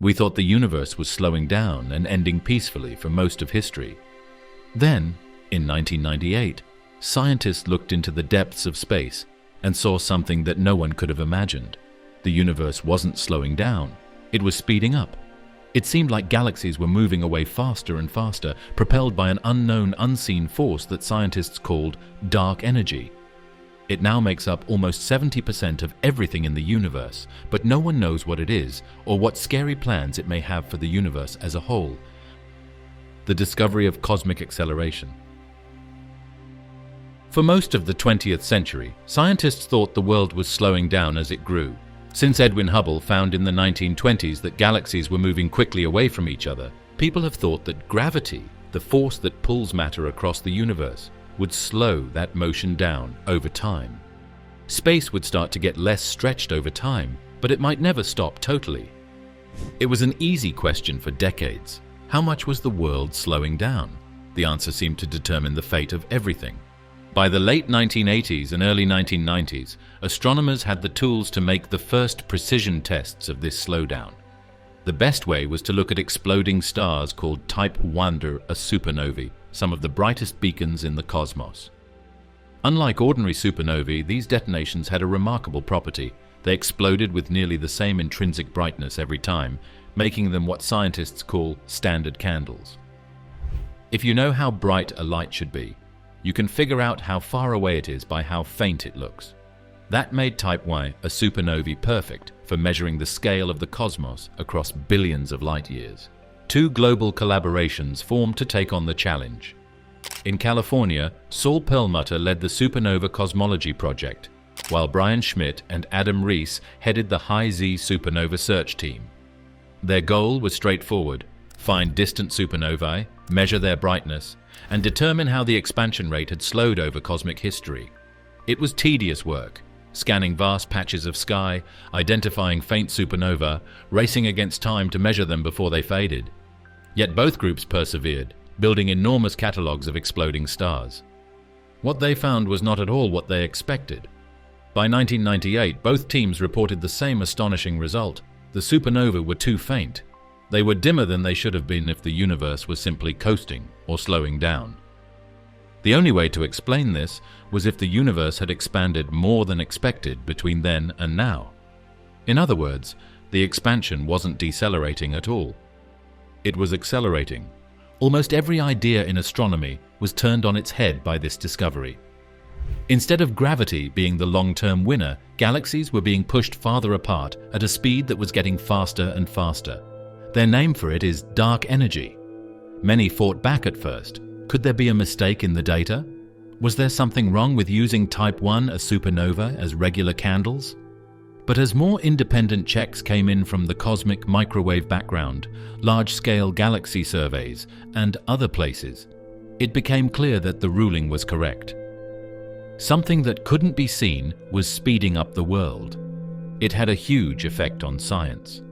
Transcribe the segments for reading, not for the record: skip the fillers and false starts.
We thought the universe was slowing down and ending peacefully for most of history. Then, in 1998, scientists looked into the depths of space and saw something that no one could have imagined. The universe wasn't slowing down, it was speeding up. It seemed like galaxies were moving away faster and faster, propelled by an unknown, unseen force that scientists called dark energy. It now makes up almost 70% of everything in the universe, but no one knows what it is or what scary plans it may have for the universe as a whole. The discovery of cosmic acceleration. For most of the 20th century, scientists thought the world was slowing down as it grew. Since Edwin Hubble found in the 1920s that galaxies were moving quickly away from each other, people have thought that gravity, the force that pulls matter across the universe, would slow that motion down over time. Space would start to get less stretched over time, but it might never stop totally. It was an easy question for decades. How much was the world slowing down? The answer seemed to determine the fate of everything. By the late 1980s and early 1990s, astronomers had the tools to make the first precision tests of this slowdown. The best way was to look at exploding stars called Type I supernovae, some of the brightest beacons in the cosmos. Unlike ordinary supernovae, these detonations had a remarkable property. They exploded with nearly the same intrinsic brightness every time, making them what scientists call standard candles. If you know how bright a light should be, you can figure out how far away it is by how faint it looks. That made Type I a supernovae perfect for measuring the scale of the cosmos across billions of light years. Two global collaborations formed to take on the challenge. In California, Saul Perlmutter led the Supernova Cosmology Project, while Brian Schmidt and Adam Rees headed the High Z Supernova Search Team. Their goal was straightforward: find distant supernovae, measure their brightness, and determine how the expansion rate had slowed over cosmic history. It was tedious work, scanning vast patches of sky, identifying faint supernova, racing against time to measure them before they faded. Yet both groups persevered, building enormous catalogues of exploding stars. What they found was not at all what they expected. By 1998, both teams reported the same astonishing result. The supernovae were too faint. They were dimmer than they should have been if the universe was simply coasting or slowing down. The only way to explain this was if the universe had expanded more than expected between then and now. In other words, the expansion wasn't decelerating at all. It was accelerating. Almost every idea in astronomy was turned on its head by this discovery. Instead of gravity being the long-term winner, galaxies were being pushed farther apart at a speed that was getting faster and faster. Their name for it is dark energy. Many fought back at first. Could there be a mistake in the data? Was there something wrong with using Type I, a supernova, as regular candles? But as more independent checks came in from the cosmic microwave background, large-scale galaxy surveys, and other places, it became clear that the ruling was correct. Something that couldn't be seen was speeding up the world. It had a huge effect on science.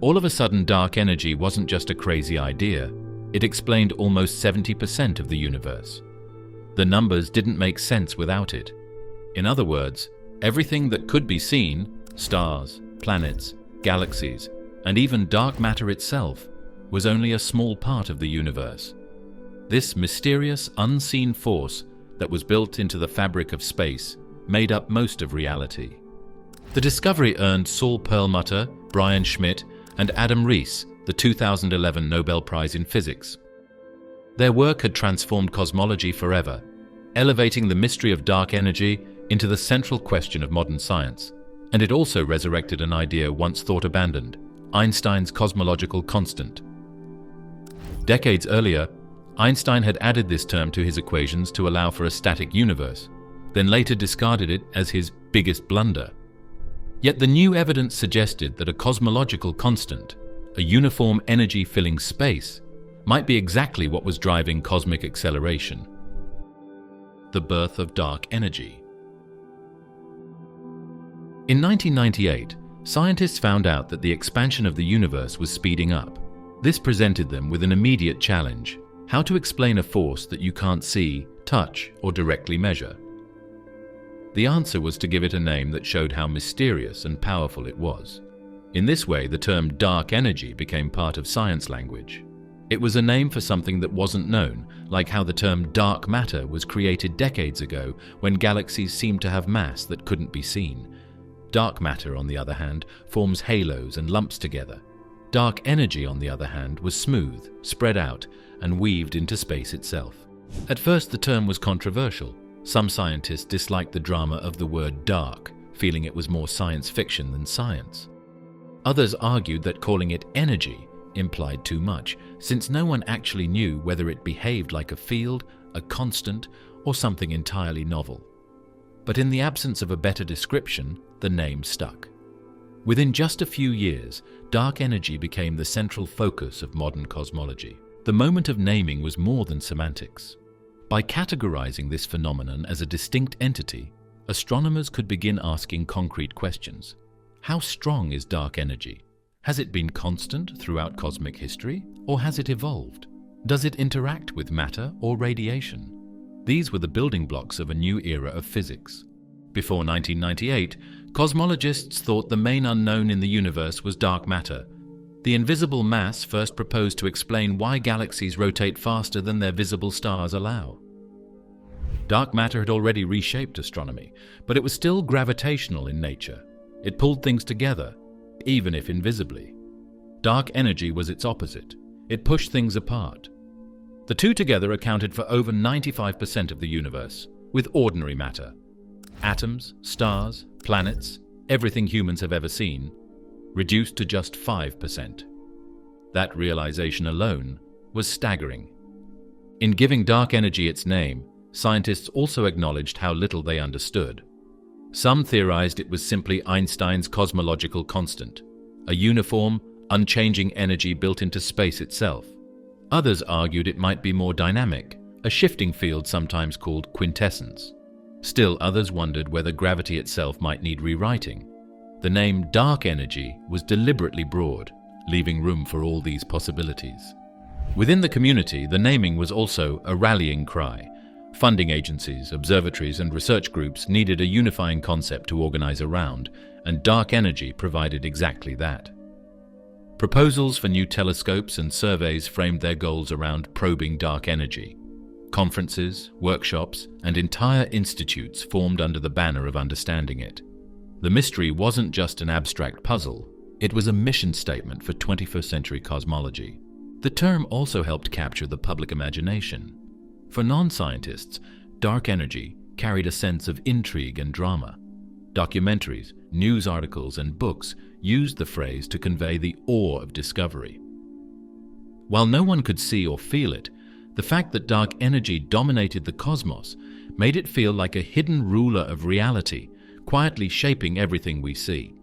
All of a sudden, dark energy wasn't just a crazy idea. It explained almost 70% of the universe. The numbers didn't make sense without it. In other words, everything that could be seen, stars, planets, galaxies, and even dark matter itself, was only a small part of the universe. This mysterious, unseen force that was built into the fabric of space made up most of reality. The discovery earned Saul Perlmutter, Brian Schmidt, and Adam Rees the 2011 Nobel Prize in Physics. Their work had transformed cosmology forever, elevating the mystery of dark energy into the central question of modern science, and it also resurrected an idea once thought abandoned: Einstein's cosmological constant. Decades earlier, Einstein had added this term to his equations to allow for a static universe, then later discarded it as his biggest blunder. Yet the new evidence suggested that a cosmological constant, a uniform energy filling space, might be exactly what was driving cosmic acceleration. The birth of dark energy. In 1998, scientists found out that the expansion of the universe was speeding up. This presented them with an immediate challenge: how to explain a force that you can't see, touch, or directly measure. The answer was to give it a name that showed how mysterious and powerful it was: In this way, the term dark energy became part of science language. It was a name for something that wasn't known, like how the term dark matter was created decades ago when galaxies seemed to have mass that couldn't be seen. Dark matter, on the other hand, forms halos and lumps together. Dark energy, on the other hand, was smooth, spread out, and weaved into space itself. At first, the term was controversial. Some scientists disliked the drama of the word dark, feeling it was more science fiction than science. Others argued that calling it energy implied too much, since no one actually knew whether it behaved like a field, a constant, or something entirely novel. But in the absence of a better description, the name stuck. Within just a few years, dark energy became the central focus of modern cosmology. The moment of naming was more than semantics. By categorizing this phenomenon as a distinct entity, astronomers could begin asking concrete questions. How strong is dark energy? Has it been constant throughout cosmic history, or has it evolved? Does it interact with matter or radiation? These were the building blocks of a new era of physics. Before 1998, cosmologists thought the main unknown in the universe was dark matter. The invisible mass first proposed to explain why galaxies rotate faster than their visible stars allow. Dark matter had already reshaped astronomy, but it was still gravitational in nature. It pulled things together, even if invisibly. Dark energy was its opposite. It pushed things apart. The two together accounted for over 95% of the universe, with ordinary matter. Atoms, stars, planets, everything humans have ever seen, reduced to just 5%. That realization alone was staggering. In giving dark energy its name, scientists also acknowledged how little they understood. Some theorized it was simply Einstein's cosmological constant, a uniform, unchanging energy built into space itself. Others argued it might be more dynamic, a shifting field sometimes called quintessence. Still, others wondered whether gravity itself might need rewriting. The name dark energy was deliberately broad, leaving room for all these possibilities. Within the community, the naming was also a rallying cry. Funding agencies, observatories, and research groups needed a unifying concept to organize around, and dark energy provided exactly that. Proposals for new telescopes and surveys framed their goals around probing dark energy. Conferences, workshops, and entire institutes formed under the banner of understanding it. The mystery wasn't just an abstract puzzle, it was a mission statement for 21st century cosmology. The term also helped capture the public imagination. For non-scientists, dark energy carried a sense of intrigue and drama. Documentaries, news articles, and books used the phrase to convey the awe of discovery. While no one could see or feel it, the fact that dark energy dominated the cosmos made it feel like a hidden ruler of reality, quietly shaping everything we see.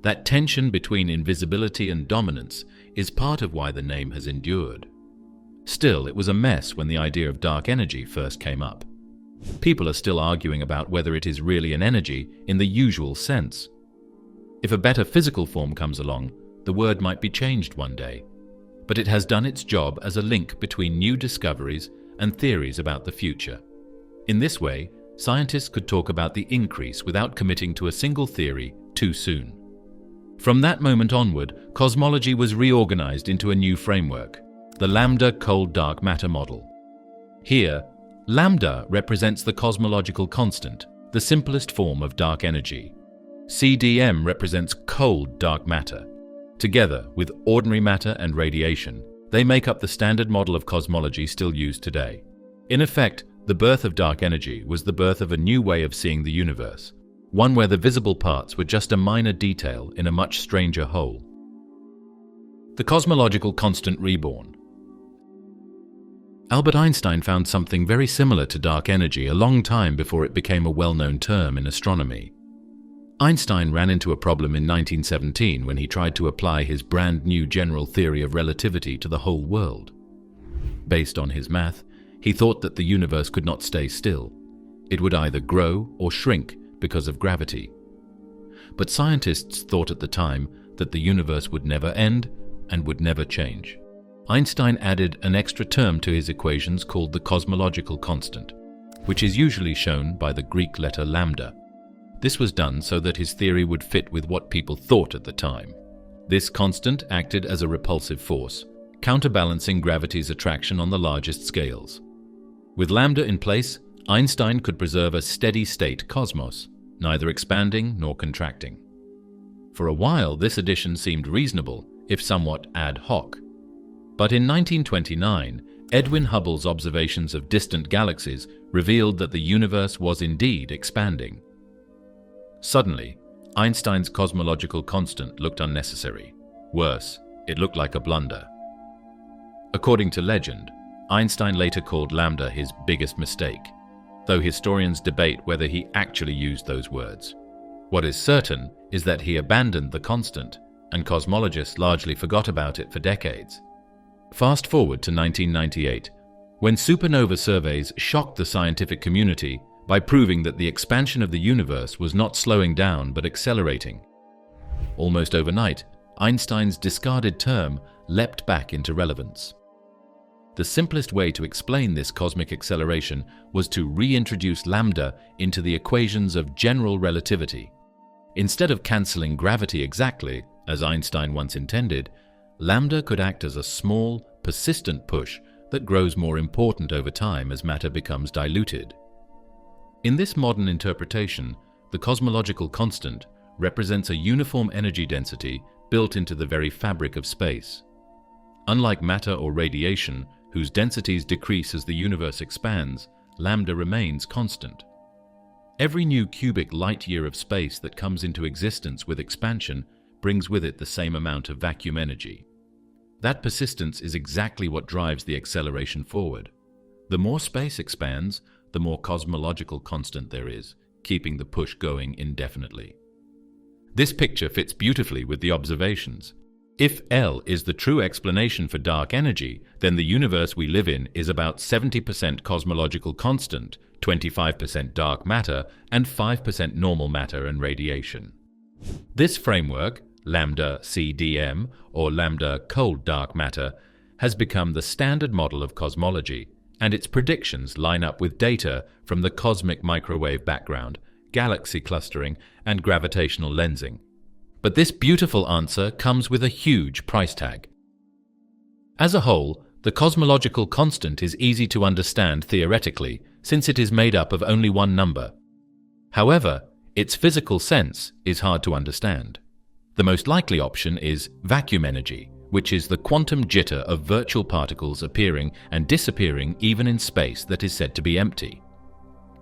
That tension between invisibility and dominance is part of why the name has endured. Still, it was a mess when the idea of dark energy first came up. People are still arguing about whether it is really an energy in the usual sense. If a better physical form comes along, the word might be changed one day. But it has done its job as a link between new discoveries and theories about the future. In this way, scientists could talk about the increase without committing to a single theory too soon. From that moment onward, cosmology was reorganized into a new framework, the lambda cold dark matter model. Here, lambda represents the cosmological constant, the simplest form of dark energy. CDM represents cold dark matter. Together with ordinary matter and radiation, they make up the standard model of cosmology still used today. In effect, the birth of dark energy was the birth of a new way of seeing the universe, one where the visible parts were just a minor detail in a much stranger whole. The cosmological constant reborn. Albert Einstein found something very similar to dark energy a long time before it became a well-known term in astronomy. Einstein ran into a problem in 1917 when he tried to apply his brand new general theory of relativity to the whole world. Based on his math, he thought that the universe could not stay still. It would either grow or shrink because of gravity. But scientists thought at the time that the universe would never end and would never change. Einstein added an extra term to his equations called the cosmological constant, which is usually shown by the Greek letter lambda. This was done so that his theory would fit with what people thought at the time. This constant acted as a repulsive force, counterbalancing gravity's attraction on the largest scales. With lambda in place, Einstein could preserve a steady-state cosmos, neither expanding nor contracting. For a while, this addition seemed reasonable, if somewhat ad hoc. But in 1929, Edwin Hubble's observations of distant galaxies revealed that the universe was indeed expanding. Suddenly, Einstein's cosmological constant looked unnecessary. Worse, it looked like a blunder. According to legend, Einstein later called lambda his biggest mistake, though historians debate whether he actually used those words. What is certain is that he abandoned the constant, and cosmologists largely forgot about it for decades. Fast forward to 1998, when supernova surveys shocked the scientific community by proving that the expansion of the universe was not slowing down but accelerating. Almost overnight, Einstein's discarded term leapt back into relevance. The simplest way to explain this cosmic acceleration was to reintroduce lambda into the equations of general relativity. Instead of cancelling gravity exactly, as Einstein once intended, lambda could act as a small, persistent push that grows more important over time as matter becomes diluted. In this modern interpretation, the cosmological constant represents a uniform energy density built into the very fabric of space. Unlike matter or radiation, whose densities decrease as the universe expands, lambda remains constant. Every new cubic light-year of space that comes into existence with expansion brings with it the same amount of vacuum energy. That persistence is exactly what drives the acceleration forward. The more space expands, the more cosmological constant there is, keeping the push going indefinitely. This picture fits beautifully with the observations. If L is the true explanation for dark energy, then the universe we live in is about 70% cosmological constant, 25% dark matter, and 5% normal matter and radiation. This framework, lambda CDM, or lambda cold dark matter, has become the standard model of cosmology, and its predictions line up with data from the cosmic microwave background, galaxy clustering, and gravitational lensing. But this beautiful answer comes with a huge price tag. As a whole, the cosmological constant is easy to understand theoretically, since it is made up of only one number. However, its physical sense is hard to understand. The most likely option is vacuum energy, which is the quantum jitter of virtual particles appearing and disappearing even in space that is said to be empty.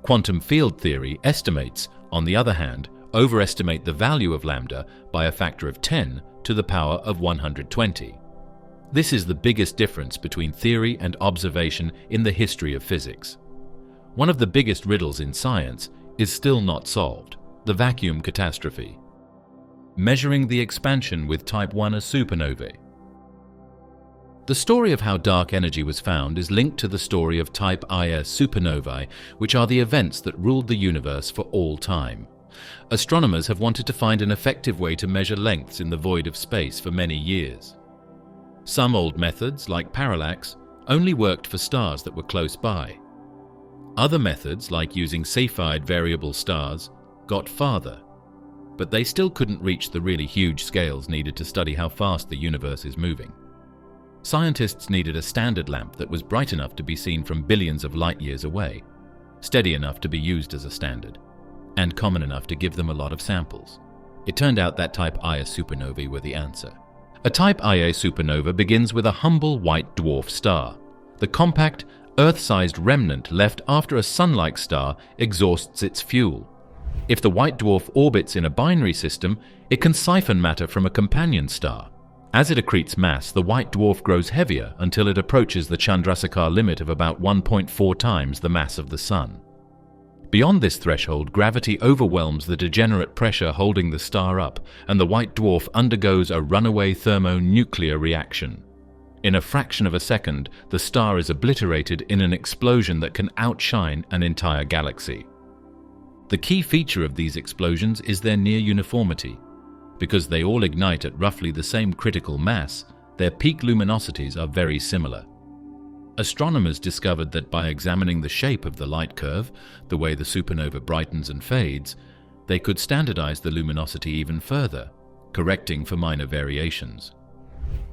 Quantum field theory estimates, on the other hand, overestimate the value of lambda by a factor of 10 to the power of 120. This is the biggest difference between theory and observation in the history of physics. One of the biggest riddles in science is still not solved: the vacuum catastrophe. Measuring the expansion with Type Ia supernovae. The story of how dark energy was found is linked to the story of Type Ia supernovae, which are the events that ruled the universe for all time. Astronomers have wanted to find an effective way to measure lengths in the void of space for many years. Some old methods, like parallax, only worked for stars that were close by. Other methods, like using Cepheid variable stars, got farther, but they still couldn't reach the really huge scales needed to study how fast the universe is moving. Scientists needed a standard lamp that was bright enough to be seen from billions of light-years away, steady enough to be used as a standard, and common enough to give them a lot of samples. It turned out that Type Ia supernovae were the answer. A Type Ia supernova begins with a humble white dwarf star, the compact, Earth-sized remnant left after a Sun-like star exhausts its fuel. If the white dwarf orbits in a binary system, it can siphon matter from a companion star. As it accretes mass, the white dwarf grows heavier until it approaches the Chandrasekhar limit of about 1.4 times the mass of the Sun. Beyond this threshold, gravity overwhelms the degenerate pressure holding the star up, and the white dwarf undergoes a runaway thermonuclear reaction. In a fraction of a second, the star is obliterated in an explosion that can outshine an entire galaxy. The key feature of these explosions is their near uniformity. Because they all ignite at roughly the same critical mass, their peak luminosities are very similar. Astronomers discovered that by examining the shape of the light curve, the way the supernova brightens and fades, they could standardize the luminosity even further, correcting for minor variations.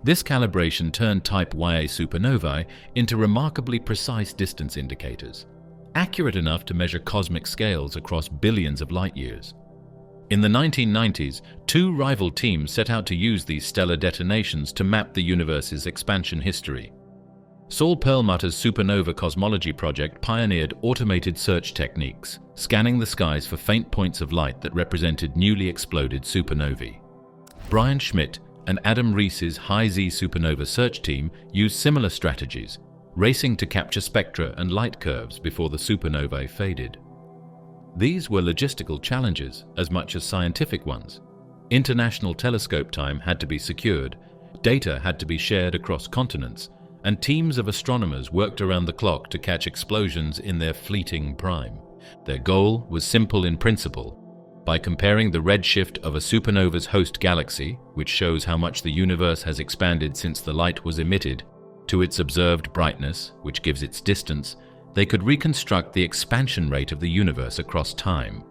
This calibration turned Type Ia supernovae into remarkably precise distance indicators, accurate enough to measure cosmic scales across billions of light-years. In the 1990s, two rival teams set out to use these stellar detonations to map the universe's expansion history. Saul Perlmutter's supernova cosmology project pioneered automated search techniques, scanning the skies for faint points of light that represented newly exploded supernovae. Brian Schmidt and Adam Rees's High-Z supernova search team used similar strategies, racing to capture spectra and light curves before the supernovae faded. These were logistical challenges as much as scientific ones. International telescope time had to be secured, data had to be shared across continents, and teams of astronomers worked around the clock to catch explosions in their fleeting prime. Their goal was simple in principle. By comparing the redshift of a supernova's host galaxy, which shows how much the universe has expanded since the light was emitted, to its observed brightness, which gives its distance, they could reconstruct the expansion rate of the universe across time.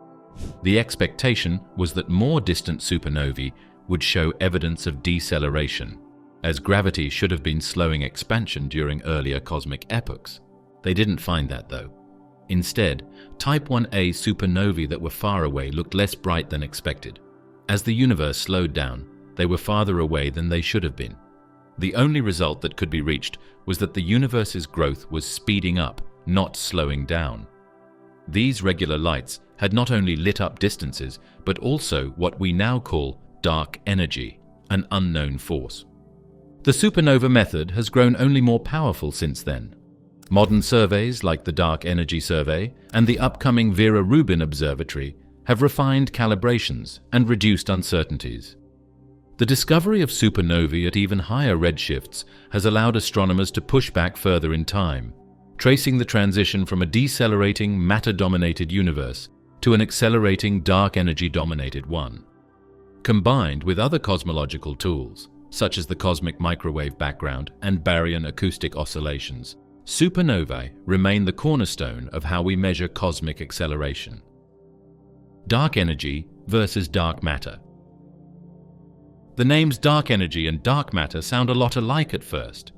The expectation was that more distant supernovae would show evidence of deceleration, as gravity should have been slowing expansion during earlier cosmic epochs. They didn't find that, though. Instead, Type Ia supernovae that were far away looked less bright than expected. As the universe slowed down, they were farther away than they should have been. The only result that could be reached was that the universe's growth was speeding up, not slowing down. These regular lights had not only lit up distances, but also what we now call dark energy, an unknown force. The supernova method has grown only more powerful since then. Modern surveys like the Dark Energy Survey and the upcoming Vera Rubin Observatory have refined calibrations and reduced uncertainties. The discovery of supernovae at even higher redshifts has allowed astronomers to push back further in time, tracing the transition from a decelerating, matter-dominated universe to an accelerating, dark energy-dominated one. Combined with other cosmological tools, such as the cosmic microwave background and Baryon acoustic oscillations, supernovae remain the cornerstone of how we measure cosmic acceleration. Dark energy versus dark matter. The names dark energy and dark matter sound a lot alike at first.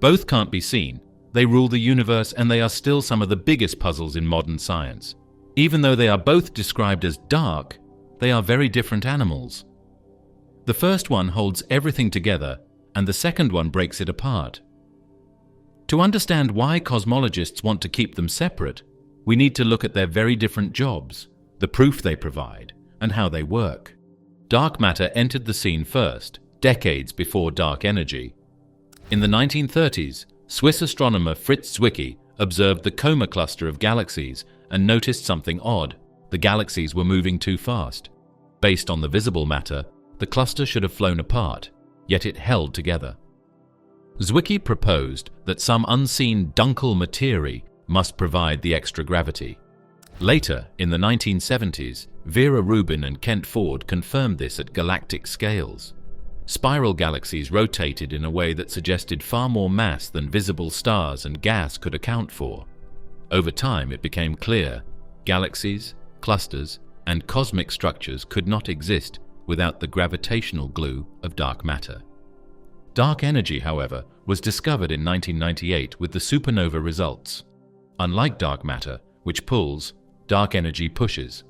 Both can't be seen. They rule the universe, and they are still some of the biggest puzzles in modern science. Even though they are both described as dark, they are very different animals. The first one holds everything together, and the second one breaks it apart. To understand why cosmologists want to keep them separate, we need to look at their very different jobs, the proof they provide, and how they work. Dark matter entered the scene first, decades before dark energy. In the 1930s, Swiss astronomer Fritz Zwicky observed the Coma cluster of galaxies and noticed something odd. The galaxies were moving too fast. Based on the visible matter, the cluster should have flown apart, yet it held together. Zwicky proposed that some unseen Dunkel materie must provide the extra gravity. Later, in the 1970s, Vera Rubin and Kent Ford confirmed this at galactic scales. Spiral galaxies rotated in a way that suggested far more mass than visible stars and gas could account for. Over time, it became clear galaxies, clusters, and cosmic structures could not exist without the gravitational glue of dark matter. Dark energy, however, was discovered in 1998 with the supernova results. Unlike dark matter, which pulls, dark energy pushes.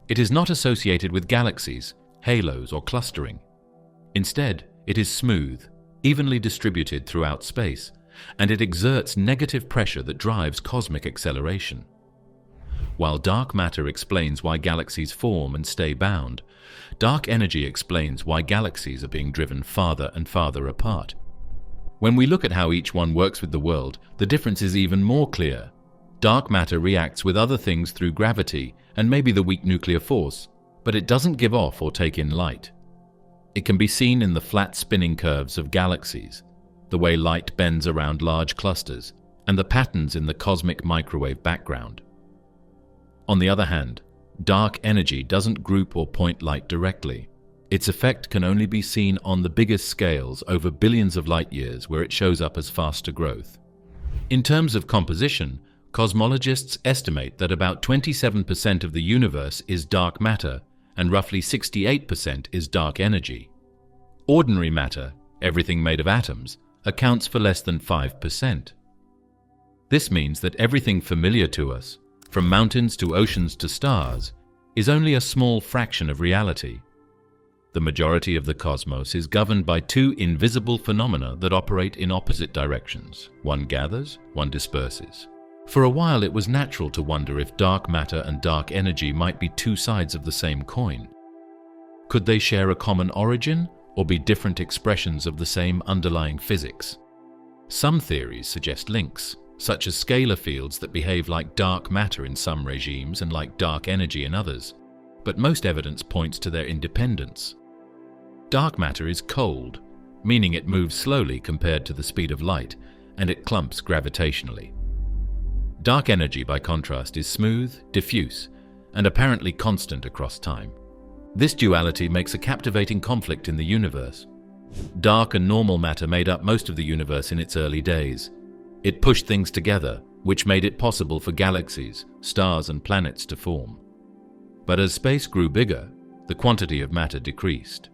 It is not associated with galaxies, halos, or clustering. Instead, it is smooth, evenly distributed throughout space, and it exerts negative pressure that drives cosmic acceleration. While dark matter explains why galaxies form and stay bound, dark energy explains why galaxies are being driven farther and farther apart. When we look at how each one works with the world, the difference is even more clear. Dark matter reacts with other things through gravity and maybe the weak nuclear force, but it doesn't give off or take in light. It can be seen in the flat spinning curves of galaxies, the way light bends around large clusters, and the patterns in the cosmic microwave background. On the other hand, dark energy doesn't group or point light directly. Its effect can only be seen on the biggest scales over billions of light years, where it shows up as faster growth. In terms of composition, cosmologists estimate that about 27% of the universe is dark matter and roughly 68% is dark energy. Ordinary matter, everything made of atoms, accounts for less than 5%. This means that everything familiar to us, from mountains to oceans to stars, is only a small fraction of reality. The majority of the cosmos is governed by two invisible phenomena that operate in opposite directions. One gathers, one disperses. For a while it was natural to wonder if dark matter and dark energy might be two sides of the same coin. Could they share a common origin, or be different expressions of the same underlying physics? Some theories suggest links, such as scalar fields that behave like dark matter in some regimes and like dark energy in others, but most evidence points to their independence. Dark matter is cold, meaning it moves slowly compared to the speed of light, and it clumps gravitationally. Dark energy, by contrast, is smooth, diffuse, and apparently constant across time. This duality makes a captivating conflict in the universe. Dark and normal matter made up most of the universe in its early days. It pushed things together, which made it possible for galaxies, stars, and planets to form. But as space grew bigger, the quantity of matter decreased.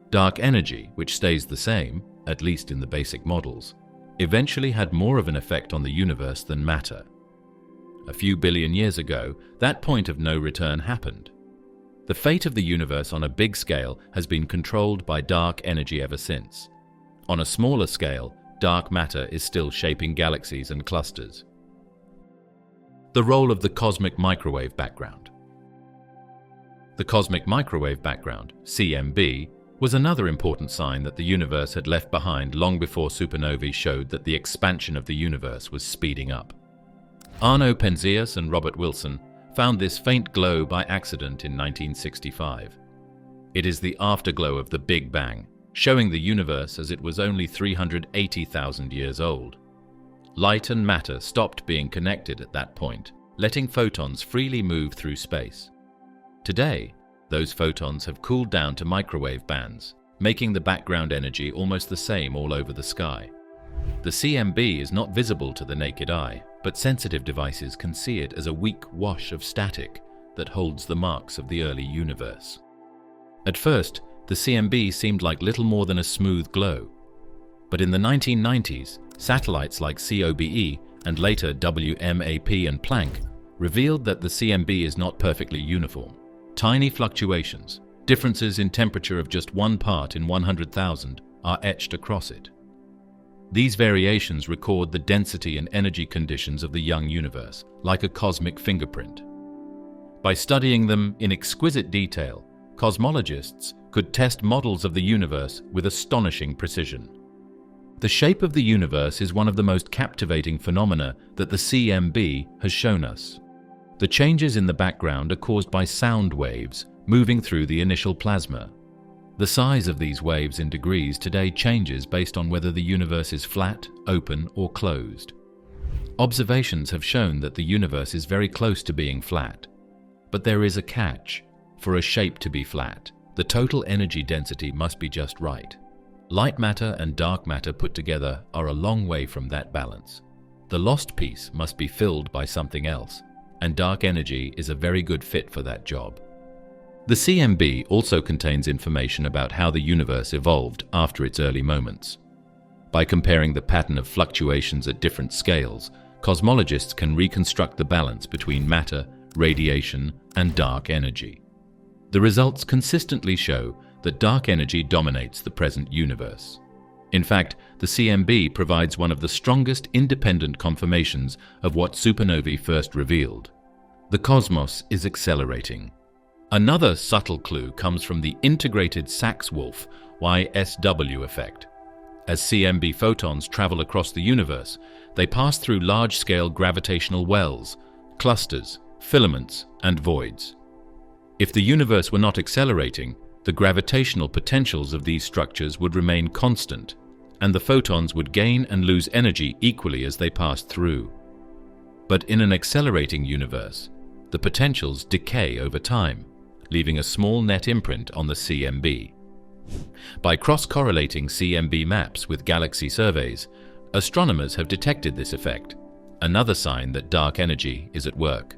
Dark energy, which stays the same, at least in the basic models, eventually had more of an effect on the universe than matter. A few billion years ago, that point of no return happened. The fate of the universe on a big scale has been controlled by dark energy ever since. On a smaller scale, dark matter is still shaping galaxies and clusters. The role of the cosmic microwave background. The cosmic microwave background, CMB, was another important sign that the universe had left behind long before supernovae showed that the expansion of the universe was speeding up. Arno Penzias and Robert Wilson found this faint glow by accident in 1965. It is the afterglow of the Big Bang, showing the universe as it was only 380,000 years old. Light and matter stopped being connected at that point, letting photons freely move through space. Today, those photons have cooled down to microwave bands, making the background energy almost the same all over the sky. The CMB is not visible to the naked eye, but sensitive devices can see it as a weak wash of static that holds the marks of the early universe. At first, the CMB seemed like little more than a smooth glow. But in the 1990s, satellites like COBE and later WMAP and Planck revealed that the CMB is not perfectly uniform. Tiny fluctuations, differences in temperature of just 1 part in 100,000, are etched across it. These variations record the density and energy conditions of the young universe, like a cosmic fingerprint. By studying them in exquisite detail, cosmologists could test models of the universe with astonishing precision. The shape of the universe is one of the most captivating phenomena that the CMB has shown us. The changes in the background are caused by sound waves moving through the initial plasma. The size of these waves in degrees today changes based on whether the universe is flat, open, or closed. Observations have shown that the universe is very close to being flat. But there is a catch. For a shape to be flat, the total energy density must be just right. Light matter and dark matter put together are a long way from that balance. The lost piece must be filled by something else, and dark energy is a very good fit for that job. The CMB also contains information about how the universe evolved after its early moments. By comparing the pattern of fluctuations at different scales, cosmologists can reconstruct the balance between matter, radiation, and dark energy. The results consistently show that dark energy dominates the present universe. In fact, the CMB provides one of the strongest independent confirmations of what supernovae first revealed. The cosmos is accelerating. Another subtle clue comes from the integrated Sachs-Wolfe YSW effect. As CMB photons travel across the universe, they pass through large-scale gravitational wells, clusters, filaments, and voids. If the universe were not accelerating, the gravitational potentials of these structures would remain constant, and the photons would gain and lose energy equally as they passed through. But in an accelerating universe, the potentials decay over time, leaving a small net imprint on the CMB. By cross-correlating CMB maps with galaxy surveys, astronomers have detected this effect, another sign that dark energy is at work.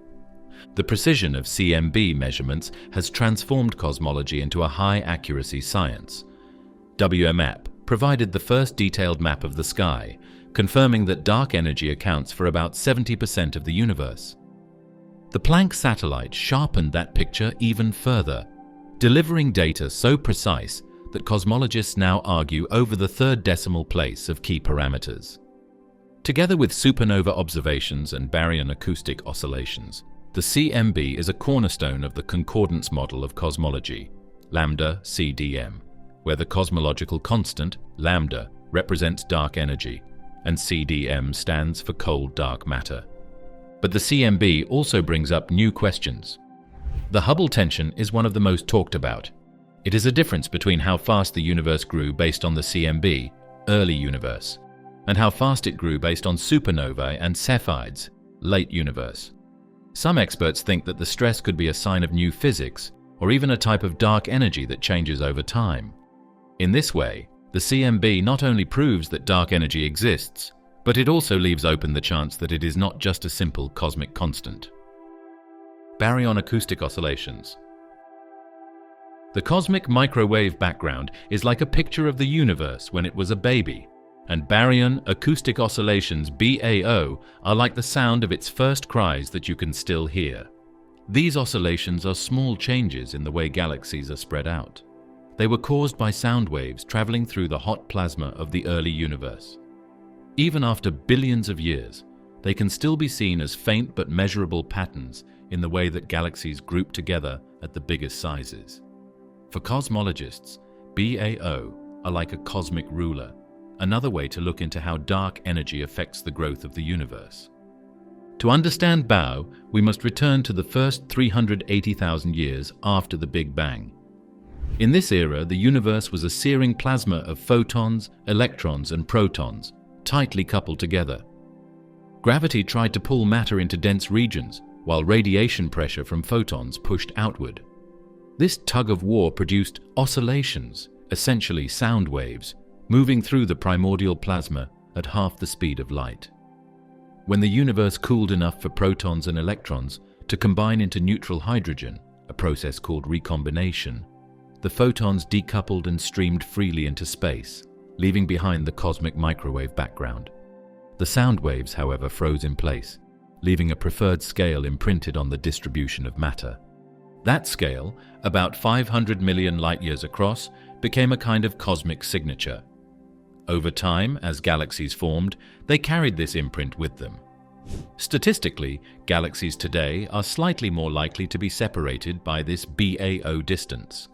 The precision of CMB measurements has transformed cosmology into a high-accuracy science. WMAP provided the first detailed map of the sky, confirming that dark energy accounts for about 70% of the universe. The Planck satellite sharpened that picture even further, delivering data so precise that cosmologists now argue over the third decimal place of key parameters. Together with supernova observations and Baryon acoustic oscillations, the CMB is a cornerstone of the concordance model of cosmology, lambda CDM, where the cosmological constant, lambda, represents dark energy, and CDM stands for cold dark matter. But the CMB also brings up new questions. The Hubble tension is one of the most talked about. It is a difference between how fast the universe grew based on the CMB, early universe, and how fast it grew based on supernovae and Cepheids, late universe. Some experts think that the stress could be a sign of new physics, or even a type of dark energy that changes over time. In this way, the CMB not only proves that dark energy exists, but it also leaves open the chance that it is not just a simple cosmic constant. Baryon acoustic oscillations. The cosmic microwave background is like a picture of the universe when it was a baby, and Baryon acoustic oscillations BAO are like the sound of its first cries that you can still hear. These oscillations are small changes in the way galaxies are spread out. They were caused by sound waves traveling through the hot plasma of the early universe. Even after billions of years, they can still be seen as faint but measurable patterns in the way that galaxies group together at the biggest sizes. For cosmologists, BAO are like a cosmic ruler, another way to look into how dark energy affects the growth of the universe. To understand BAO, we must return to the first 380,000 years after the Big Bang. In this era, the universe was a searing plasma of photons, electrons, and protons, tightly coupled together. Gravity tried to pull matter into dense regions, while radiation pressure from photons pushed outward. This tug-of-war produced oscillations, essentially sound waves, moving through the primordial plasma at half the speed of light. When the universe cooled enough for protons and electrons to combine into neutral hydrogen, a process called recombination, the photons decoupled and streamed freely into space, leaving behind the cosmic microwave background. The sound waves, however, froze in place, leaving a preferred scale imprinted on the distribution of matter. That scale, about 500 million light-years across, became a kind of cosmic signature. Over time, as galaxies formed, they carried this imprint with them. Statistically, galaxies today are slightly more likely to be separated by this BAO distance.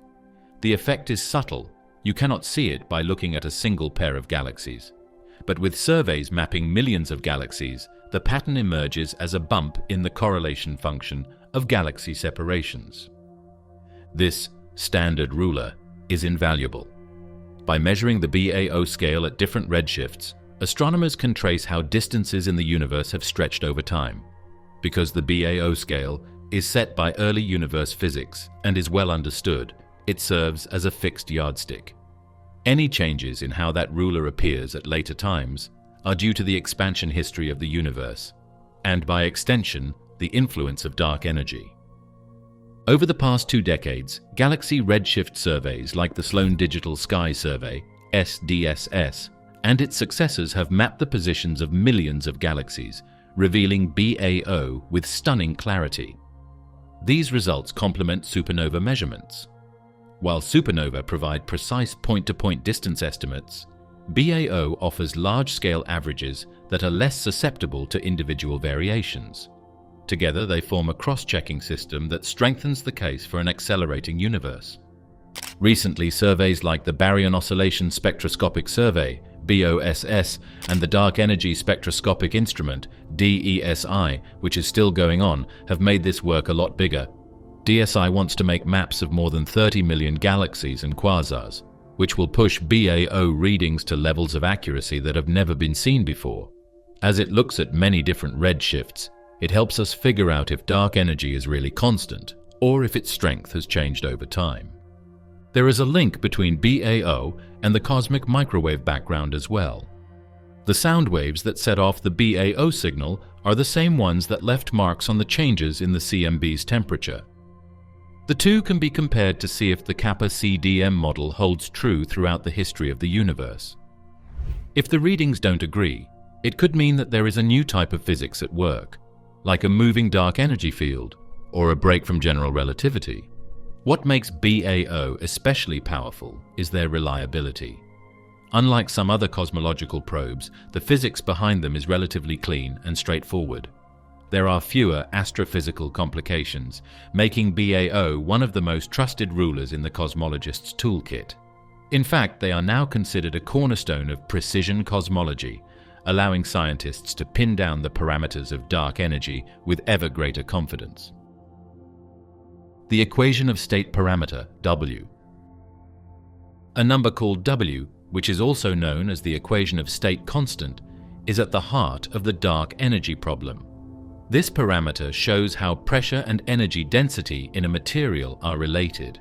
The effect is subtle. You cannot see it by looking at a single pair of galaxies. But with surveys mapping millions of galaxies, the pattern emerges as a bump in the correlation function of galaxy separations. This standard ruler is invaluable. By measuring the BAO scale at different redshifts, astronomers can trace how distances in the universe have stretched over time. Because the BAO scale is set by early universe physics and is well understood, it serves as a fixed yardstick. Any changes in how that ruler appears at later times are due to the expansion history of the universe, and by extension, the influence of dark energy. Over the past 2 decades, galaxy redshift surveys like the Sloan Digital Sky Survey, SDSS, and its successors have mapped the positions of millions of galaxies, revealing BAO with stunning clarity. These results complement supernova measurements. While supernovae provide precise point-to-point distance estimates, BAO offers large-scale averages that are less susceptible to individual variations. Together, they form a cross-checking system that strengthens the case for an accelerating universe. Recently, surveys like the Baryon Oscillation Spectroscopic Survey, BOSS, and the Dark Energy Spectroscopic Instrument, DESI, which is still going on, have made this work a lot bigger. DSI wants to make maps of more than 30 million galaxies and quasars, which will push BAO readings to levels of accuracy that have never been seen before. As it looks at many different redshifts, it helps us figure out if dark energy is really constant, or if its strength has changed over time. There is a link between BAO and the cosmic microwave background as well. The sound waves that set off the BAO signal are the same ones that left marks on the changes in the CMB's temperature. The two can be compared to see if the kappa-CDM model holds true throughout the history of the universe. If the readings don't agree, it could mean that there is a new type of physics at work, like a moving dark energy field or a break from general relativity. What makes BAO especially powerful is their reliability. Unlike some other cosmological probes, the physics behind them is relatively clean and straightforward. There are fewer astrophysical complications, making BAO one of the most trusted rulers in the cosmologist's toolkit. In fact, they are now considered a cornerstone of precision cosmology, allowing scientists to pin down the parameters of dark energy with ever greater confidence. The equation of state parameter, W. A number called W, which is also known as the equation of state constant, is at the heart of the dark energy problem. This parameter shows how pressure and energy density in a material are related.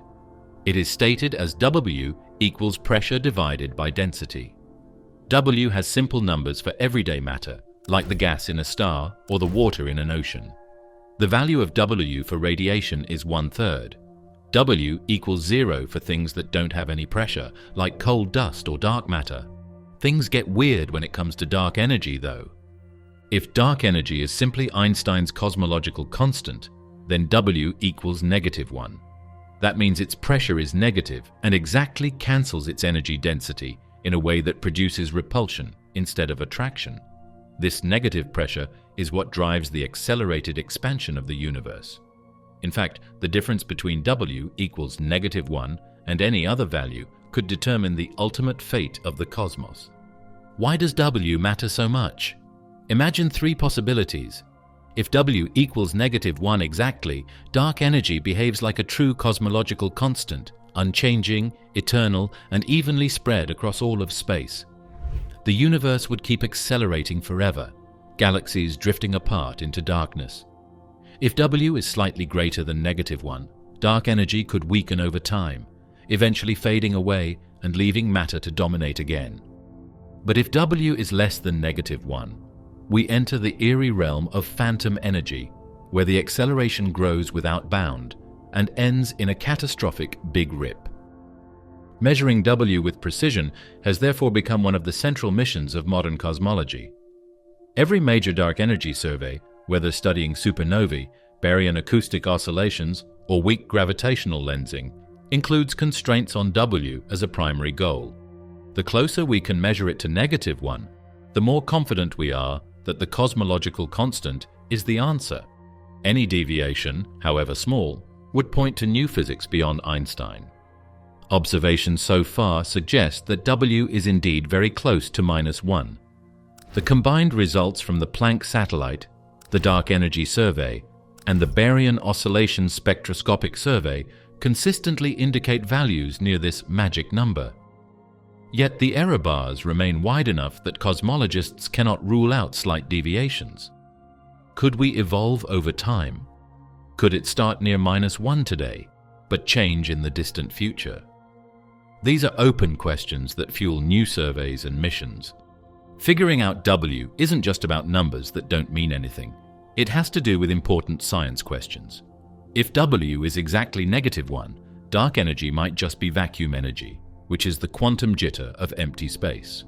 It is stated as W equals pressure divided by density. W has simple numbers for everyday matter, like the gas in a star or the water in an ocean. The value of W for radiation is 1/3. W equals 0 for things that don't have any pressure, like cold dust or dark matter. Things get weird when it comes to dark energy, though. If dark energy is simply Einstein's cosmological constant, then W equals -1. That means its pressure is negative and exactly cancels its energy density in a way that produces repulsion instead of attraction. This negative pressure is what drives the accelerated expansion of the universe. In fact, the difference between W equals -1 and any other value could determine the ultimate fate of the cosmos. Why does W matter so much? Imagine three possibilities. If W equals -1 exactly, dark energy behaves like a true cosmological constant, unchanging, eternal, and evenly spread across all of space. The universe would keep accelerating forever, galaxies drifting apart into darkness. If W is slightly greater than -1, dark energy could weaken over time, eventually fading away and leaving matter to dominate again. But if W is less than -1, we enter the eerie realm of phantom energy, where the acceleration grows without bound and ends in a catastrophic Big Rip. Measuring W with precision has therefore become one of the central missions of modern cosmology. Every major dark energy survey, whether studying supernovae, Baryon acoustic oscillations, or weak gravitational lensing, includes constraints on W as a primary goal. The closer we can measure it to -1, the more confident we are that the cosmological constant is the answer. Any deviation, however small, would point to new physics beyond Einstein. Observations so far suggest that W is indeed very close to -1. The combined results from the Planck satellite, the Dark Energy Survey, and the Baryon Oscillation Spectroscopic Survey consistently indicate values near this magic number. Yet the error bars remain wide enough that cosmologists cannot rule out slight deviations. Could we evolve over time? Could it start near -1 today, but change in the distant future? These are open questions that fuel new surveys and missions. Figuring out W isn't just about numbers that don't mean anything. It has to do with important science questions. If W is exactly -1, dark energy might just be vacuum energy, which is the quantum jitter of empty space.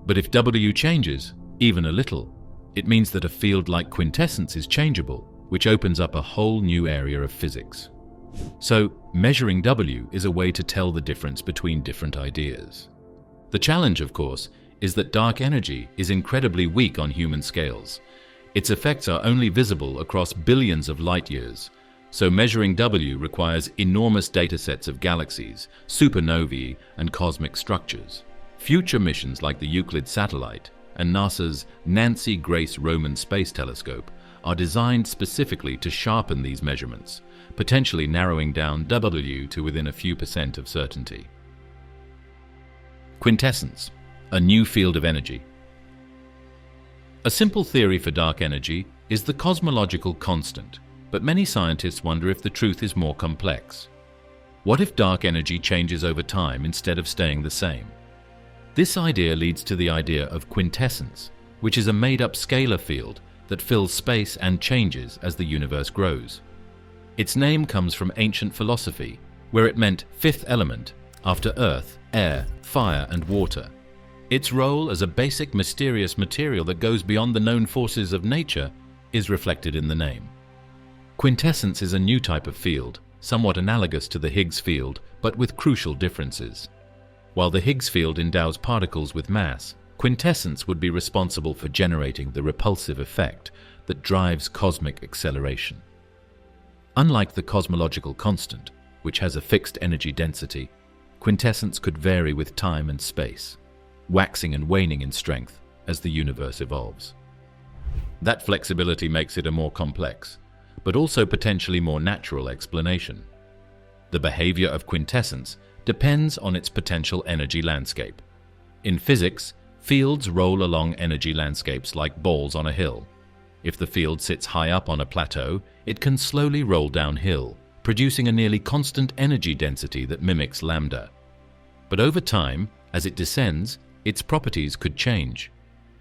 But if W changes, even a little, it means that a field like Quintessence is changeable, which opens up a whole new area of physics. So, measuring W is a way to tell the difference between different ideas. The challenge, of course, is that dark energy is incredibly weak on human scales. Its effects are only visible across billions of light years, so measuring W requires enormous datasets of galaxies, supernovae, and cosmic structures. Future missions like the Euclid satellite and NASA's Nancy Grace Roman Space Telescope are designed specifically to sharpen these measurements, potentially narrowing down W to within a few % of certainty. Quintessence, a new field of energy. A simple theory for dark energy is the cosmological constant, but many scientists wonder if the truth is more complex. What if dark energy changes over time instead of staying the same? This idea leads to the idea of quintessence, which is a made-up scalar field that fills space and changes as the universe grows. Its name comes from ancient philosophy, where it meant fifth element, after earth, air, fire, and water. Its role as a basic mysterious material that goes beyond the known forces of nature is reflected in the name. Quintessence is a new type of field, somewhat analogous to the Higgs field, but with crucial differences. While the Higgs field endows particles with mass, quintessence would be responsible for generating the repulsive effect that drives cosmic acceleration. Unlike the cosmological constant, which has a fixed energy density, quintessence could vary with time and space, waxing and waning in strength as the universe evolves. That flexibility makes it a more complex, but also potentially more natural explanation. The behavior of quintessence depends on its potential energy landscape. In physics, fields roll along energy landscapes like balls on a hill. If the field sits high up on a plateau, it can slowly roll downhill, producing a nearly constant energy density that mimics lambda. But over time, as it descends, its properties could change.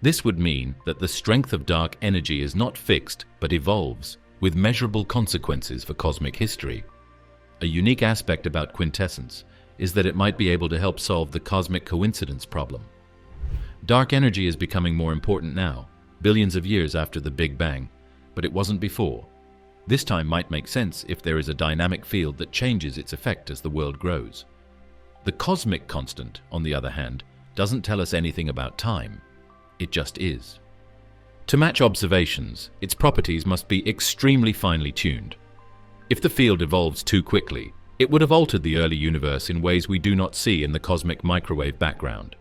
This would mean that the strength of dark energy is not fixed but evolves, with measurable consequences for cosmic history. A unique aspect about quintessence is that it might be able to help solve the cosmic coincidence problem. Dark energy is becoming more important now, billions of years after the Big Bang, but it wasn't before. This time might make sense if there is a dynamic field that changes its effect as the world grows. The cosmic constant, on the other hand, doesn't tell us anything about time. It just is. To match observations, its properties must be extremely finely tuned. If the field evolves too quickly, it would have altered the early universe in ways we do not see in the cosmic microwave background.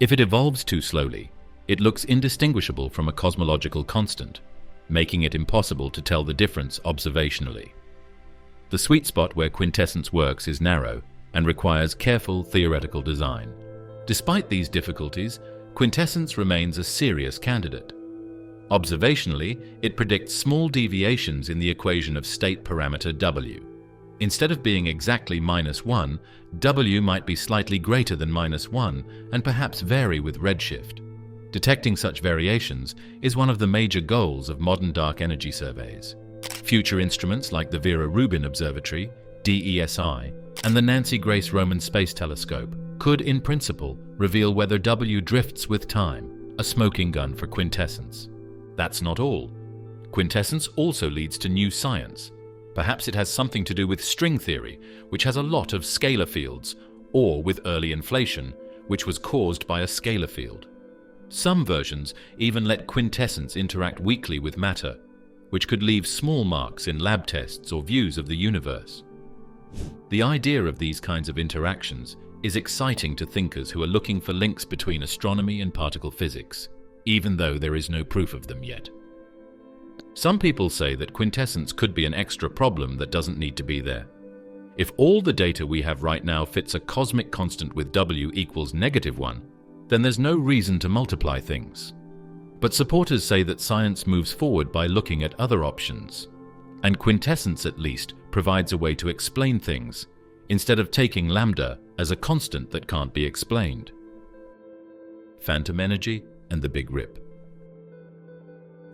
If it evolves too slowly, it looks indistinguishable from a cosmological constant, making it impossible to tell the difference observationally. The sweet spot where quintessence works is narrow and requires careful theoretical design. Despite these difficulties, quintessence remains a serious candidate. Observationally, it predicts small deviations in the equation of state parameter W. Instead of being exactly -1, W might be slightly greater than -1 and perhaps vary with redshift. Detecting such variations is one of the major goals of modern dark energy surveys. Future instruments like the Vera Rubin Observatory, DESI, and the Nancy Grace Roman Space Telescope could, in principle, reveal whether W drifts with time, a smoking gun for quintessence. That's not all. Quintessence also leads to new science. Perhaps it has something to do with string theory, which has a lot of scalar fields, or with early inflation, which was caused by a scalar field. Some versions even let quintessence interact weakly with matter, which could leave small marks in lab tests or views of the universe. The idea of these kinds of interactions is exciting to thinkers who are looking for links between astronomy and particle physics, even though there is no proof of them yet. Some people say that quintessence could be an extra problem that doesn't need to be there. If all the data we have right now fits a cosmic constant with W equals -1, then there's no reason to multiply things. But supporters say that science moves forward by looking at other options, and quintessence at least provides a way to explain things, instead of taking lambda as a constant that can't be explained. Phantom energy and the Big Rip.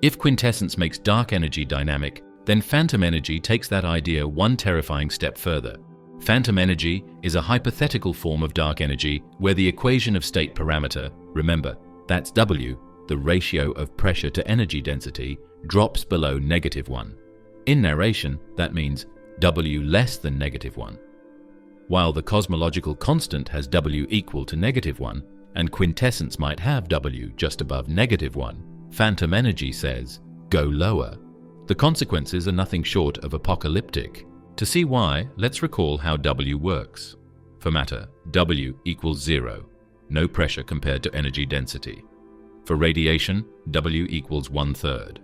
If quintessence makes dark energy dynamic, then phantom energy takes that idea one terrifying step further. Phantom energy is a hypothetical form of dark energy where the equation of state parameter, remember, that's W, the ratio of pressure to energy density, drops below -1. In narration, that means W less than -1. While the cosmological constant has W equal to -1, and quintessence might have W just above -1, phantom energy says, go lower. The consequences are nothing short of apocalyptic. To see why, let's recall how W works. For matter, W equals 0, no pressure compared to energy density. For radiation, W equals 1/3.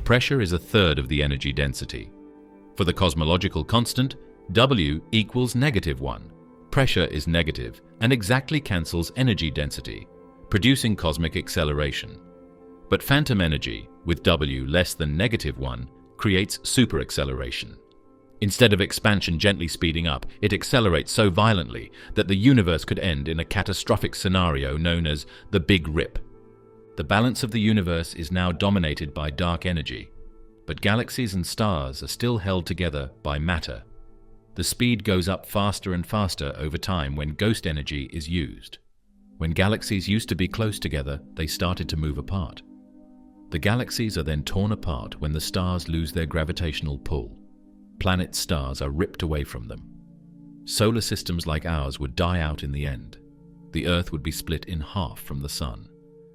Pressure is 1/3 of the energy density. For the cosmological constant, W equals -1. Pressure is negative and exactly cancels energy density, producing cosmic acceleration. But phantom energy, with W less than -1, creates superacceleration. Instead of expansion gently speeding up, it accelerates so violently that the universe could end in a catastrophic scenario known as the Big Rip. The balance of the universe is now dominated by dark energy, but galaxies and stars are still held together by matter. The speed goes up faster and faster over time when ghost energy is used. When galaxies used to be close together, they started to move apart. The galaxies are then torn apart when the stars lose their gravitational pull. Planet stars are ripped away from them. Solar systems like ours would die out in the end. The Earth would be split in half from the Sun.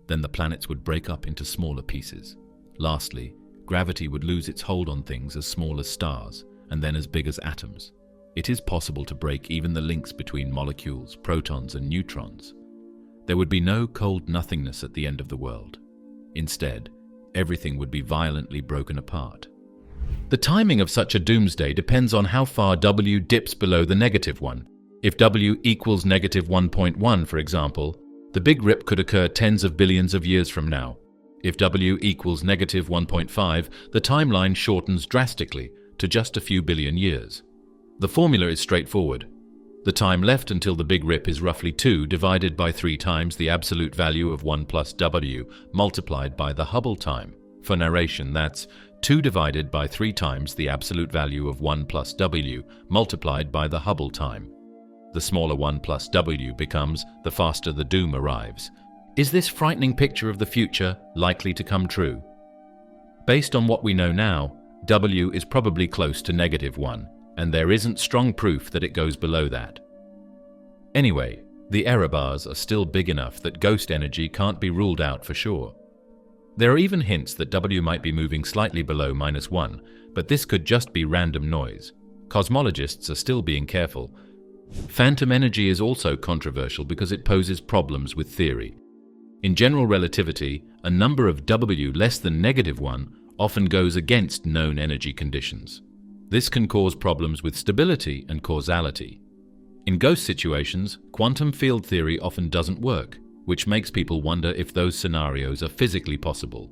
Then the planets would break up into smaller pieces. Lastly, gravity would lose its hold on things as small as stars, and then as big as atoms. It is possible to break even the links between molecules, protons, and neutrons. There would be no cold nothingness at the end of the world. Instead, everything would be violently broken apart. The timing of such a doomsday depends on how far W dips below the -1. If W equals -1.1, for example, the Big Rip could occur tens of billions of years from now. If W equals -1.5, the timeline shortens drastically to just a few billion years. The formula is straightforward. The time left until the Big Rip is roughly 2 divided by 3 times the absolute value of 1 plus W multiplied by the Hubble time. For narration, that's 2 divided by 3 times the absolute value of 1 plus W multiplied by the Hubble time. The smaller 1 plus W becomes the faster the doom arrives. Is this frightening picture of the future likely to come true? Based on what we know now, W is probably close to -1, and there isn't strong proof that it goes below that. Anyway, the error bars are still big enough that ghost energy can't be ruled out for sure. There are even hints that W might be moving slightly below -1, but this could just be random noise. Cosmologists are still being careful. Phantom energy is also controversial because it poses problems with theory. In general relativity, a number of W less than -1 often goes against known energy conditions. This can cause problems with stability and causality. In ghost situations, quantum field theory often doesn't work, which makes people wonder if those scenarios are physically possible.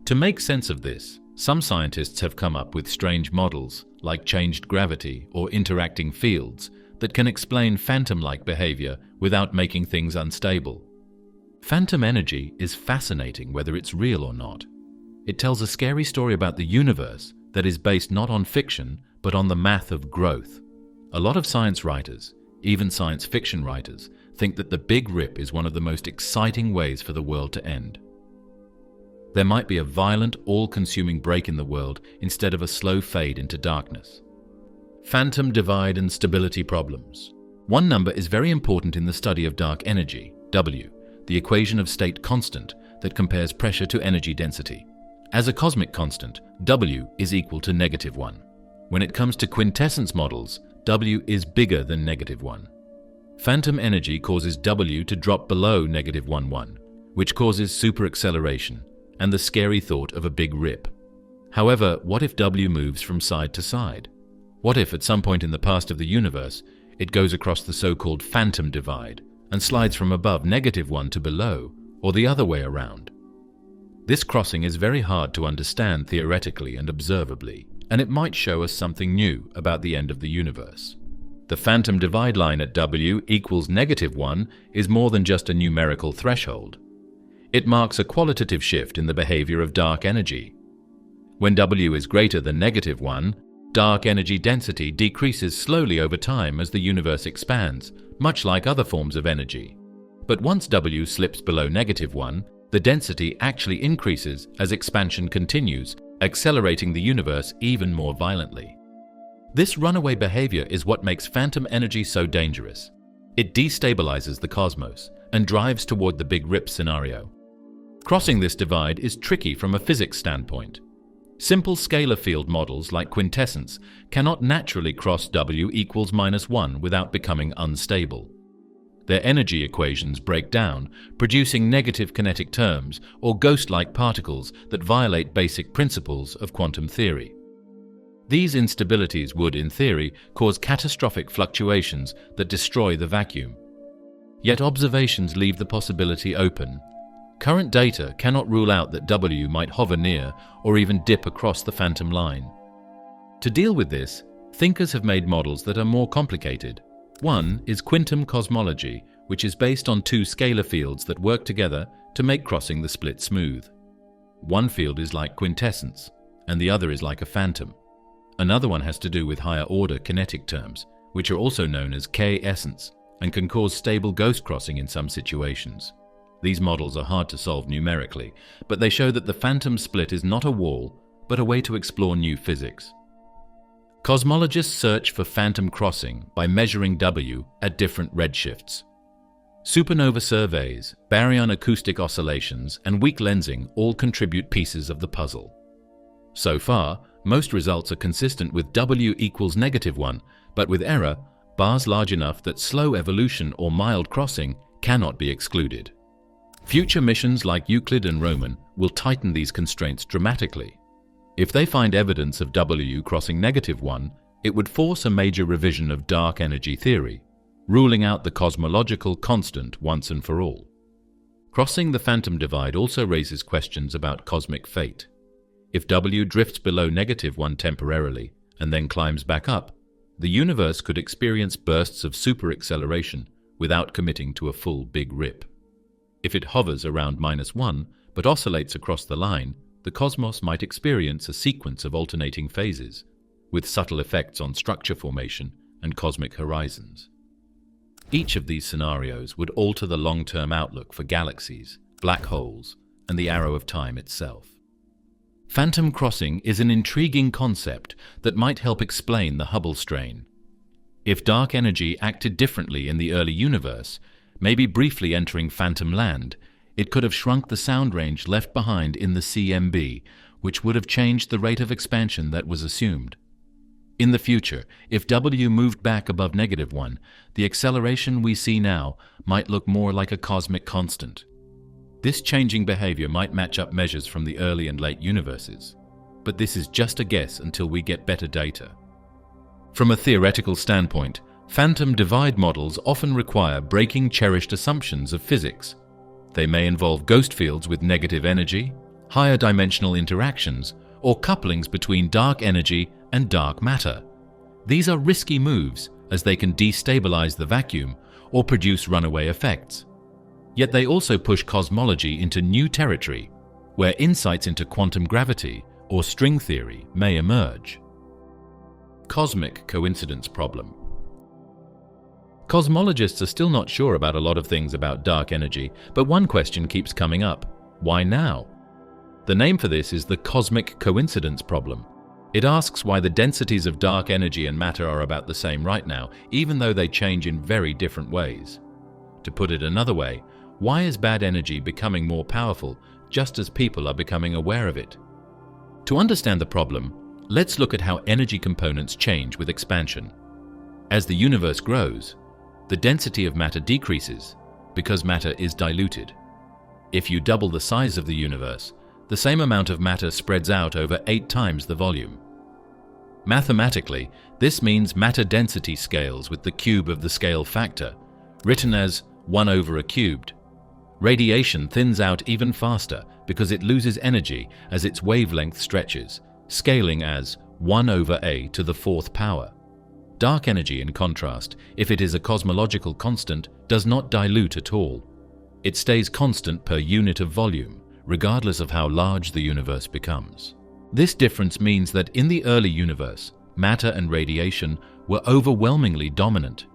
To make sense of this, some scientists have come up with strange models, like changed gravity or interacting fields, that can explain phantom-like behavior without making things unstable. Phantom energy is fascinating whether it's real or not. It tells a scary story about the universe that is based not on fiction, but on the math of growth. A lot of science writers, even science fiction writers, think that the Big Rip is one of the most exciting ways for the world to end. There might be a violent, all-consuming break in the world instead of a slow fade into darkness. Phantom divide and stability problems. One number is very important in the study of dark energy, W, the equation of state constant that compares pressure to energy density. As a cosmic constant, W is equal to -1. When it comes to quintessence models, W is bigger than -1. Phantom energy causes W to drop below -1,1, which causes superacceleration and the scary thought of a Big Rip. However, what if W moves from side to side? What if at some point in the past of the universe, it goes across the so-called phantom divide and slides from above -1 to below, or the other way around? This crossing is very hard to understand theoretically and observably, and it might show us something new about the end of the universe. The phantom divide line at W equals -1 is more than just a numerical threshold. It marks a qualitative shift in the behavior of dark energy. When W is greater than -1, dark energy density decreases slowly over time as the universe expands, much like other forms of energy. But once W slips below -1, the density actually increases as expansion continues, accelerating the universe even more violently. This runaway behavior is what makes phantom energy so dangerous. It destabilizes the cosmos and drives toward the Big Rip scenario. Crossing this divide is tricky from a physics standpoint. Simple scalar field models like Quintessence cannot naturally cross W equals -1 without becoming unstable. Their energy equations break down, producing negative kinetic terms or ghost-like particles that violate basic principles of quantum theory. These instabilities would, in theory, cause catastrophic fluctuations that destroy the vacuum. Yet observations leave the possibility open. Current data cannot rule out that W might hover near or even dip across the phantom line. To deal with this, Thinkers have made models that are more complicated. One is quantum cosmology, which is based on two scalar fields that work together to make crossing the split smooth. One field is like quintessence, and the other is like a phantom. Another one has to do with higher-order kinetic terms, which are also known as K-essence, and can cause stable ghost crossing in some situations. These models are hard to solve numerically, but they show that the phantom split is not a wall, but a way to explore new physics. Cosmologists search for phantom crossing by measuring W at different redshifts. Supernova surveys, Baryon acoustic oscillations, and weak lensing all contribute pieces of the puzzle. So far, most results are consistent with W equals -1, but with error, bars large enough that slow evolution or mild crossing cannot be excluded. Future missions like Euclid and Roman will tighten these constraints dramatically. If they find evidence of W crossing -1, it would force a major revision of dark energy theory, ruling out the cosmological constant once and for all. Crossing the phantom divide also raises questions about cosmic fate. If W drifts below -1 temporarily and then climbs back up, the universe could experience bursts of superacceleration without committing to a full Big Rip. If it hovers around -1 but oscillates across the line, the cosmos might experience a sequence of alternating phases, with subtle effects on structure formation and cosmic horizons. Each of these scenarios would alter the long-term outlook for galaxies, black holes, and the arrow of time itself. Phantom crossing is an intriguing concept that might help explain the Hubble strain. If dark energy acted differently in the early universe, maybe briefly entering phantom land, it could have shrunk the sound range left behind in the CMB, which would have changed the rate of expansion that was assumed. In the future, if W moved back above -1, the acceleration we see now might look more like a cosmic constant. This changing behavior might match up measures from the early and late universes, but this is just a guess until we get better data. From a theoretical standpoint, phantom divide models often require breaking cherished assumptions of physics. They may involve ghost fields with negative energy, higher dimensional interactions, or couplings between dark energy and dark matter. These are risky moves, as they can destabilize the vacuum or produce runaway effects. Yet they also push cosmology into new territory, where insights into quantum gravity or string theory may emerge. Cosmic coincidence problem. Cosmologists are still not sure about a lot of things about dark energy, but one question keeps coming up: why now? The name for this is the cosmic coincidence problem. It asks why the densities of dark energy and matter are about the same right now, even though they change in very different ways. To put it another way, why is bad energy becoming more powerful just as people are becoming aware of it? To understand the problem, let's look at how energy components change with expansion. As the universe grows, the density of matter decreases because matter is diluted. If you double the size of the universe, the same amount of matter spreads out over 8 times the volume. Mathematically, this means matter density scales with the cube of the scale factor, written as 1/cubed. Radiation thins out even faster because it loses energy as its wavelength stretches, scaling as 1/a⁴. Dark energy, in contrast, if it is a cosmological constant, does not dilute at all. It stays constant per unit of volume, regardless of how large the universe becomes. This difference means that in the early universe, matter and radiation were overwhelmingly dominant.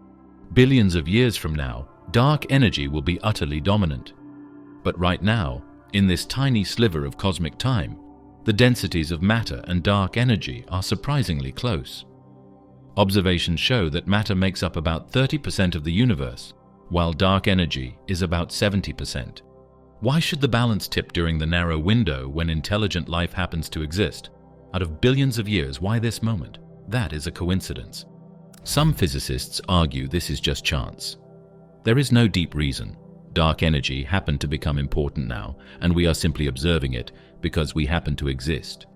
Billions of years from now, dark energy will be utterly dominant. But right now, in this tiny sliver of cosmic time, the densities of matter and dark energy are surprisingly close. Observations show that matter makes up about 30% of the universe, while dark energy is about 70%. Why should the balance tip during the narrow window when intelligent life happens to exist? Out of billions of years, why this moment? That is a coincidence. Some physicists argue this is just chance. There is no deep reason. Dark energy happened to become important now, and we are simply observing it because we happen to exist.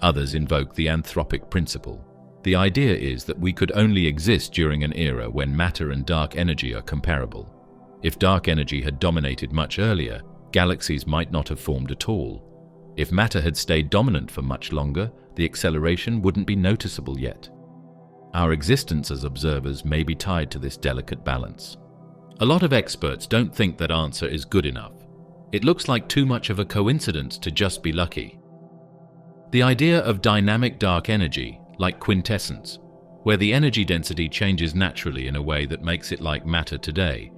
Others invoke the anthropic principle. The idea is that we could only exist during an era when matter and dark energy are comparable. If dark energy had dominated much earlier, galaxies might not have formed at all. If matter had stayed dominant for much longer, the acceleration wouldn't be noticeable yet. Our existence as observers may be tied to this delicate balance. A lot of experts don't think that answer is good enough. It looks like too much of a coincidence to just be lucky. The idea of dynamic dark energy, like quintessence, where the energy density changes naturally in a way that makes it like matter today,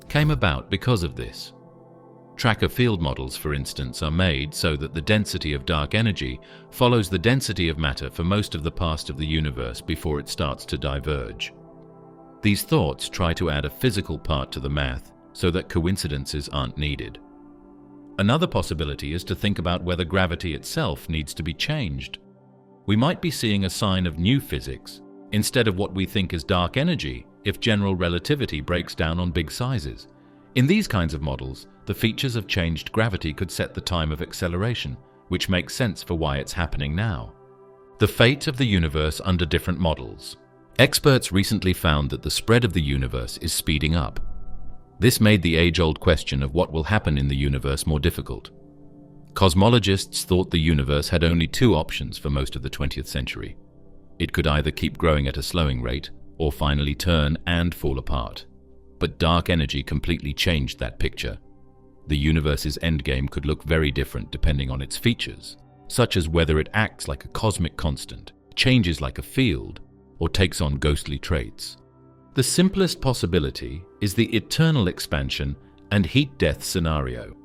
came about because of this. Tracker field models, for instance, are made so that the density of dark energy follows the density of matter for most of the past of the universe before it starts to diverge. These thoughts try to add a physical part to the math so that coincidences aren't needed. Another possibility is to think about whether gravity itself needs to be changed. We might be seeing a sign of new physics, instead of what we think is dark energy, if general relativity breaks down on big sizes. In these kinds of models, the features of changed gravity could set the time of acceleration, which makes sense for why it's happening now. The fate of the universe under different models. Experts recently found that the spread of the universe is speeding up. This made the age-old question of what will happen in the universe more difficult. Cosmologists thought the universe had only two options for most of the 20th century. It could either keep growing at a slowing rate, or finally turn and fall apart. But dark energy completely changed that picture. The universe's endgame could look very different depending on its features, such as whether it acts like a cosmic constant, changes like a field, or takes on ghostly traits. The simplest possibility is the eternal expansion and heat death scenario.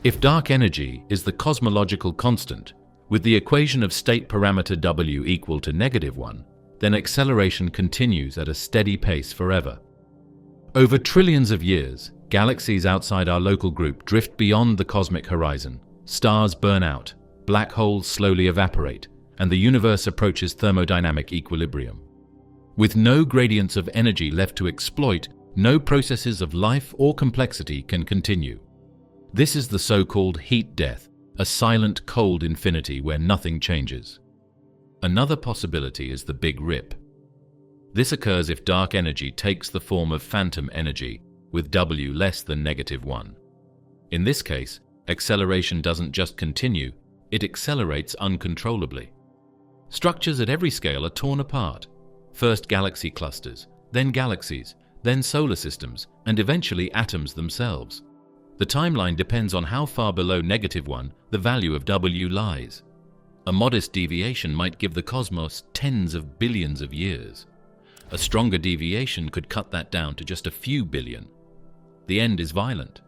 If dark energy is the cosmological constant, with the equation of state parameter W equal to -1, then acceleration continues at a steady pace forever. Over trillions of years, galaxies outside our local group drift beyond the cosmic horizon, stars burn out, black holes slowly evaporate, and the universe approaches thermodynamic equilibrium. With no gradients of energy left to exploit, no processes of life or complexity can continue. This is the so-called heat death, a silent, cold infinity where nothing changes. Another possibility is the Big Rip. This occurs if dark energy takes the form of phantom energy, with W less than -1. In this case, acceleration doesn't just continue, it accelerates uncontrollably. Structures at every scale are torn apart. First galaxy clusters, then galaxies, then solar systems, and eventually atoms themselves. The timeline depends on how far below -1 the value of W lies. A modest deviation might give the cosmos tens of billions of years. A stronger deviation could cut that down to just a few billion. The end is violent.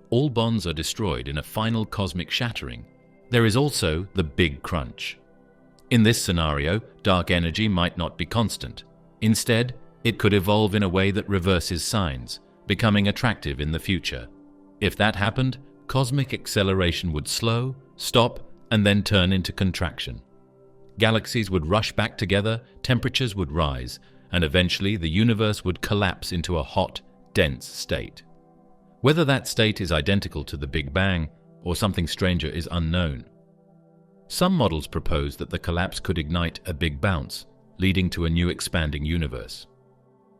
All bonds are destroyed in a final cosmic shattering. There is also the Big Crunch. In this scenario, dark energy might not be constant. Instead, it could evolve in a way that reverses signs, becoming attractive in the future. If that happened, cosmic acceleration would slow, stop, and then turn into contraction. Galaxies would rush back together, temperatures would rise, and eventually the universe would collapse into a hot, dense state. Whether that state is identical to the Big Bang or something stranger is unknown. Some models propose that the collapse could ignite a big bounce, leading to a new expanding universe.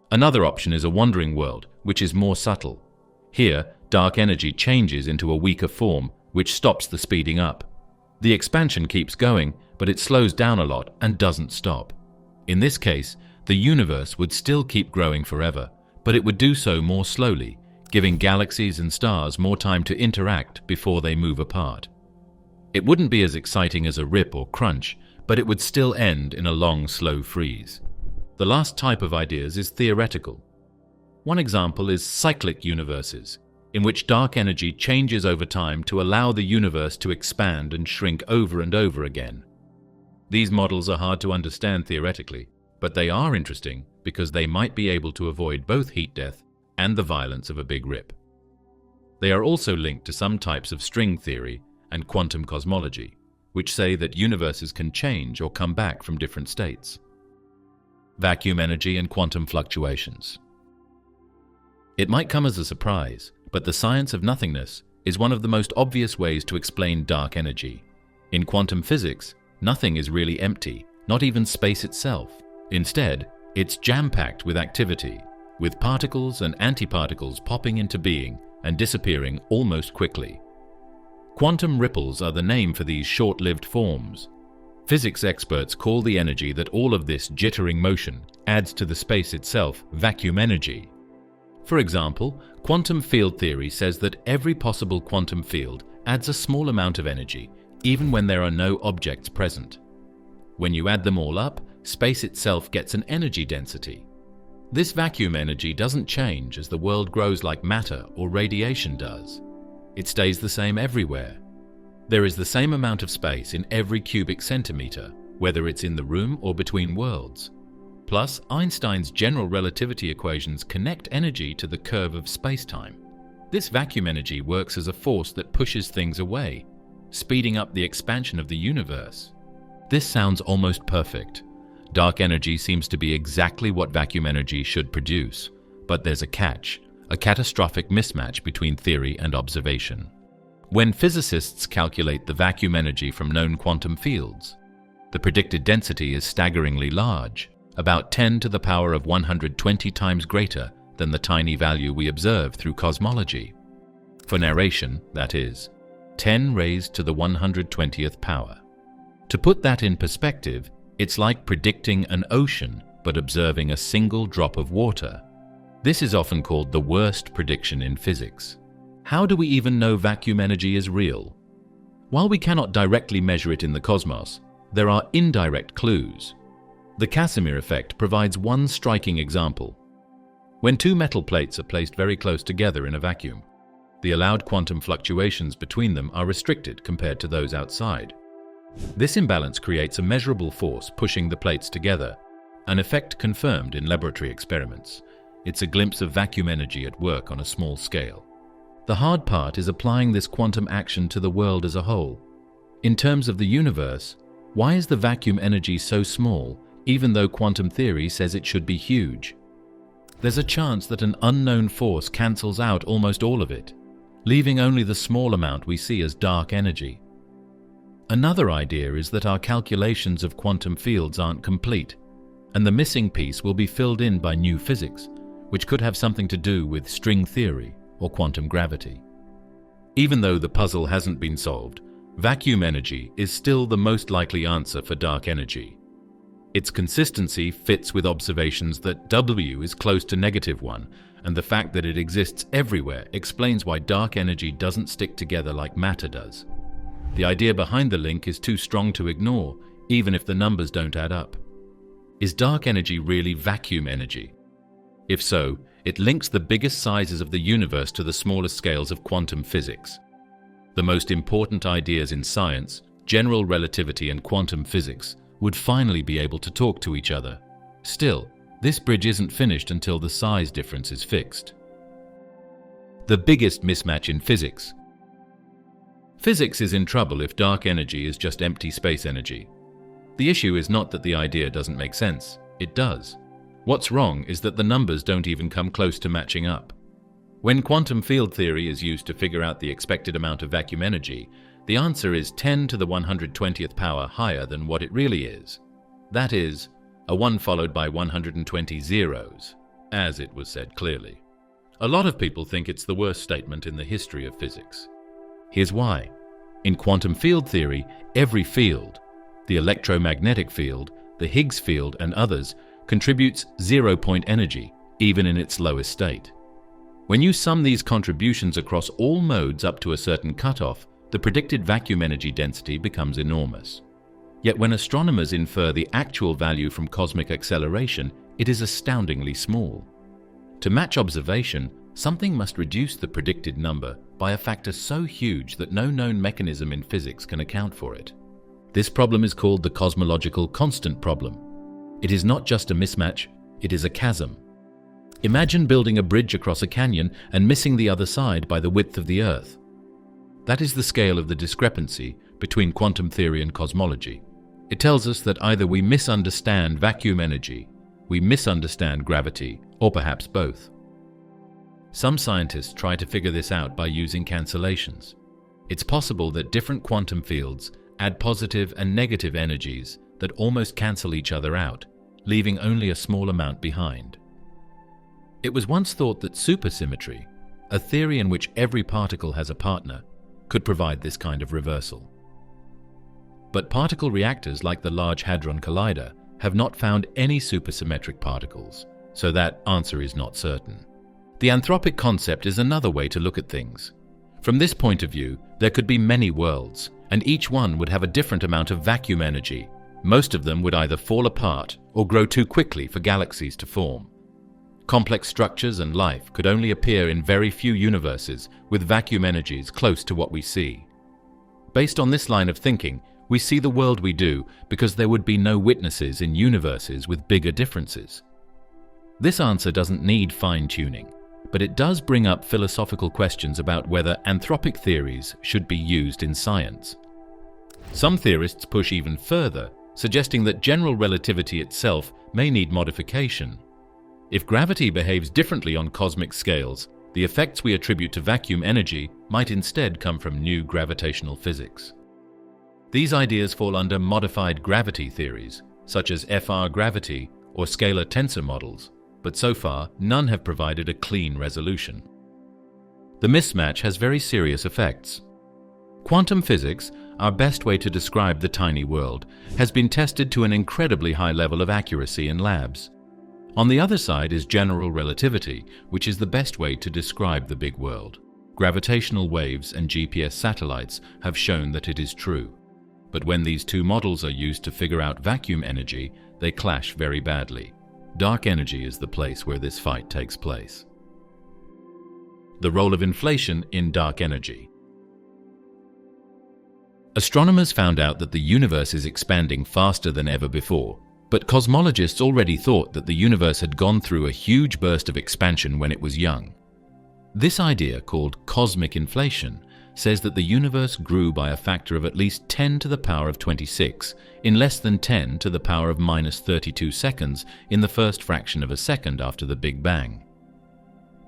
Another option is a wandering world, which is more subtle. Here, dark energy changes into a weaker form, which stops the speeding up. The expansion keeps going, but it slows down a lot and doesn't stop. In this case, the universe would still keep growing forever, but it would do so more slowly, giving galaxies and stars more time to interact before they move apart. It wouldn't be as exciting as a rip or crunch, but it would still end in a long, slow freeze. The last type of ideas is theoretical. One example is cyclic universes, in which dark energy changes over time to allow the universe to expand and shrink over and over again. These models are hard to understand theoretically, but they are interesting because they might be able to avoid both heat death and the violence of a big rip. They are also linked to some types of string theory and quantum cosmology, which say that universes can change or come back from different states. Vacuum energy and quantum fluctuations. It might come as a surprise, but the science of nothingness is one of the most obvious ways to explain dark energy. In quantum physics, nothing is really empty, not even space itself. Instead, it's jam-packed with activity, with particles and antiparticles popping into being and disappearing almost quickly. Quantum ripples are the name for these short-lived forms. Physics experts call the energy that all of this jittering motion adds to the space itself vacuum energy. For example, quantum field theory says that every possible quantum field adds a small amount of energy, even when there are no objects present. When you add them all up, space itself gets an energy density. This vacuum energy doesn't change as the world grows like matter or radiation does. It stays the same everywhere. There is the same amount of space in every cubic centimeter, whether it's in the room or between worlds. Plus, Einstein's general relativity equations connect energy to the curve of spacetime. This vacuum energy works as a force that pushes things away, speeding up the expansion of the universe. This sounds almost perfect. Dark energy seems to be exactly what vacuum energy should produce, but there's a catch, a catastrophic mismatch between theory and observation. When physicists calculate the vacuum energy from known quantum fields, the predicted density is staggeringly large, about 10 to the power of 120 times greater than the tiny value we observe through cosmology. For narration, that is, 10 raised to the 120th power. To put that in perspective, it's like predicting an ocean but observing a single drop of water. This is often called the worst prediction in physics. How do we even know vacuum energy is real? While we cannot directly measure it in the cosmos, there are indirect clues. The Casimir effect provides one striking example. When two metal plates are placed very close together in a vacuum, the allowed quantum fluctuations between them are restricted compared to those outside. This imbalance creates a measurable force pushing the plates together, an effect confirmed in laboratory experiments. It's a glimpse of vacuum energy at work on a small scale. The hard part is applying this quantum action to the world as a whole. In terms of the universe, why is the vacuum energy so small, even though quantum theory says it should be huge? There's a chance that an unknown force cancels out almost all of it, leaving only the small amount we see as dark energy. Another idea is that our calculations of quantum fields aren't complete, and the missing piece will be filled in by new physics, which could have something to do with string theory or quantum gravity. Even though the puzzle hasn't been solved, vacuum energy is still the most likely answer for dark energy. Its consistency fits with observations that W is close to -1, and the fact that it exists everywhere explains why dark energy doesn't stick together like matter does. The idea behind the link is too strong to ignore, even if the numbers don't add up. Is dark energy really vacuum energy? If so, it links the biggest sizes of the universe to the smallest scales of quantum physics. The most important ideas in science, general relativity and quantum physics, would finally be able to talk to each other. Still, this bridge isn't finished until the size difference is fixed. The biggest mismatch in physics. Physics is in trouble if dark energy is just empty space energy. The issue is not that the idea doesn't make sense. It does. What's wrong is that the numbers don't even come close to matching up. When quantum field theory is used to figure out the expected amount of vacuum energy, the answer is 10 to the 120th power higher than what it really is. That is, a 1 followed by 120 zeros, as it was said clearly. A lot of people think it's the worst statement in the history of physics. Here's why. In quantum field theory, every field, the electromagnetic field, the Higgs field, and others, contributes 0-point energy, even in its lowest state. When you sum these contributions across all modes up to a certain cutoff, the predicted vacuum energy density becomes enormous. Yet when astronomers infer the actual value from cosmic acceleration, it is astoundingly small. To match observation, something must reduce the predicted number by a factor so huge that no known mechanism in physics can account for it. This problem is called the cosmological constant problem. It is not just a mismatch, it is a chasm. Imagine building a bridge across a canyon and missing the other side by the width of the Earth. That is the scale of the discrepancy between quantum theory and cosmology. It tells us that either we misunderstand vacuum energy, we misunderstand gravity, or perhaps both. Some scientists try to figure this out by using cancellations. It's possible that different quantum fields add positive and negative energies that almost cancel each other out, leaving only a small amount behind. It was once thought that supersymmetry, a theory in which every particle has a partner, could provide this kind of reversal. But particle reactors like the Large Hadron Collider have not found any supersymmetric particles, so that answer is not certain. The anthropic concept is another way to look at things. From this point of view, there could be many worlds, and each one would have a different amount of vacuum energy. Most of them would either fall apart or grow too quickly for galaxies to form. Complex structures and life could only appear in very few universes with vacuum energies close to what we see. Based on this line of thinking, we see the world we do because there would be no witnesses in universes with bigger differences. This answer doesn't need fine-tuning, but it does bring up philosophical questions about whether anthropic theories should be used in science. Some theorists push even further, suggesting that general relativity itself may need modification. If gravity behaves differently on cosmic scales, the effects we attribute to vacuum energy might instead come from new gravitational physics. These ideas fall under modified gravity theories, such as FR gravity or scalar tensor models, but so far none have provided a clean resolution. The mismatch has very serious effects. Quantum physics, our best way to describe the tiny world, has been tested to an incredibly high level of accuracy in labs. On the other side is general relativity, which is the best way to describe the big world. Gravitational waves and GPS satellites have shown that it is true. But when these two models are used to figure out vacuum energy, they clash very badly. Dark energy is the place where this fight takes place. The role of inflation in dark energy. Astronomers found out that the universe is expanding faster than ever before, but cosmologists already thought that the universe had gone through a huge burst of expansion when it was young. This idea, called cosmic inflation, says that the universe grew by a factor of at least 10 to the power of 26 in less than 10 to the power of minus 32 seconds in the first fraction of a second after the Big Bang.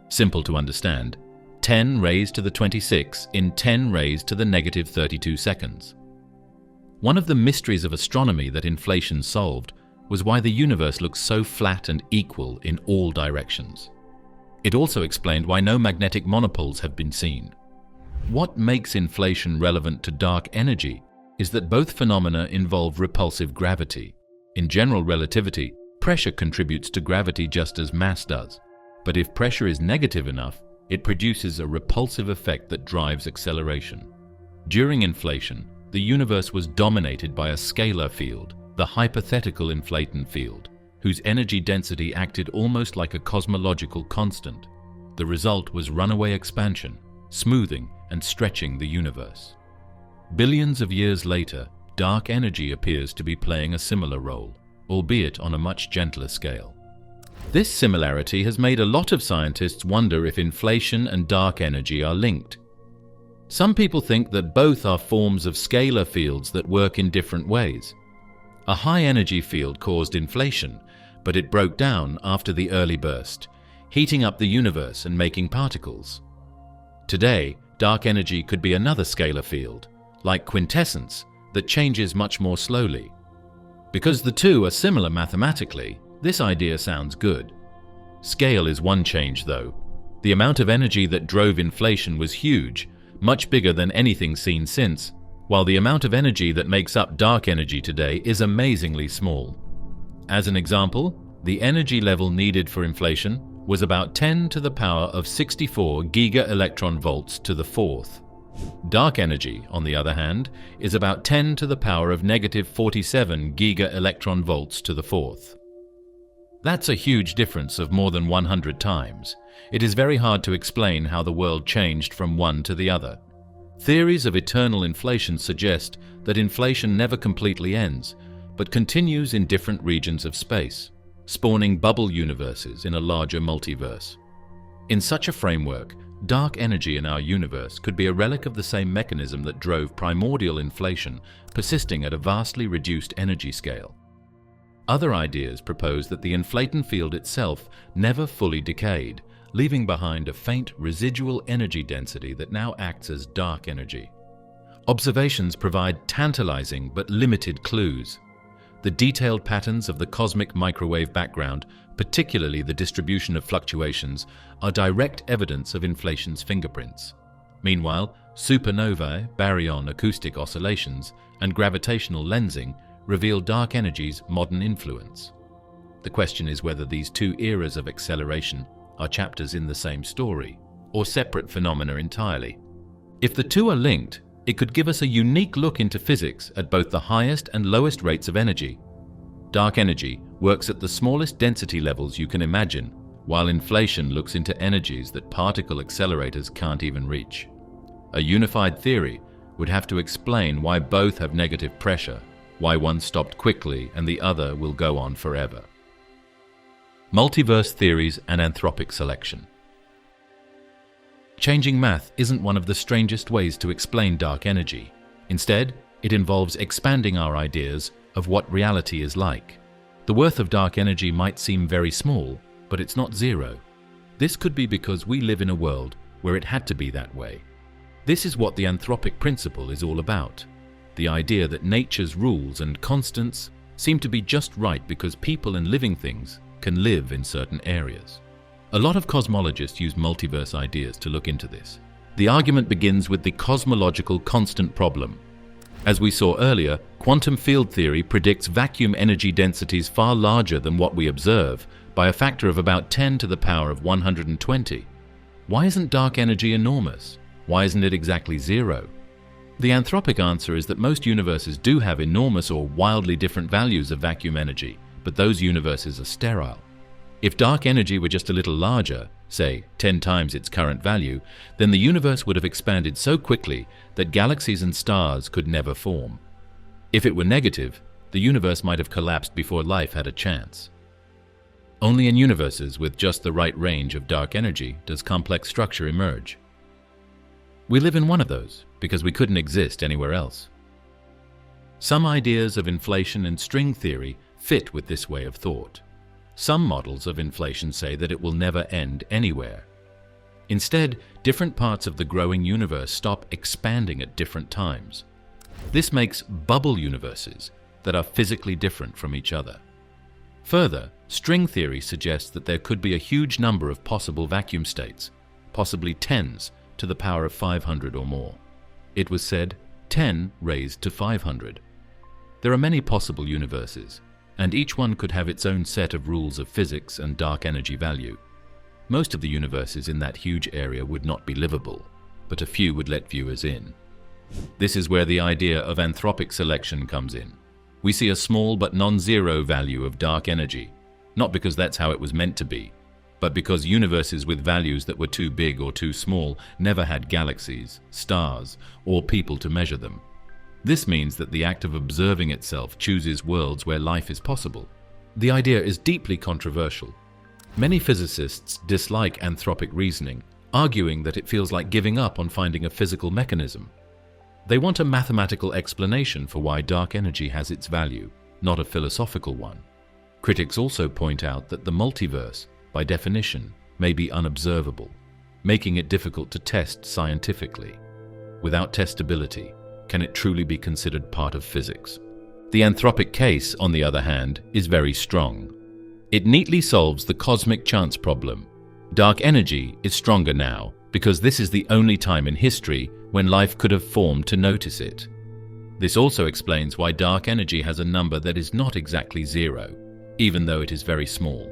Simple to understand, 10 raised to the 26 in 10 raised to the negative 32 seconds. One of the mysteries of astronomy that inflation solved was why the universe looks so flat and equal in all directions. It also explained why no magnetic monopoles have been seen. What makes inflation relevant to dark energy is that both phenomena involve repulsive gravity. In general relativity, pressure contributes to gravity just as mass does. But if pressure is negative enough, it produces a repulsive effect that drives acceleration. During inflation, the universe was dominated by a scalar field, the hypothetical inflaton field, whose energy density acted almost like a cosmological constant. The result was runaway expansion, smoothing and stretching the universe. Billions of years later, dark energy appears to be playing a similar role, albeit on a much gentler scale. This similarity has made a lot of scientists wonder if inflation and dark energy are linked. Some people think that both are forms of scalar fields that work in different ways. A high-energy field caused inflation, but it broke down after the early burst, heating up the universe and making particles. Today, dark energy could be another scalar field, like Quintessence, that changes much more slowly. Because the two are similar mathematically, this idea sounds good. Scale is one change, though. The amount of energy that drove inflation was huge, much bigger than anything seen since, while the amount of energy that makes up dark energy today is amazingly small. As an example, the energy level needed for inflation was about 10 to the power of 64 giga-electron volts to the fourth. Dark energy, on the other hand, is about 10 to the power of negative 47 giga-electron volts to the fourth. That's a huge difference of more than 100 times. It is very hard to explain how the world changed from one to the other. Theories of eternal inflation suggest that inflation never completely ends, but continues in different regions of space, spawning bubble universes in a larger multiverse. In such a framework, dark energy in our universe could be a relic of the same mechanism that drove primordial inflation, persisting at a vastly reduced energy scale. Other ideas propose that the inflaton field itself never fully decayed, leaving behind a faint residual energy density that now acts as dark energy. Observations provide tantalizing but limited clues. The detailed patterns of the cosmic microwave background, particularly the distribution of fluctuations, are direct evidence of inflation's fingerprints. Meanwhile, supernovae, baryon acoustic oscillations, and gravitational lensing reveal dark energy's modern influence. The question is whether these two eras of acceleration are chapters in the same story, or separate phenomena entirely. If the two are linked, it could give us a unique look into physics at both the highest and lowest rates of energy. Dark energy works at the smallest density levels you can imagine, while inflation looks into energies that particle accelerators can't even reach. A unified theory would have to explain why both have negative pressure, why one stopped quickly and the other will go on forever. Multiverse theories and anthropic selection. Changing math isn't one of the strangest ways to explain dark energy. Instead, it involves expanding our ideas of what reality is like. The worth of dark energy might seem very small, but it's not zero. This could be because we live in a world where it had to be that way. This is what the anthropic principle is all about. The idea that nature's rules and constants seem to be just right because people and living things can live in certain areas. A lot of cosmologists use multiverse ideas to look into this. The argument begins with the cosmological constant problem. As we saw earlier, quantum field theory predicts vacuum energy densities far larger than what we observe by a factor of about 10 to the power of 120. Why isn't dark energy enormous? Why isn't it exactly zero? The anthropic answer is that most universes do have enormous or wildly different values of vacuum energy, but those universes are sterile. If dark energy were just a little larger, say 10 times its current value, then the universe would have expanded so quickly that galaxies and stars could never form. If it were negative, the universe might have collapsed before life had a chance. Only in universes with just the right range of dark energy does complex structure emerge. We live in one of those because we couldn't exist anywhere else. Some ideas of inflation and string theory fit with this way of thought. Some models of inflation say that it will never end anywhere. Instead, different parts of the growing universe stop expanding at different times. This makes bubble universes that are physically different from each other. Further, string theory suggests that there could be a huge number of possible vacuum states, possibly tens to the power of 500 or more. It was said 10 raised to 500. There are many possible universes, and each one could have its own set of rules of physics and dark energy value. Most of the universes in that huge area would not be livable, but a few would let viewers in. This is where the idea of anthropic selection comes in. We see a small but non-zero value of dark energy, not because that's how it was meant to be, but because universes with values that were too big or too small never had galaxies, stars, or people to measure them. This means that the act of observing itself chooses worlds where life is possible. The idea is deeply controversial. Many physicists dislike anthropic reasoning, arguing that it feels like giving up on finding a physical mechanism. They want a mathematical explanation for why dark energy has its value, not a philosophical one. Critics also point out that the multiverse, by definition, may be unobservable, making it difficult to test scientifically. Without testability, can it truly be considered part of physics? The anthropic case, on the other hand, is very strong. It neatly solves the cosmic chance problem. Dark energy is stronger now because this is the only time in history when life could have formed to notice it. This also explains why dark energy has a number that is not exactly zero, even though it is very small.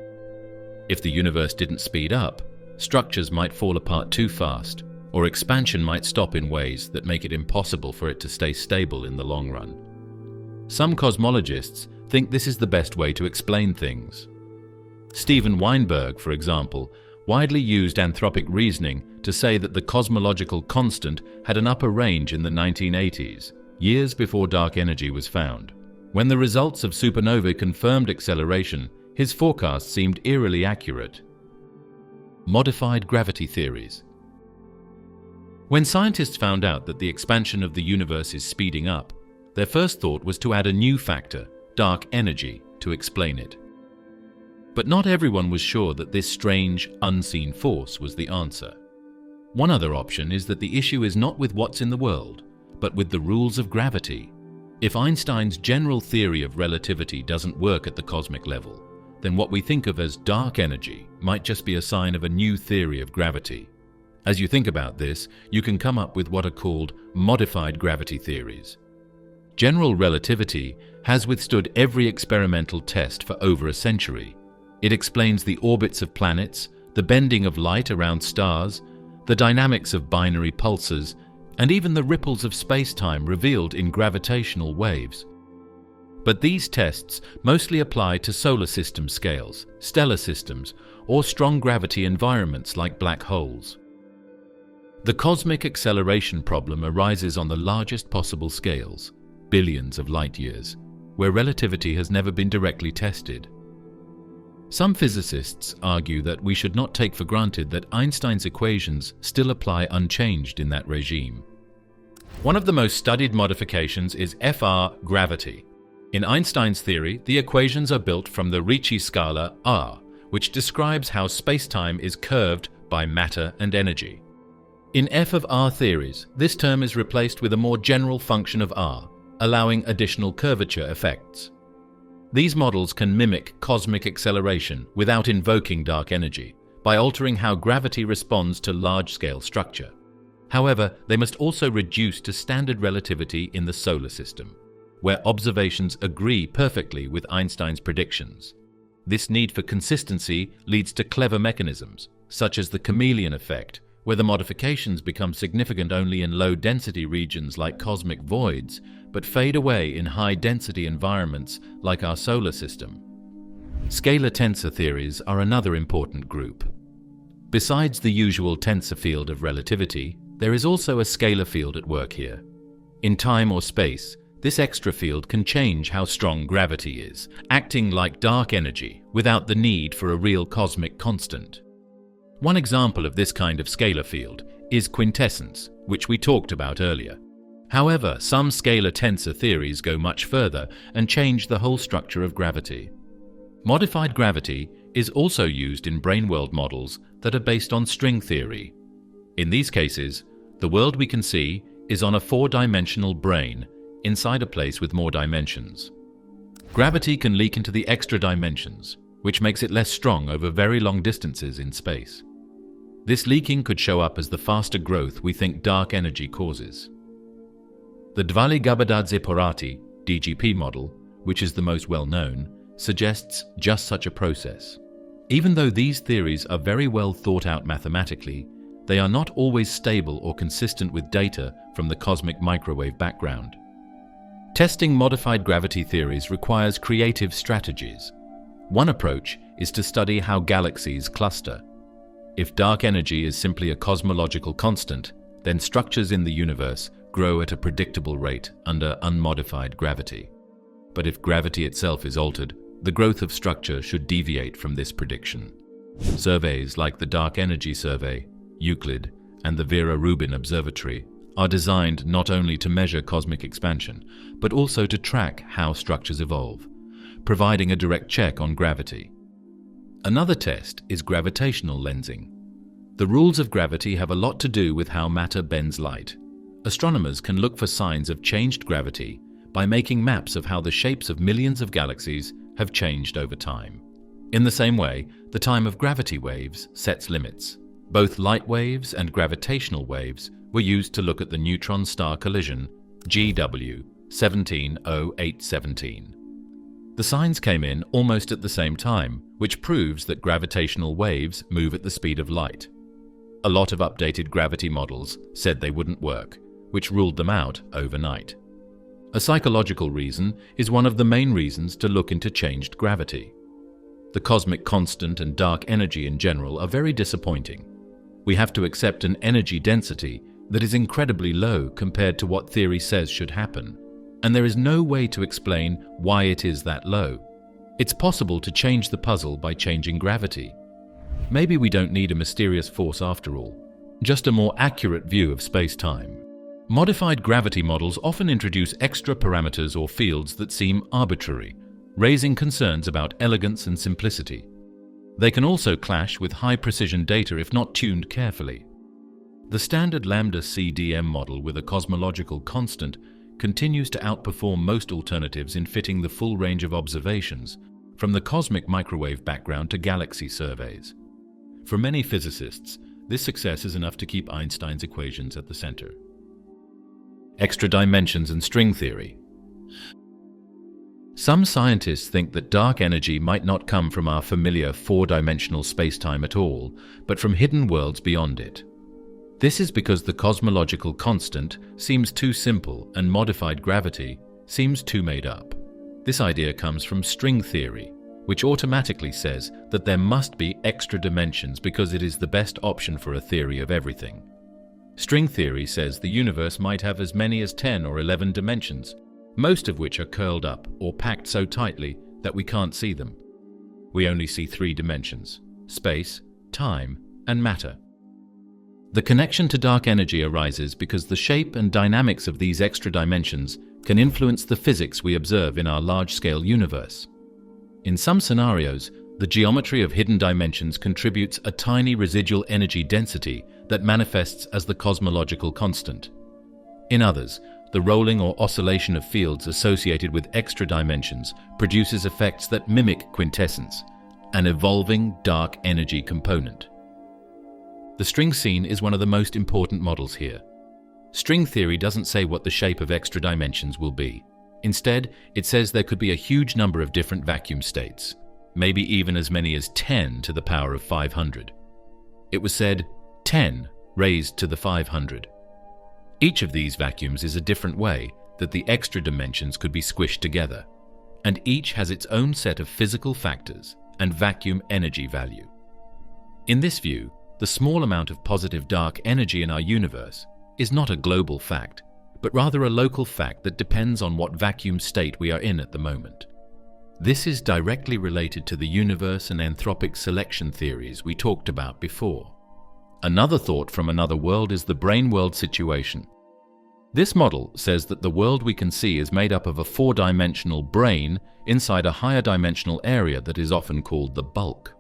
If the universe didn't speed up, structures might fall apart too fast, or expansion might stop in ways that make it impossible for it to stay stable in the long run. Some cosmologists think this is the best way to explain things. Steven Weinberg, for example, widely used anthropic reasoning to say that the cosmological constant had an upper range in the 1980s, years before dark energy was found. When the results of supernovae confirmed acceleration, his forecast seemed eerily accurate. Modified gravity theories. When scientists found out that the expansion of the universe is speeding up, their first thought was to add a new factor, dark energy, to explain it. But not everyone was sure that this strange, unseen force was the answer. One other option is that the issue is not with what's in the world, but with the rules of gravity. If Einstein's general theory of relativity doesn't work at the cosmic level, then what we think of as dark energy might just be a sign of a new theory of gravity. As you think about this, you can come up with what are called modified gravity theories. General relativity has withstood every experimental test for over a century. It explains the orbits of planets, the bending of light around stars, the dynamics of binary pulsars, and even the ripples of space-time revealed in gravitational waves. But these tests mostly apply to solar system scales, stellar systems, or strong gravity environments like black holes. The cosmic acceleration problem arises on the largest possible scales, billions of light years, where relativity has never been directly tested. Some physicists argue that we should not take for granted that Einstein's equations still apply unchanged in that regime. One of the most studied modifications is FR gravity. In Einstein's theory, the equations are built from the Ricci scala R, which describes how spacetime is curved by matter and energy. In F of R theories, this term is replaced with a more general function of R, allowing additional curvature effects. These models can mimic cosmic acceleration without invoking dark energy, by altering how gravity responds to large-scale structure. However, they must also reduce to standard relativity in the solar system, where observations agree perfectly with Einstein's predictions. This need for consistency leads to clever mechanisms, such as the chameleon effect, where the modifications become significant only in low-density regions like cosmic voids, but fade away in high-density environments like our solar system. Scalar tensor theories are another important group. Besides the usual tensor field of relativity, there is also a scalar field at work here. In time or space, this extra field can change how strong gravity is, acting like dark energy without the need for a real cosmic constant. One example of this kind of scalar field is quintessence, which we talked about earlier. However, some scalar tensor theories go much further and change the whole structure of gravity. Modified gravity is also used in brane-world models that are based on string theory. In these cases, the world we can see is on a four-dimensional brane inside a place with more dimensions. Gravity can leak into the extra dimensions, which makes it less strong over very long distances in space. This leaking could show up as the faster growth we think dark energy causes. The Dvali-Gabadadze-Porati (DGP) model, which is the most well-known, suggests just such a process. Even though these theories are very well thought out mathematically, they are not always stable or consistent with data from the cosmic microwave background. Testing modified gravity theories requires creative strategies. One approach is to study how galaxies cluster. If dark energy is simply a cosmological constant, then structures in the universe grow at a predictable rate under unmodified gravity. But if gravity itself is altered, the growth of structure should deviate from this prediction. Surveys like the Dark Energy Survey, Euclid, and the Vera Rubin Observatory are designed not only to measure cosmic expansion, but also to track how structures evolve, providing a direct check on gravity. Another test is gravitational lensing. The rules of gravity have a lot to do with how matter bends light. Astronomers can look for signs of changed gravity by making maps of how the shapes of millions of galaxies have changed over time. In the same way, the time of gravity waves sets limits. Both light waves and gravitational waves were used to look at the neutron star collision GW 170817. The signs came in almost at the same time, which proves that gravitational waves move at the speed of light. A lot of updated gravity models said they wouldn't work, which ruled them out overnight. A psychological reason is one of the main reasons to look into changed gravity. The cosmic constant and dark energy in general are very disappointing. We have to accept an energy density that is incredibly low compared to what theory says should happen, and there is no way to explain why it is that low. It's possible to change the puzzle by changing gravity. Maybe we don't need a mysterious force after all, just a more accurate view of space-time. Modified gravity models often introduce extra parameters or fields that seem arbitrary, raising concerns about elegance and simplicity. They can also clash with high-precision data if not tuned carefully. The standard lambda CDM model with a cosmological constant continues to outperform most alternatives in fitting the full range of observations, from the cosmic microwave background to galaxy surveys. For many physicists, This success is enough to keep Einstein's equations at the center. Extra dimensions and string theory. Some scientists think that dark energy might not come from our familiar four-dimensional spacetime at all, but from hidden worlds beyond it. This is because the cosmological constant seems too simple and modified gravity seems too made up. This idea comes from string theory, which automatically says that there must be extra dimensions because it is the best option for a theory of everything. String theory says the universe might have as many as 10 or 11 dimensions, most of which are curled up or packed so tightly that we can't see them. We only see 3 dimensions: space, time, and matter. The connection to dark energy arises because the shape and dynamics of these extra dimensions can influence the physics we observe in our large-scale universe. In some scenarios, the geometry of hidden dimensions contributes a tiny residual energy density that manifests as the cosmological constant. In others, the rolling or oscillation of fields associated with extra dimensions produces effects that mimic quintessence, an evolving dark energy component. The string scene is one of the most important models here. String theory doesn't say what the shape of extra dimensions will be. Instead, it says there could be a huge number of different vacuum states, maybe even as many as 10 to the power of 500. It was said 10 raised to the 500. Each of these vacuums is a different way that the extra dimensions could be squished together, and each has its own set of physical factors and vacuum energy value. In this view, the small amount of positive dark energy in our universe is not a global fact, but rather a local fact that depends on what vacuum state we are in at the moment. This is directly related to the universe and anthropic selection theories we talked about before. Another thought from another world is the brain-world situation. This model says that the world we can see is made up of a four-dimensional brain inside a higher dimensional area that is often called the bulk.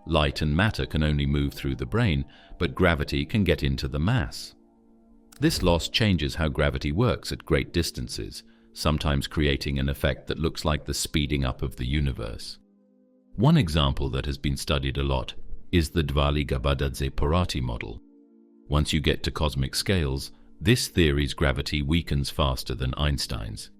Light and matter can only move through the brain, but gravity can get into the mass. This loss changes how gravity works at great distances, sometimes creating an effect that looks like the speeding up of the universe. One example that has been studied a lot is the Dvali-Gabadadze-Parati model. Once you get to cosmic scales, this theory's gravity weakens faster than Einstein's.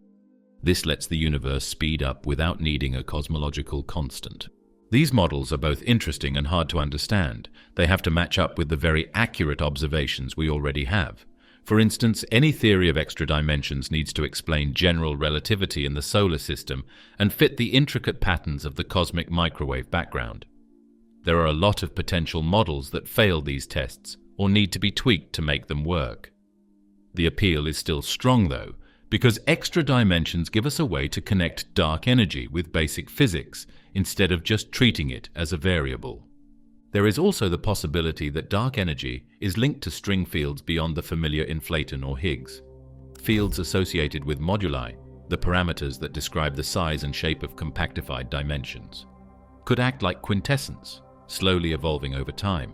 This lets the universe speed up without needing a cosmological constant. These models are both interesting and hard to understand. They have to match up with the very accurate observations we already have. For instance, any theory of extra dimensions needs to explain general relativity in the solar system and fit the intricate patterns of the cosmic microwave background. There are a lot of potential models that fail these tests or need to be tweaked to make them work. The appeal is still strong, though, because extra dimensions give us a way to connect dark energy with basic physics instead of just treating it as a variable. There is also the possibility that dark energy is linked to string fields beyond the familiar inflaton or Higgs. Fields associated with moduli, the parameters that describe the size and shape of compactified dimensions, could act like quintessence, slowly evolving over time.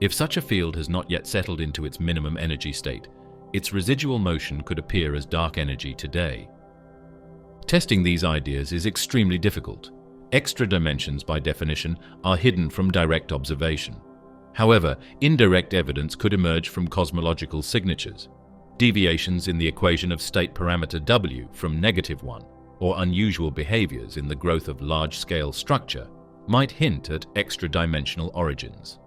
If such a field has not yet settled into its minimum energy state, its residual motion could appear as dark energy today. Testing these ideas is extremely difficult. Extra dimensions, by definition, are hidden from direct observation. However, indirect evidence could emerge from cosmological signatures. Deviations in the equation of state parameter W from -1, or unusual behaviors in the growth of large-scale structure, might hint at extra-dimensional origins.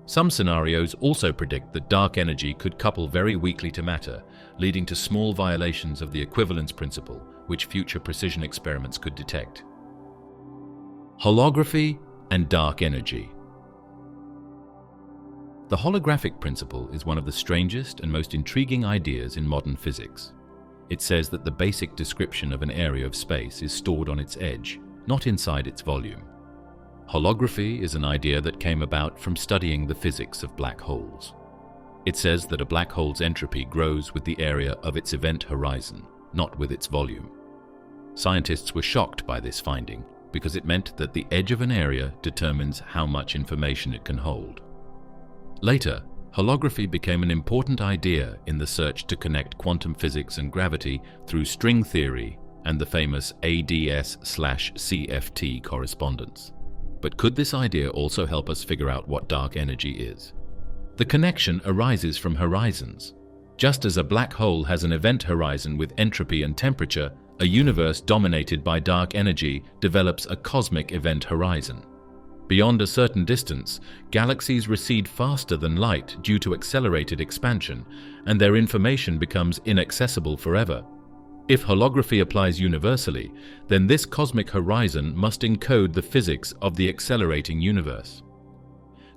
Some scenarios also predict that dark energy could couple very weakly to matter, leading to small violations of the equivalence principle, which future precision experiments could detect. Holography and dark energy. The holographic principle is one of the strangest and most intriguing ideas in modern physics. It says that the basic description of an area of space is stored on its edge, not inside its volume. Holography is an idea that came about from studying the physics of black holes. It says that a black hole's entropy grows with the area of its event horizon, not with its volume. Scientists were shocked by this finding because it meant that the edge of an area determines how much information it can hold. Later, holography became an important idea in the search to connect quantum physics and gravity through string theory and the famous ADS/CFT correspondence. But could this idea also help us figure out what dark energy is? The connection arises from horizons. Just as a black hole has an event horizon with entropy and temperature, a universe dominated by dark energy develops a cosmic event horizon. Beyond a certain distance, galaxies recede faster than light due to accelerated expansion, and their information becomes inaccessible forever. If holography applies universally, then this cosmic horizon must encode the physics of the accelerating universe.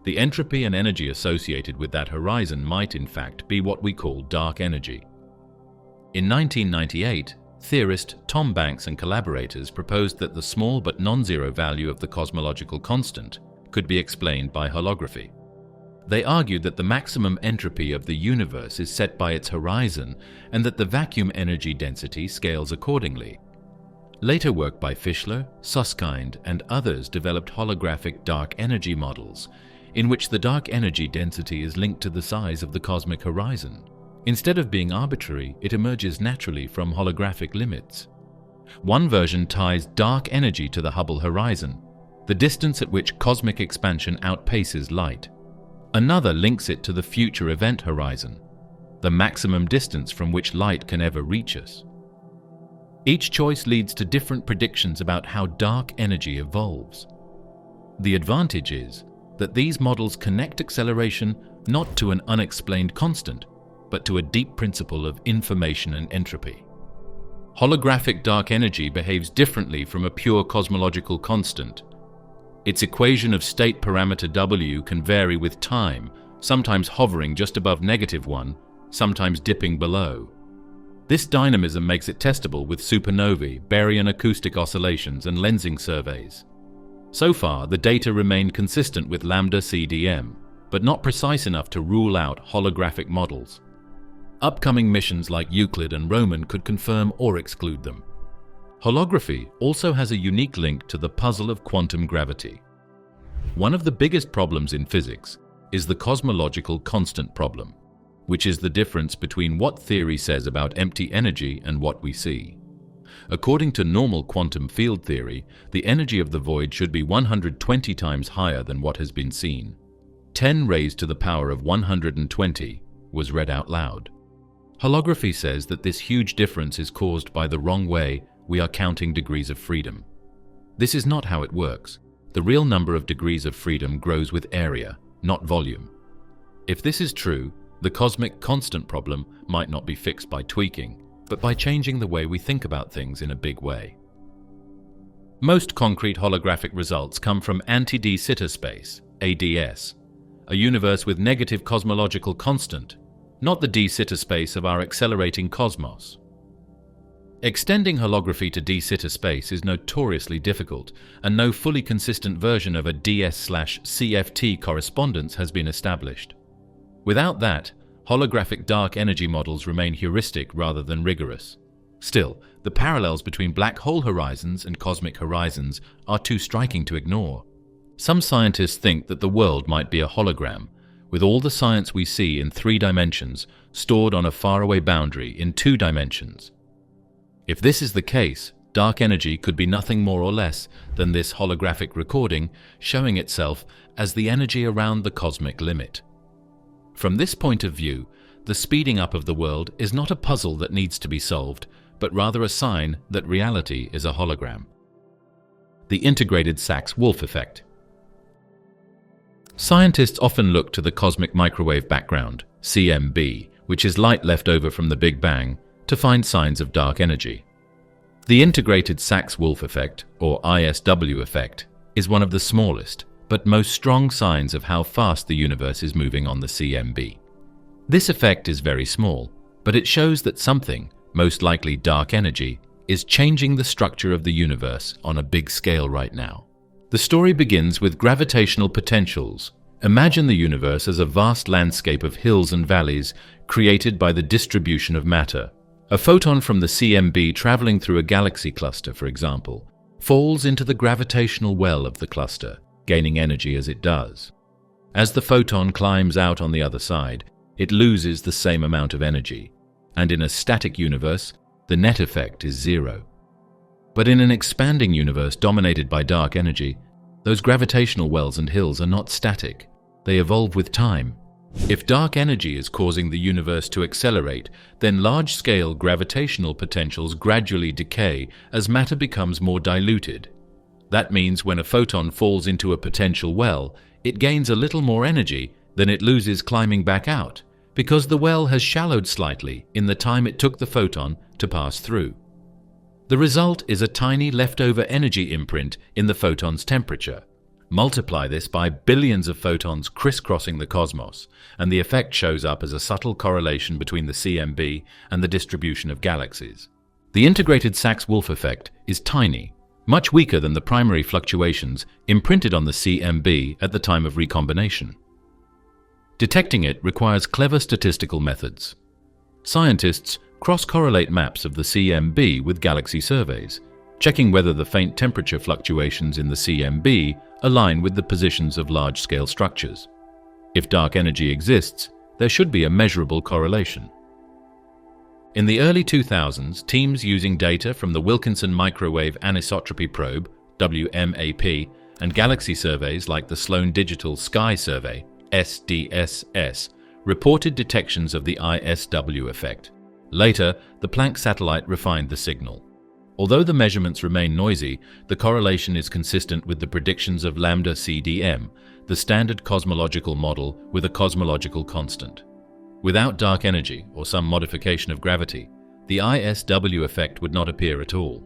The entropy and energy associated with that horizon might in fact be what we call dark energy. In 1998, theorist Tom Banks and collaborators proposed that the small but non-zero value of the cosmological constant could be explained by holography. They argued that the maximum entropy of the universe is set by its horizon and that the vacuum energy density scales accordingly. Later work by Fischler, Susskind, and others developed holographic dark energy models, in which the dark energy density is linked to the size of the cosmic horizon. Instead of being arbitrary, it emerges naturally from holographic limits. One version ties dark energy to the Hubble horizon, the distance at which cosmic expansion outpaces light. Another links it to the future event horizon, the maximum distance from which light can ever reach us. Each choice leads to different predictions about how dark energy evolves. The advantage is that these models connect acceleration not to an unexplained constant, but to a deep principle of information and entropy. Holographic dark energy behaves differently from a pure cosmological constant. Its equation of state parameter W can vary with time, sometimes hovering just above -1, sometimes dipping below. This dynamism makes it testable with supernovae, Baryon acoustic oscillations, and lensing surveys. So far, the data remain consistent with lambda CDM, but not precise enough to rule out holographic models. Upcoming missions like Euclid and Roman could confirm or exclude them. Holography also has a unique link to the puzzle of quantum gravity. One of the biggest problems in physics is the cosmological constant problem, which is the difference between what theory says about empty energy and what we see. According to normal quantum field theory, the energy of the void should be 120 times higher than what has been seen. 10 raised to the power of 120 was read out loud. Holography says that this huge difference is caused by the wrong way we are counting degrees of freedom. This is not how it works. The real number of degrees of freedom grows with area, not volume. If this is true, the cosmic constant problem might not be fixed by tweaking, but by changing the way we think about things in a big way. Most concrete holographic results come from anti-de Sitter space, ADS, a universe with negative cosmological constant, not the de Sitter space of our accelerating cosmos. Extending holography to de Sitter space is notoriously difficult, and no fully consistent version of a DS/CFT correspondence has been established. Without that, holographic dark energy models remain heuristic rather than rigorous. Still, the parallels between black hole horizons and cosmic horizons are too striking to ignore. Some scientists think that the world might be a hologram, with all the science we see in 3 dimensions stored on a faraway boundary in 2 dimensions. If this is the case, dark energy could be nothing more or less than this holographic recording showing itself as the energy around the cosmic limit. From this point of view, the speeding up of the world is not a puzzle that needs to be solved, but rather a sign that reality is a hologram. The integrated Sachs-Wolfe effect. Scientists often look to the cosmic microwave background, CMB, which is light left over from the Big Bang, to find signs of dark energy. The integrated Sachs-Wolfe effect, or ISW effect, is one of the smallest, but most strong signs of how fast the universe is moving on the CMB. This effect is very small, but it shows that something, most likely dark energy, is changing the structure of the universe on a big scale right now. The story begins with gravitational potentials. Imagine the universe as a vast landscape of hills and valleys created by the distribution of matter. A photon from the CMB traveling through a galaxy cluster, for example, falls into the gravitational well of the cluster, gaining energy as it does. As the photon climbs out on the other side, it loses the same amount of energy, and in a static universe, the net effect is 0. But in an expanding universe dominated by dark energy, those gravitational wells and hills are not static. They evolve with time. If dark energy is causing the universe to accelerate, then large-scale gravitational potentials gradually decay as matter becomes more diluted. That means when a photon falls into a potential well, it gains a little more energy than it loses climbing back out, because the well has shallowed slightly in the time it took the photon to pass through. The result is a tiny leftover energy imprint in the photon's temperature. Multiply this by billions of photons crisscrossing the cosmos, and the effect shows up as a subtle correlation between the CMB and the distribution of galaxies. The integrated Sachs-Wolfe effect is tiny, much weaker than the primary fluctuations imprinted on the CMB at the time of recombination. Detecting it requires clever statistical methods. Scientists cross-correlate maps of the CMB with galaxy surveys, checking whether the faint temperature fluctuations in the CMB align with the positions of large-scale structures. If dark energy exists, there should be a measurable correlation. In the early 2000s, teams using data from the Wilkinson Microwave Anisotropy Probe, WMAP, and galaxy surveys like the Sloan Digital Sky Survey, SDSS, reported detections of the ISW effect. Later, the Planck satellite refined the signal. Although the measurements remain noisy, the correlation is consistent with the predictions of lambda CDM, the standard cosmological model with a cosmological constant. Without dark energy or some modification of gravity, the ISW effect would not appear at all.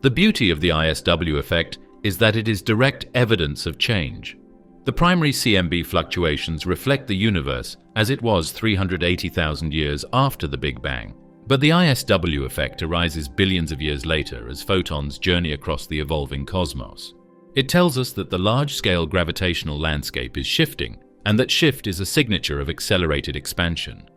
The beauty of the ISW effect is that it is direct evidence of change. The primary CMB fluctuations reflect the universe as it was 380,000 years after the Big Bang. But the ISW effect arises billions of years later as photons journey across the evolving cosmos. It tells us that the large-scale gravitational landscape is shifting, and that shift is a signature of accelerated expansion.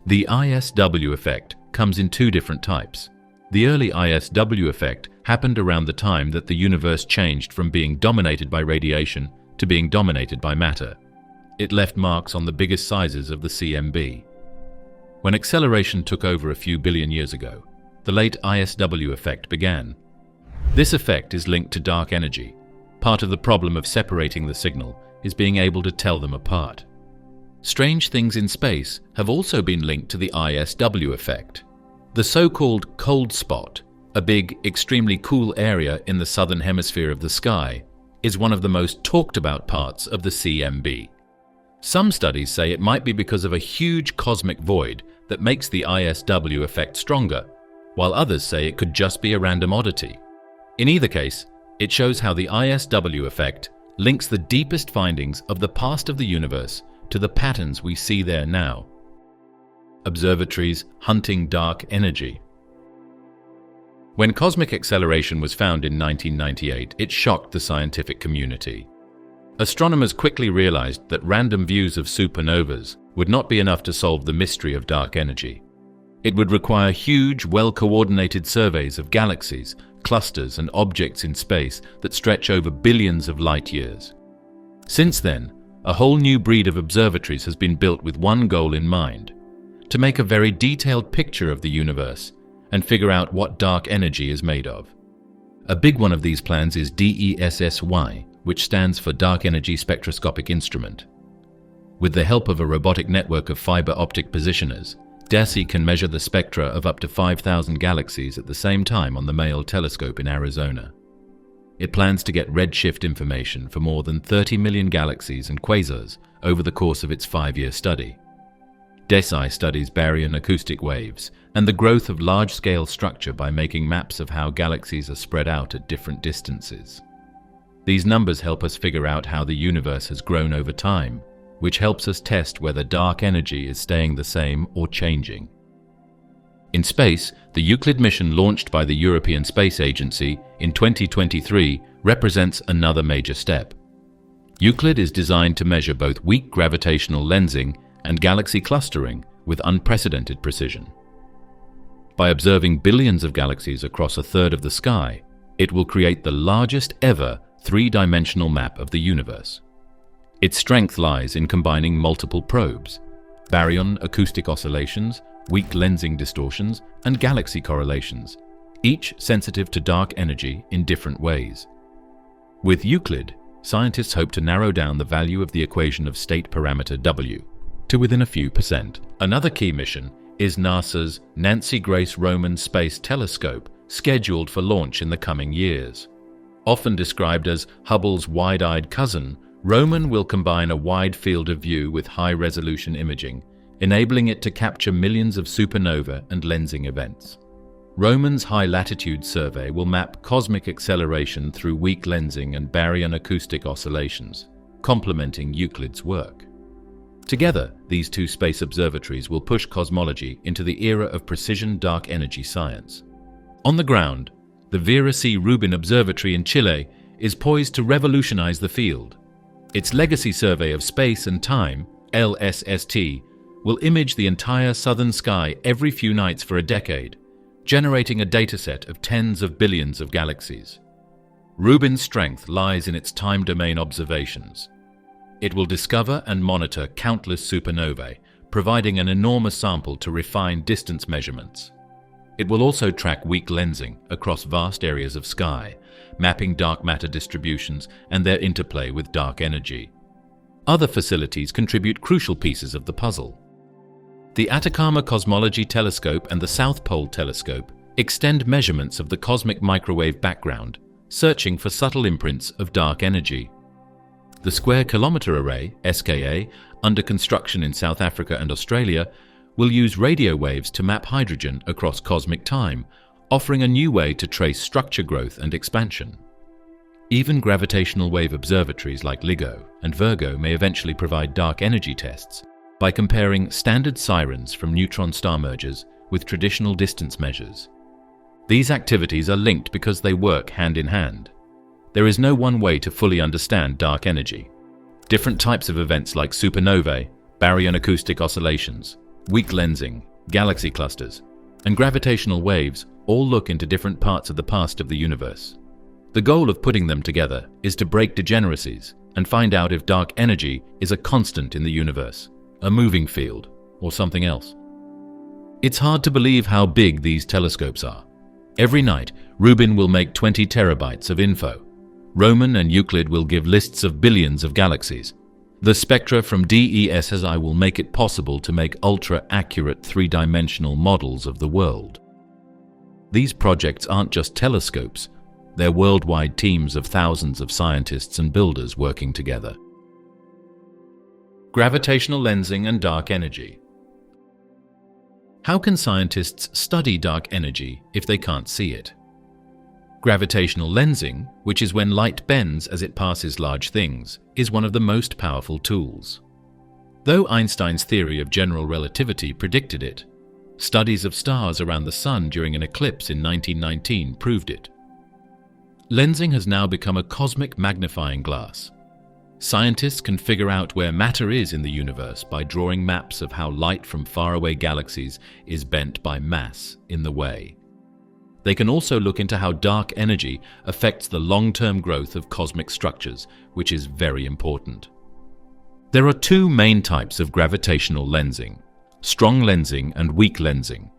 The ISW effect comes in two different types. The early ISW effect happened around the time that the universe changed from being dominated by radiation to being dominated by matter. It left marks on the biggest sizes of the CMB. When acceleration took over a few billion years ago, the late ISW effect began. This effect is linked to dark energy. Part of the problem of separating the signal is being able to tell them apart. Strange things in space have also been linked to the ISW effect. The so-called cold spot, a big, extremely cool area in the southern hemisphere of the sky, is one of the most talked about parts of the CMB. Some studies say it might be because of a huge cosmic void that makes the ISW effect stronger, while others say it could just be a random oddity. In either case, it shows how the ISW effect links the deepest findings of the past of the universe to the patterns we see there now. Observatories hunting dark energy. When cosmic acceleration was found in 1998, it shocked the scientific community. Astronomers quickly realized that random views of supernovas would not be enough to solve the mystery of dark energy. It would require huge, well-coordinated surveys of galaxies, clusters, and objects in space that stretch over billions of light years. Since then, a whole new breed of observatories has been built with one goal in mind: to make a very detailed picture of the universe and figure out what dark energy is made of. A big one of these plans is DESSY, which stands for Dark Energy Spectroscopic Instrument. With the help of a robotic network of fiber optic positioners, DESSY can measure the spectra of up to 5,000 galaxies at the same time on the Mail telescope in Arizona. It plans to get redshift information for more than 30 million galaxies and quasars over the course of its 5-year study. DESSY studies Baryon acoustic waves and the growth of large-scale structure by making maps of how galaxies are spread out at different distances. These numbers help us figure out how the universe has grown over time, which helps us test whether dark energy is staying the same or changing. In space, the Euclid mission launched by the European Space Agency in 2023 represents another major step. Euclid is designed to measure both weak gravitational lensing and galaxy clustering with unprecedented precision. By observing billions of galaxies across a third of the sky, it will create the largest ever three-dimensional map of the universe. Its strength lies in combining multiple probes: baryon acoustic oscillations, weak lensing distortions, and galaxy correlations, each sensitive to dark energy in different ways. With Euclid, scientists hope to narrow down the value of the equation of state parameter W to within a few percent. Another key mission is NASA's Nancy Grace Roman Space Telescope, scheduled for launch in the coming years. Often described as Hubble's wide-eyed cousin, Roman will combine a wide field of view with high-resolution imaging, enabling it to capture millions of supernova and lensing events. Roman's high-latitude survey will map cosmic acceleration through weak lensing and Baryon acoustic oscillations, complementing Euclid's work. Together, these two space observatories will push cosmology into the era of precision dark energy science. On the ground, the Vera C. Rubin Observatory in Chile is poised to revolutionize the field. Its legacy survey of space and time, LSST, will image the entire southern sky every few nights for a decade, generating a dataset of tens of billions of galaxies. Rubin's strength lies in its time domain observations. It will discover and monitor countless supernovae, providing an enormous sample to refine distance measurements. It will also track weak lensing across vast areas of sky, mapping dark matter distributions and their interplay with dark energy. Other facilities contribute crucial pieces of the puzzle. The Atacama Cosmology Telescope and the South Pole Telescope extend measurements of the cosmic microwave background, searching for subtle imprints of dark energy. The Square Kilometre Array, SKA, under construction in South Africa and Australia, will use radio waves to map hydrogen across cosmic time, offering a new way to trace structure growth and expansion. Even gravitational wave observatories like LIGO and Virgo may eventually provide dark energy tests by comparing standard sirens from neutron star mergers with traditional distance measures. These activities are linked because they work hand in hand. There is no one way to fully understand dark energy. Different types of events like supernovae, baryon acoustic oscillations, weak lensing, galaxy clusters, and gravitational waves all look into different parts of the past of the universe. The goal of putting them together is to break degeneracies and find out if dark energy is a constant in the universe, a moving field, or something else. It's hard to believe how big these telescopes are. Every night, Rubin will make 20 terabytes of info. Roman and Euclid will give lists of billions of galaxies. The spectra from DESSI will make it possible to make ultra-accurate three-dimensional models of the world. These projects aren't just telescopes, they're worldwide teams of thousands of scientists and builders working together. Gravitational lensing and dark energy. How can scientists study dark energy if they can't see it? Gravitational lensing, which is when light bends as it passes large things, is one of the most powerful tools. Though Einstein's theory of general relativity predicted it, studies of stars around the Sun during an eclipse in 1919 proved it. Lensing has now become a cosmic magnifying glass. Scientists can figure out where matter is in the universe by drawing maps of how light from faraway galaxies is bent by mass in the way. They can also look into how dark energy affects the long-term growth of cosmic structures, which is very important. There are two main types of gravitational lensing: strong lensing and weak lensing.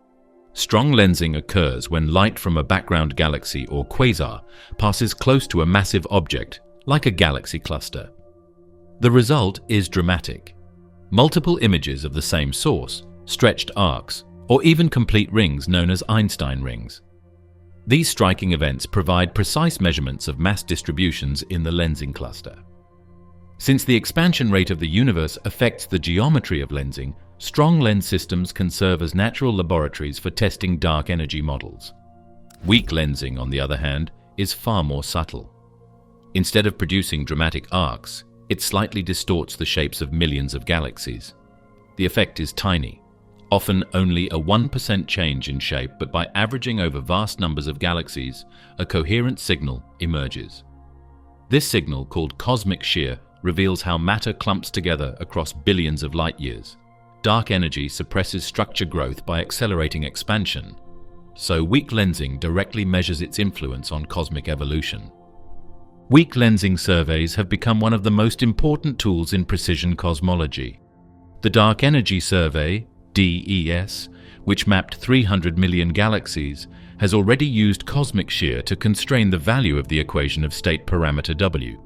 Strong lensing occurs when light from a background galaxy or quasar passes close to a massive object, like a galaxy cluster. The result is dramatic. Multiple images of the same source, stretched arcs, or even complete rings known as Einstein rings. These striking events provide precise measurements of mass distributions in the lensing cluster. Since the expansion rate of the universe affects the geometry of lensing, strong lens systems can serve as natural laboratories for testing dark energy models. Weak lensing, on the other hand, is far more subtle. Instead of producing dramatic arcs, it slightly distorts the shapes of millions of galaxies. The effect is tiny, often only a 1% change in shape, but by averaging over vast numbers of galaxies, a coherent signal emerges. This signal, called cosmic shear, reveals how matter clumps together across billions of light years. Dark energy suppresses structure growth by accelerating expansion, so weak lensing directly measures its influence on cosmic evolution. Weak lensing surveys have become one of the most important tools in precision cosmology. The Dark Energy Survey, DES, which mapped 300 million galaxies, has already used cosmic shear to constrain the value of the equation of state parameter W.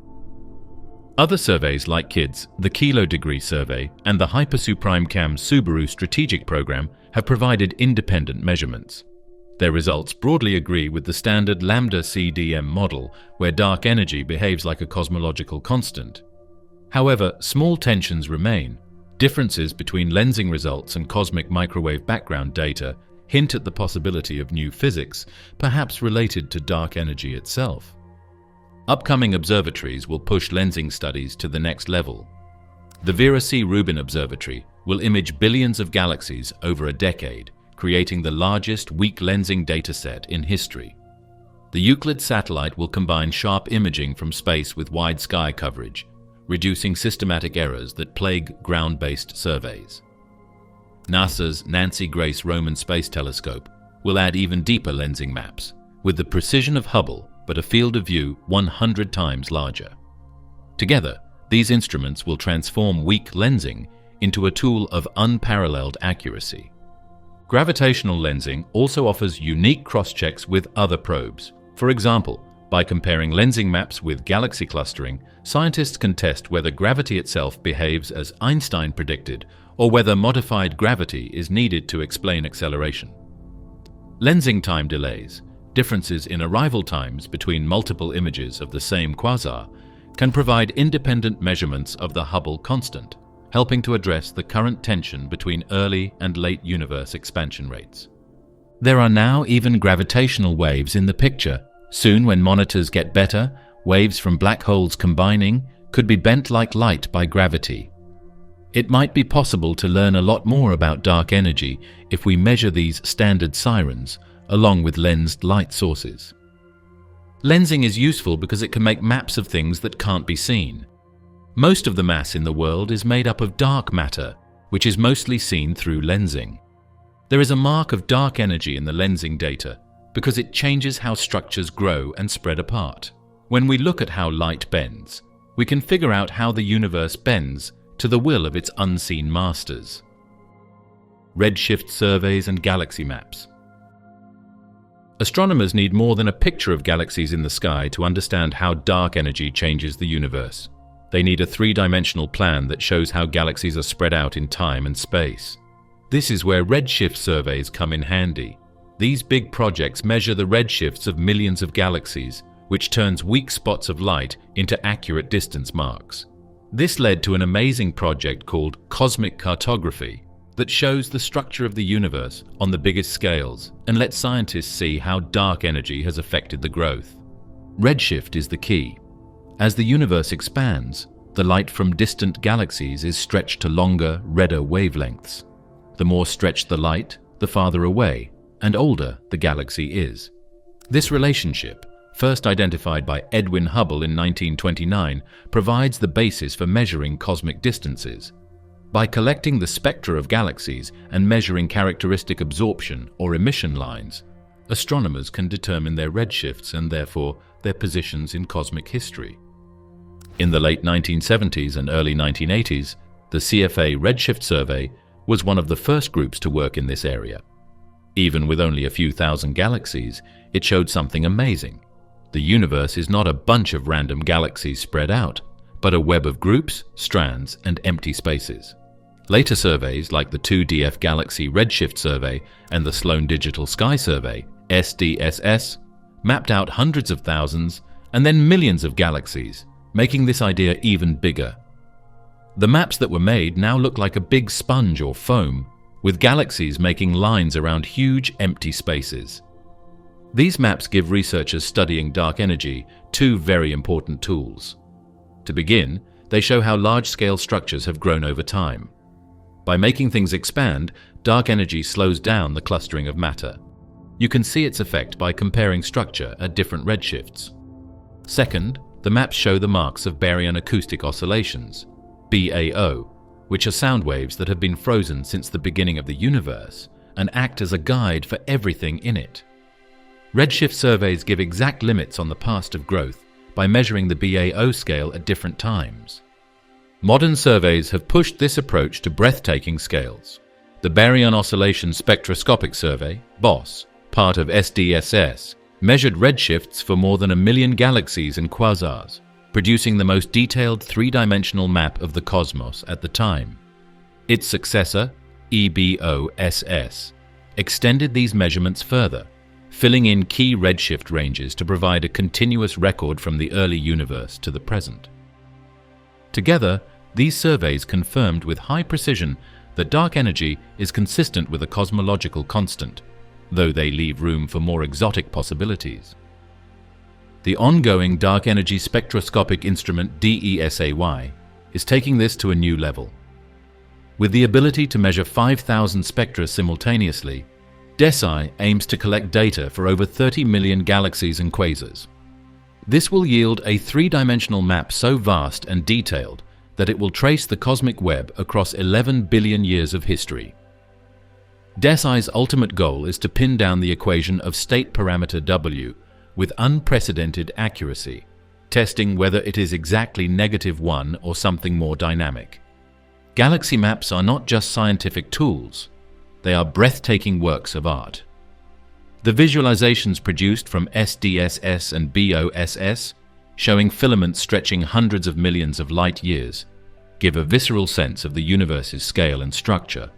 Other surveys like KIDS, the Kilo Degree Survey, and the HyperSuPrimeCam Subaru Strategic Program have provided independent measurements. Their results broadly agree with the standard lambda CDM model, where dark energy behaves like a cosmological constant. However, small tensions remain. Differences between lensing results and cosmic microwave background data hint at the possibility of new physics, perhaps related to dark energy itself. Upcoming observatories will push lensing studies to the next level. The Vera C. Rubin Observatory will image billions of galaxies over a decade, creating the largest weak lensing dataset in history. The Euclid satellite will combine sharp imaging from space with wide sky coverage, reducing systematic errors that plague ground-based surveys. NASA's Nancy Grace Roman Space Telescope will add even deeper lensing maps, with the precision of Hubble but a field of view 100 times larger. Together, these instruments will transform weak lensing into a tool of unparalleled accuracy. Gravitational lensing also offers unique cross-checks with other probes. For example, by comparing lensing maps with galaxy clustering, scientists can test whether gravity itself behaves as Einstein predicted, or whether modified gravity is needed to explain acceleration. Lensing time delays, differences in arrival times between multiple images of the same quasar, can provide independent measurements of the Hubble constant, helping to address the current tension between early and late universe expansion rates. There are now even gravitational waves in the picture. Soon, when monitors get better, waves from black holes combining could be bent like light by gravity. It might be possible to learn a lot more about dark energy if we measure these standard sirens, along with lensed light sources. Lensing is useful because it can make maps of things that can't be seen. Most of the mass in the world is made up of dark matter, which is mostly seen through lensing. There is a mark of dark energy in the lensing data because it changes how structures grow and spread apart. When we look at how light bends, we can figure out how the universe bends to the will of its unseen masters. Redshift surveys and galaxy maps. Astronomers need more than a picture of galaxies in the sky to understand how dark energy changes the universe. They need a three-dimensional plan that shows how galaxies are spread out in time and space. This is where redshift surveys come in handy. These big projects measure the redshifts of millions of galaxies, which turns weak spots of light into accurate distance marks. This led to an amazing project called Cosmic Cartography that shows the structure of the universe on the biggest scales and lets scientists see how dark energy has affected the growth. Redshift is the key. As the universe expands, the light from distant galaxies is stretched to longer, redder wavelengths. The more stretched the light, the farther away and older the galaxy is. This relationship, first identified by Edwin Hubble in 1929, provides the basis for measuring cosmic distances. By collecting the spectra of galaxies and measuring characteristic absorption or emission lines, astronomers can determine their redshifts and therefore their positions in cosmic history. In the late 1970s and early 1980s, the CFA Redshift Survey was one of the first groups to work in this area. Even with only a few thousand galaxies, it showed something amazing. The universe is not a bunch of random galaxies spread out, but a web of groups, strands, and empty spaces. Later surveys like the 2DF Galaxy Redshift Survey and the Sloan Digital Sky Survey, SDSS, mapped out hundreds of thousands and then millions of galaxies, making this idea even bigger. The maps that were made now look like a big sponge or foam, with galaxies making lines around huge empty spaces. These maps give researchers studying dark energy two very important tools. To begin, they show how large-scale structures have grown over time. By making things expand, dark energy slows down the clustering of matter. You can see its effect by comparing structure at different redshifts. Second, the maps show the marks of Baryon acoustic oscillations, BAO, which are sound waves that have been frozen since the beginning of the universe and act as a guide for everything in it. Redshift surveys give exact limits on the past of growth by measuring the BAO scale at different times. Modern surveys have pushed this approach to breathtaking scales. The Baryon Oscillation Spectroscopic Survey, BOSS, part of SDSS, measured redshifts for more than 1 million galaxies and quasars, producing the most detailed three-dimensional map of the cosmos at the time. Its successor, EBOSS, extended these measurements further, filling in key redshift ranges to provide a continuous record from the early universe to the present. Together, these surveys confirmed with high precision that dark energy is consistent with a cosmological constant, though they leave room for more exotic possibilities. The ongoing Dark Energy Spectroscopic Instrument DESAY is taking this to a new level. With the ability to measure 5,000 spectra simultaneously, DESAY aims to collect data for over 30 million galaxies and quasars. This will yield a three-dimensional map so vast and detailed that it will trace the cosmic web across 11 billion years of history. DESAY's ultimate goal is to pin down the equation of state parameter W with unprecedented accuracy, testing whether it is exactly -1 or something more dynamic. Galaxy maps are not just scientific tools, they are breathtaking works of art. The visualizations produced from SDSS and BOSS, showing filaments stretching hundreds of millions of light years, give a visceral sense of the universe's scale and structure.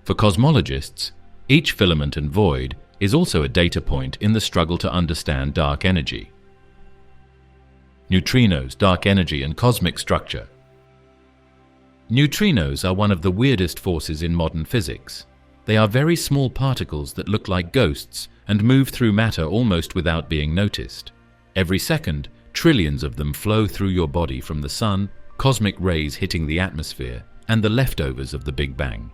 For cosmologists, each filament and void is also a data point in the struggle to understand dark energy. Neutrinos, dark energy, and cosmic structure. Neutrinos are one of the weirdest forces in modern physics. They are very small particles that look like ghosts and move through matter almost without being noticed. Every second, trillions of them flow through your body from the sun, cosmic rays hitting the atmosphere, and the leftovers of the Big Bang.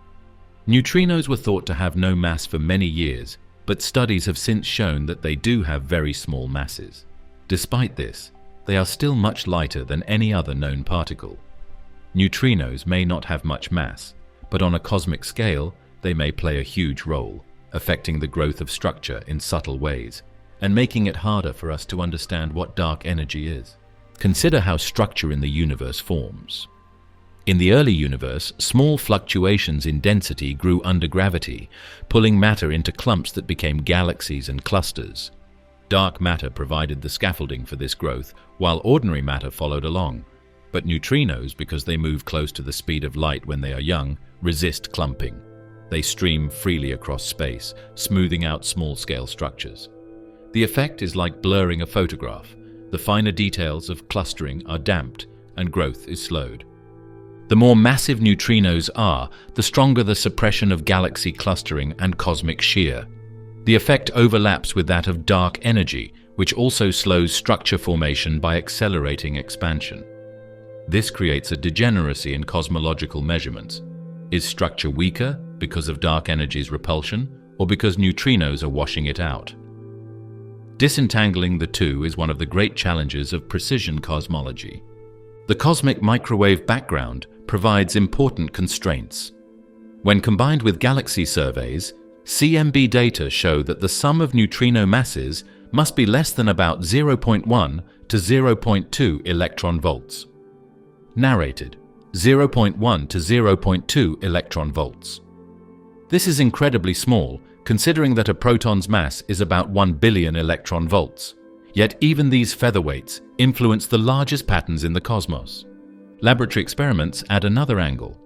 Neutrinos were thought to have no mass for many years, but studies have since shown that they do have very small masses. Despite this, they are still much lighter than any other known particle. Neutrinos may not have much mass, but on a cosmic scale, they may play a huge role, affecting the growth of structure in subtle ways, and making it harder for us to understand what dark energy is. Consider how structure in the universe forms. In the early universe, small fluctuations in density grew under gravity, pulling matter into clumps that became galaxies and clusters. Dark matter provided the scaffolding for this growth, while ordinary matter followed along. But neutrinos, because they move close to the speed of light when they are young, resist clumping. They stream freely across space, smoothing out small-scale structures. The effect is like blurring a photograph. The finer details of clustering are damped, and growth is slowed. The more massive neutrinos are, the stronger the suppression of galaxy clustering and cosmic shear. The effect overlaps with that of dark energy, which also slows structure formation by accelerating expansion. This creates a degeneracy in cosmological measurements. Is structure weaker because of dark energy's repulsion, or because neutrinos are washing it out? Disentangling the two is one of the great challenges of precision cosmology. The cosmic microwave background provides important constraints. When combined with galaxy surveys, CMB data show that the sum of neutrino masses must be less than about 0.1 to 0.2 electron volts. Narrated, 0.1 to 0.2 electron volts. This is incredibly small, considering that a proton's mass is about 1 billion electron volts. Yet even these featherweights influence the largest patterns in the cosmos. Laboratory experiments add another angle.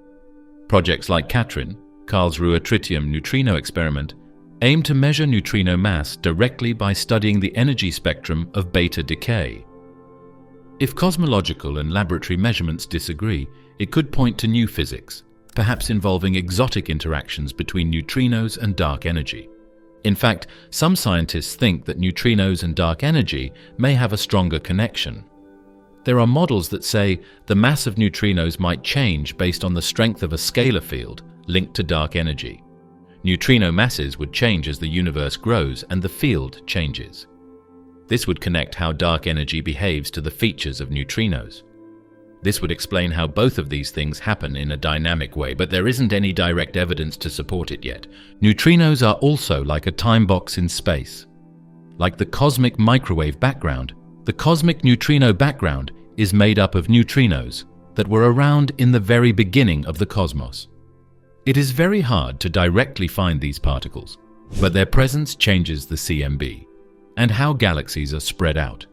Projects like CATRIN, Karlsruhe Tritium Neutrino Experiment, aim to measure neutrino mass directly by studying the energy spectrum of beta decay. If cosmological and laboratory measurements disagree, it could point to new physics, perhaps involving exotic interactions between neutrinos and dark energy. In fact, some scientists think that neutrinos and dark energy may have a stronger connection. There are models that say the mass of neutrinos might change based on the strength of a scalar field linked to dark energy. Neutrino masses would change as the universe grows and the field changes. This would connect how dark energy behaves to the features of neutrinos. This would explain how both of these things happen in a dynamic way, but there isn't any direct evidence to support it yet. Neutrinos are also like a time box in space. Like the cosmic microwave background, the cosmic neutrino background is made up of neutrinos that were around in the very beginning of the cosmos. It is very hard to directly find these particles, but their presence changes the CMB and how galaxies are spread out.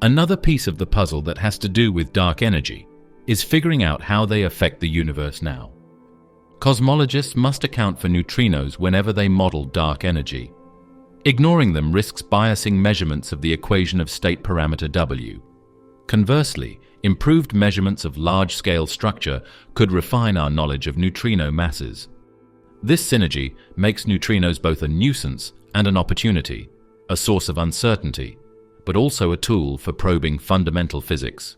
Another piece of the puzzle that has to do with dark energy is figuring out how they affect the universe now. Cosmologists must account for neutrinos whenever they model dark energy. Ignoring them risks biasing measurements of the equation of state parameter W. Conversely, improved measurements of large-scale structure could refine our knowledge of neutrino masses. This synergy makes neutrinos both a nuisance and an opportunity, a source of uncertainty, but also a tool for probing fundamental physics.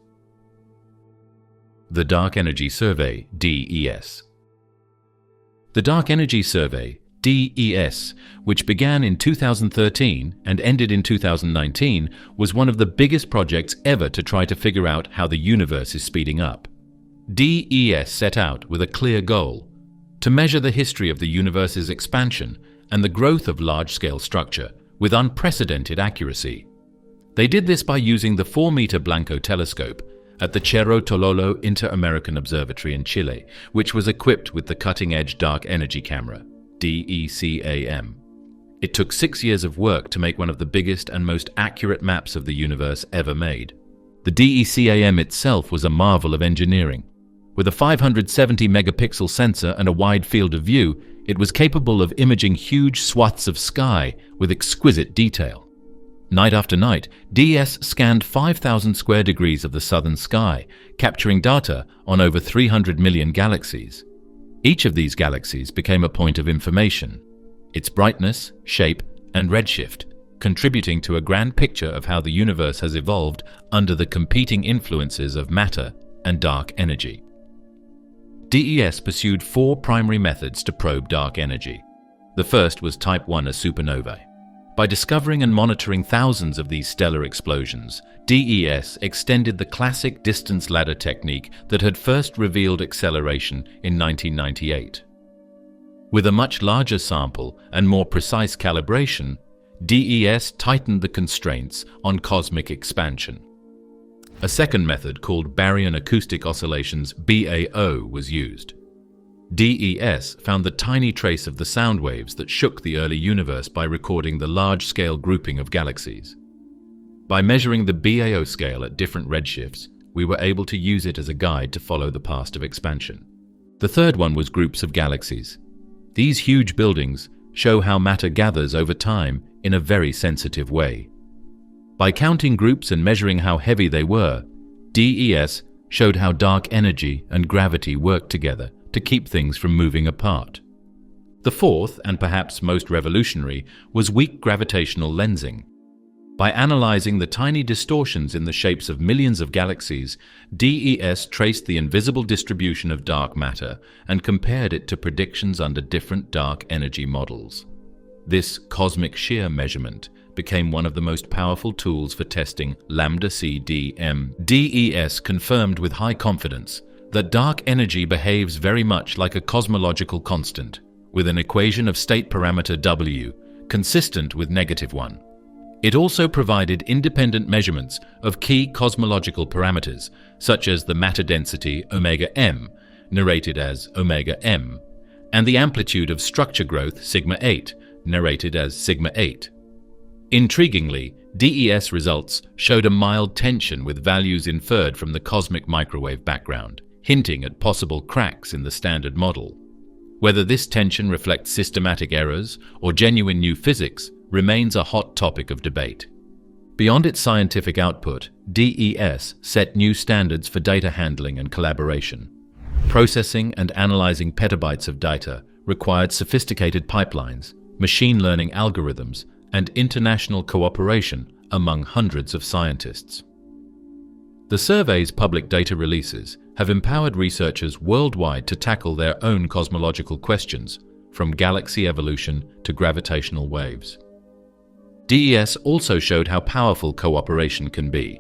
The Dark Energy Survey, DES. The Dark Energy Survey, DES, which began in 2013 and ended in 2019, was one of the biggest projects ever to try to figure out how the universe is speeding up. DES set out with a clear goal: to measure the history of the universe's expansion and the growth of large-scale structure with unprecedented accuracy. They did this by using the 4-meter Blanco telescope at the Cerro Tololo Inter-American Observatory in Chile, which was equipped with the cutting-edge dark energy camera, DECAM. It took 6 years of work to make one of the biggest and most accurate maps of the universe ever made. The DECAM itself was a marvel of engineering. With a 570 megapixel sensor and a wide field of view, it was capable of imaging huge swaths of sky with exquisite detail. Night after night, DES scanned 5,000 square degrees of the southern sky, capturing data on over 300 million galaxies. Each of these galaxies became a point of information, its brightness, shape, and redshift, contributing to a grand picture of how the universe has evolved under the competing influences of matter and dark energy. DES pursued 4 primary methods to probe dark energy. The first was Type 1 supernovae. By discovering and monitoring thousands of these stellar explosions, DES extended the classic distance ladder technique that had first revealed acceleration in 1998. With a much larger sample and more precise calibration, DES tightened the constraints on cosmic expansion. A second method, called Baryon acoustic oscillations (BAO), was used. DES found the tiny trace of the sound waves that shook the early universe by recording the large-scale grouping of galaxies. By measuring the BAO scale at different redshifts, we were able to use it as a guide to follow the path of expansion. The third one was groups of galaxies. These huge buildings show how matter gathers over time in a very sensitive way. By counting groups and measuring how heavy they were, DES showed how dark energy and gravity worked together to keep things from moving apart. The fourth, and perhaps most revolutionary, was weak gravitational lensing. By analyzing the tiny distortions in the shapes of millions of galaxies, DES traced the invisible distribution of dark matter and compared it to predictions under different dark energy models. This cosmic shear measurement became one of the most powerful tools for testing lambda-CDM. DES confirmed with high confidence that dark energy behaves very much like a cosmological constant, with an equation of state parameter W consistent with -1. It also provided independent measurements of key cosmological parameters, such as the matter density omega-m, narrated as omega-m, and the amplitude of structure growth sigma-8, narrated as sigma-8. Intriguingly, DES results showed a mild tension with values inferred from the cosmic microwave background, hinting at possible cracks in the standard model. Whether this tension reflects systematic errors or genuine new physics remains a hot topic of debate. Beyond its scientific output, DES set new standards for data handling and collaboration. Processing and analyzing petabytes of data required sophisticated pipelines, machine learning algorithms, and international cooperation among hundreds of scientists. The survey's public data releases have empowered researchers worldwide to tackle their own cosmological questions, from galaxy evolution to gravitational waves. DES also showed how powerful cooperation can be.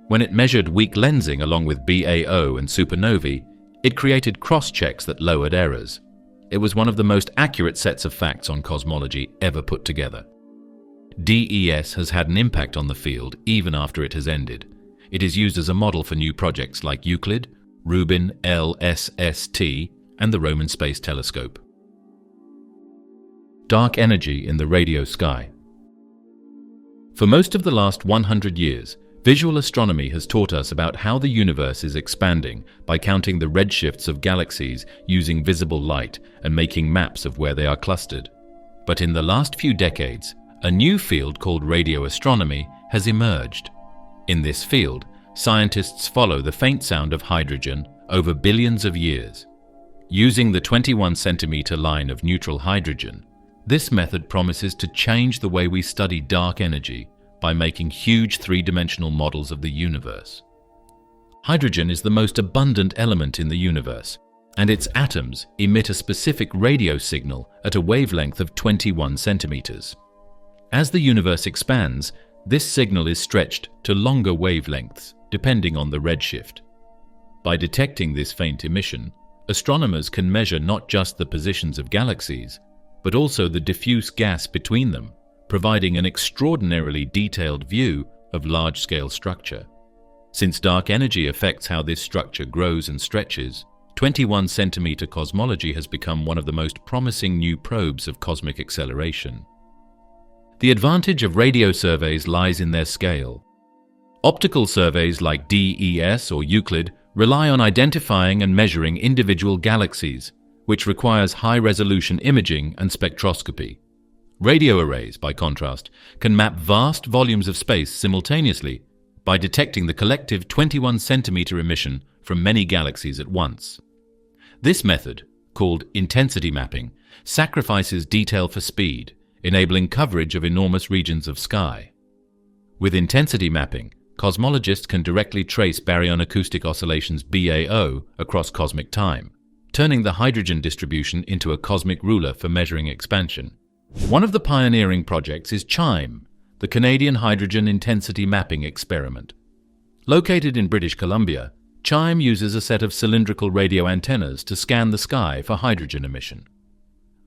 When it measured weak lensing along with BAO and supernovae, it created cross-checks that lowered errors. It was one of the most accurate sets of facts on cosmology ever put together. DES has had an impact on the field even after it has ended. It is used as a model for new projects like Euclid, Rubin LSST, and the Roman Space Telescope. Dark energy in the radio sky. For most of the last 100 years, visual astronomy has taught us about how the universe is expanding by counting the redshifts of galaxies using visible light and making maps of where they are clustered. But in the last few decades, a new field called radio astronomy has emerged. In this field, scientists follow the faint sound of hydrogen over billions of years. Using the 21-centimeter line of neutral hydrogen, this method promises to change the way we study dark energy by making huge three-dimensional models of the universe. Hydrogen is the most abundant element in the universe, and its atoms emit a specific radio signal at a wavelength of 21 centimeters. As the universe expands, this signal is stretched to longer wavelengths, depending on the redshift. By detecting this faint emission, astronomers can measure not just the positions of galaxies, but also the diffuse gas between them, providing an extraordinarily detailed view of large-scale structure. Since dark energy affects how this structure grows and stretches, 21-centimeter cosmology has become one of the most promising new probes of cosmic acceleration. The advantage of radio surveys lies in their scale. Optical surveys like DES or Euclid rely on identifying and measuring individual galaxies, which requires high-resolution imaging and spectroscopy. Radio arrays, by contrast, can map vast volumes of space simultaneously by detecting the collective 21-centimeter emission from many galaxies at once. This method, called intensity mapping, sacrifices detail for speed, enabling coverage of enormous regions of sky. With intensity mapping, cosmologists can directly trace Baryon acoustic oscillations BAO across cosmic time, turning the hydrogen distribution into a cosmic ruler for measuring expansion. One of the pioneering projects is CHIME, the Canadian Hydrogen Intensity Mapping Experiment. Located in British Columbia, CHIME uses a set of cylindrical radio antennas to scan the sky for hydrogen emission.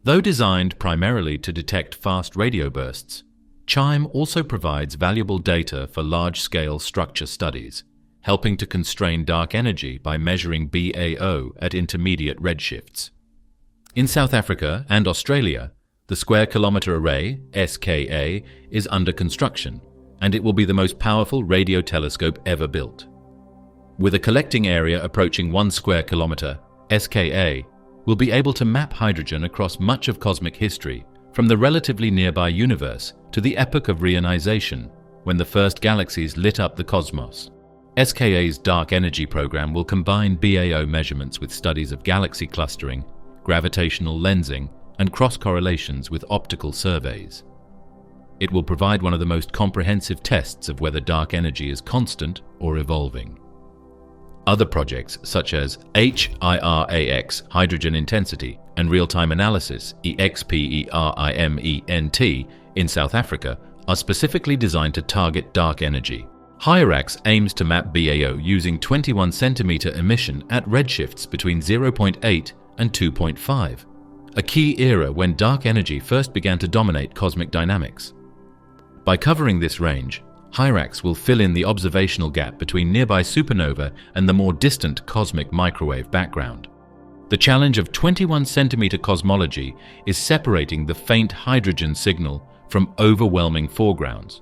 Though designed primarily to detect fast radio bursts, CHIME also provides valuable data for large-scale structure studies, helping to constrain dark energy by measuring BAO at intermediate redshifts. In South Africa and Australia, the Square Kilometre Array, SKA, is under construction, and it will be the most powerful radio telescope ever built. With a collecting area approaching 1 square kilometre, SKA will be able to map hydrogen across much of cosmic history, from the relatively nearby universe to the epoch of reionization, when the first galaxies lit up the cosmos. SKA's dark energy program will combine BAO measurements with studies of galaxy clustering, gravitational lensing, and cross-correlations with optical surveys. It will provide one of the most comprehensive tests of whether dark energy is constant or evolving. Other projects such as HIRAX, hydrogen intensity, and real-time analysis, EXPERIMENT, in South Africa are specifically designed to target dark energy. HIRAX aims to map BAO using 21 centimeter emission at redshifts between 0.8 and 2.5, a key era when dark energy first began to dominate cosmic dynamics. By covering this range, HIRAX will fill in the observational gap between nearby supernova and the more distant cosmic microwave background. The challenge of 21-centimeter cosmology is separating the faint hydrogen signal from overwhelming foregrounds.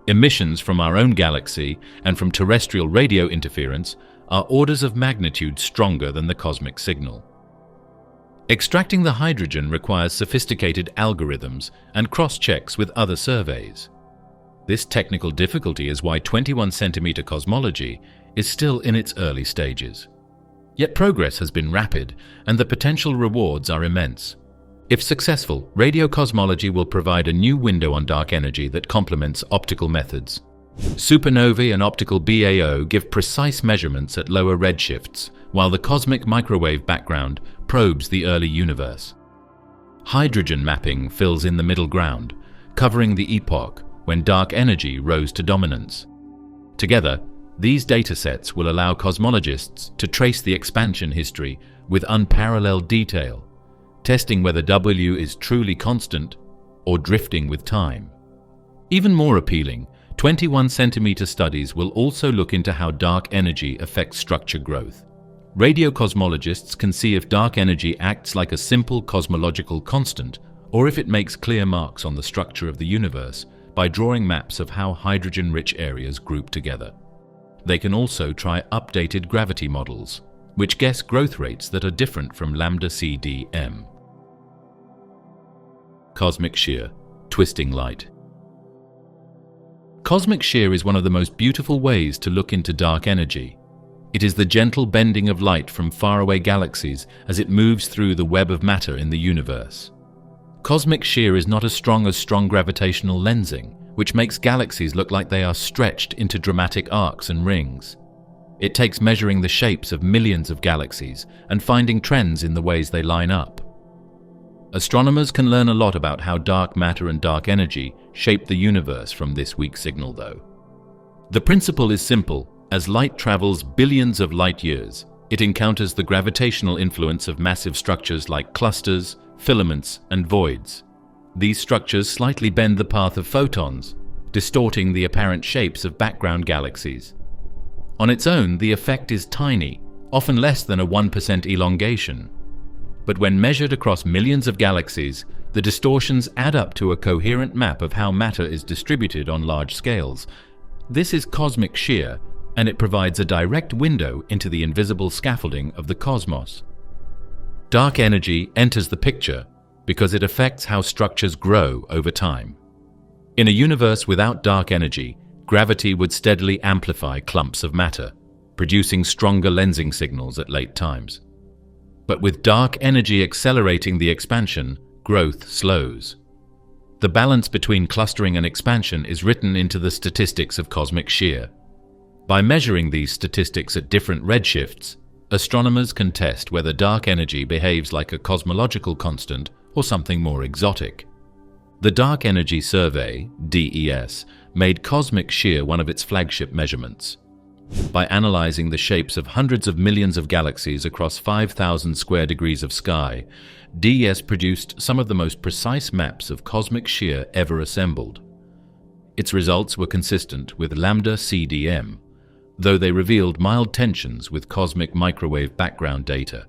Emissions from our own galaxy and from terrestrial radio interference are orders of magnitude stronger than the cosmic signal. Extracting the hydrogen requires sophisticated algorithms and cross-checks with other surveys. This technical difficulty is why 21-centimeter cosmology is still in its early stages. Yet progress has been rapid, and the potential rewards are immense. If successful, radio cosmology will provide a new window on dark energy that complements optical methods. Supernovae and optical BAO give precise measurements at lower redshifts, while the cosmic microwave background probes the early universe. Hydrogen mapping fills in the middle ground, covering the epoch when dark energy rose to dominance. Together, these datasets will allow cosmologists to trace the expansion history with unparalleled detail, testing whether W is truly constant or drifting with time. Even more appealing, 21-centimeter studies will also look into how dark energy affects structure growth. Radiocosmologists can see if dark energy acts like a simple cosmological constant or if it makes clear marks on the structure of the universe by drawing maps of how hydrogen-rich areas group together. They can also try updated gravity models, which guess growth rates that are different from lambda CDM. Cosmic shear, twisting light. Cosmic shear is one of the most beautiful ways to look into dark energy. It is the gentle bending of light from faraway galaxies as it moves through the web of matter in the universe. Cosmic shear is not as strong gravitational lensing, which makes galaxies look like they are stretched into dramatic arcs and rings. It takes measuring the shapes of millions of galaxies and finding trends in the ways they line up. Astronomers can learn a lot about how dark matter and dark energy shape the universe from this weak signal, though. The principle is simple. As light travels billions of light years, it encounters the gravitational influence of massive structures like clusters, filaments, and voids. These structures slightly bend the path of photons, distorting the apparent shapes of background galaxies. On its own, the effect is tiny, often less than a 1% elongation. But when measured across millions of galaxies, the distortions add up to a coherent map of how matter is distributed on large scales. This is cosmic shear, and it provides a direct window into the invisible scaffolding of the cosmos. Dark energy enters the picture because it affects how structures grow over time. In a universe without dark energy, gravity would steadily amplify clumps of matter, producing stronger lensing signals at late times. But with dark energy accelerating the expansion, growth slows. The balance between clustering and expansion is written into the statistics of cosmic shear. By measuring these statistics at different redshifts, astronomers can test whether dark energy behaves like a cosmological constant or something more exotic. The Dark Energy Survey, DES, made cosmic shear one of its flagship measurements. By analyzing the shapes of hundreds of millions of galaxies across 5,000 square degrees of sky, DES produced some of the most precise maps of cosmic shear ever assembled. Its results were consistent with lambda CDM, though they revealed mild tensions with cosmic microwave background data,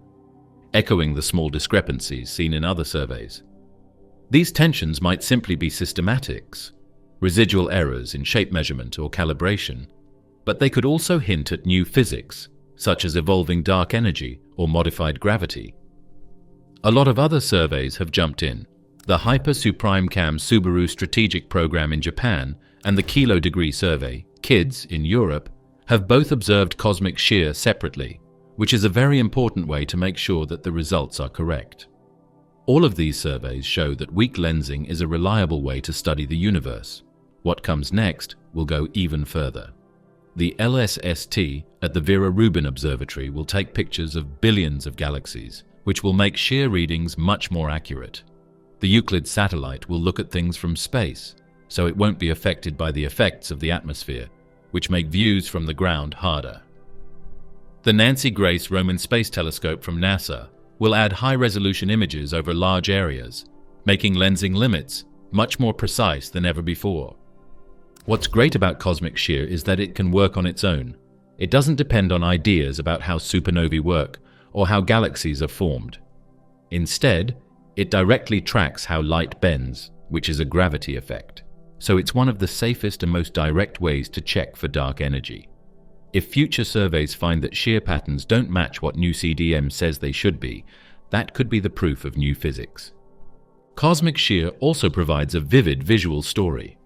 echoing the small discrepancies seen in other surveys. These tensions might simply be systematics, residual errors in shape measurement or calibration, but they could also hint at new physics, such as evolving dark energy or modified gravity. A lot of other surveys have jumped in. The Hyper-Suprime-Cam Subaru Strategic Program in Japan and the Kilo Degree Survey, KIDS, in Europe, have both observed cosmic shear separately, which is a very important way to make sure that the results are correct. All of these surveys show that weak lensing is a reliable way to study the universe. What comes next will go even further. The LSST at the Vera Rubin Observatory will take pictures of billions of galaxies, which will make shear readings much more accurate. The Euclid satellite will look at things from space, so it won't be affected by the effects of the atmosphere, which make views from the ground harder. The Nancy Grace Roman Space Telescope from NASA will add high-resolution images over large areas, making lensing limits much more precise than ever before. What's great about cosmic shear is that it can work on its own. It doesn't depend on ideas about how supernovae work or how galaxies are formed. Instead, it directly tracks how light bends, which is a gravity effect. So it's one of the safest and most direct ways to check for dark energy. If future surveys find that shear patterns don't match what new CDM says they should be, that could be the proof of new physics. Cosmic shear also provides a vivid visual story.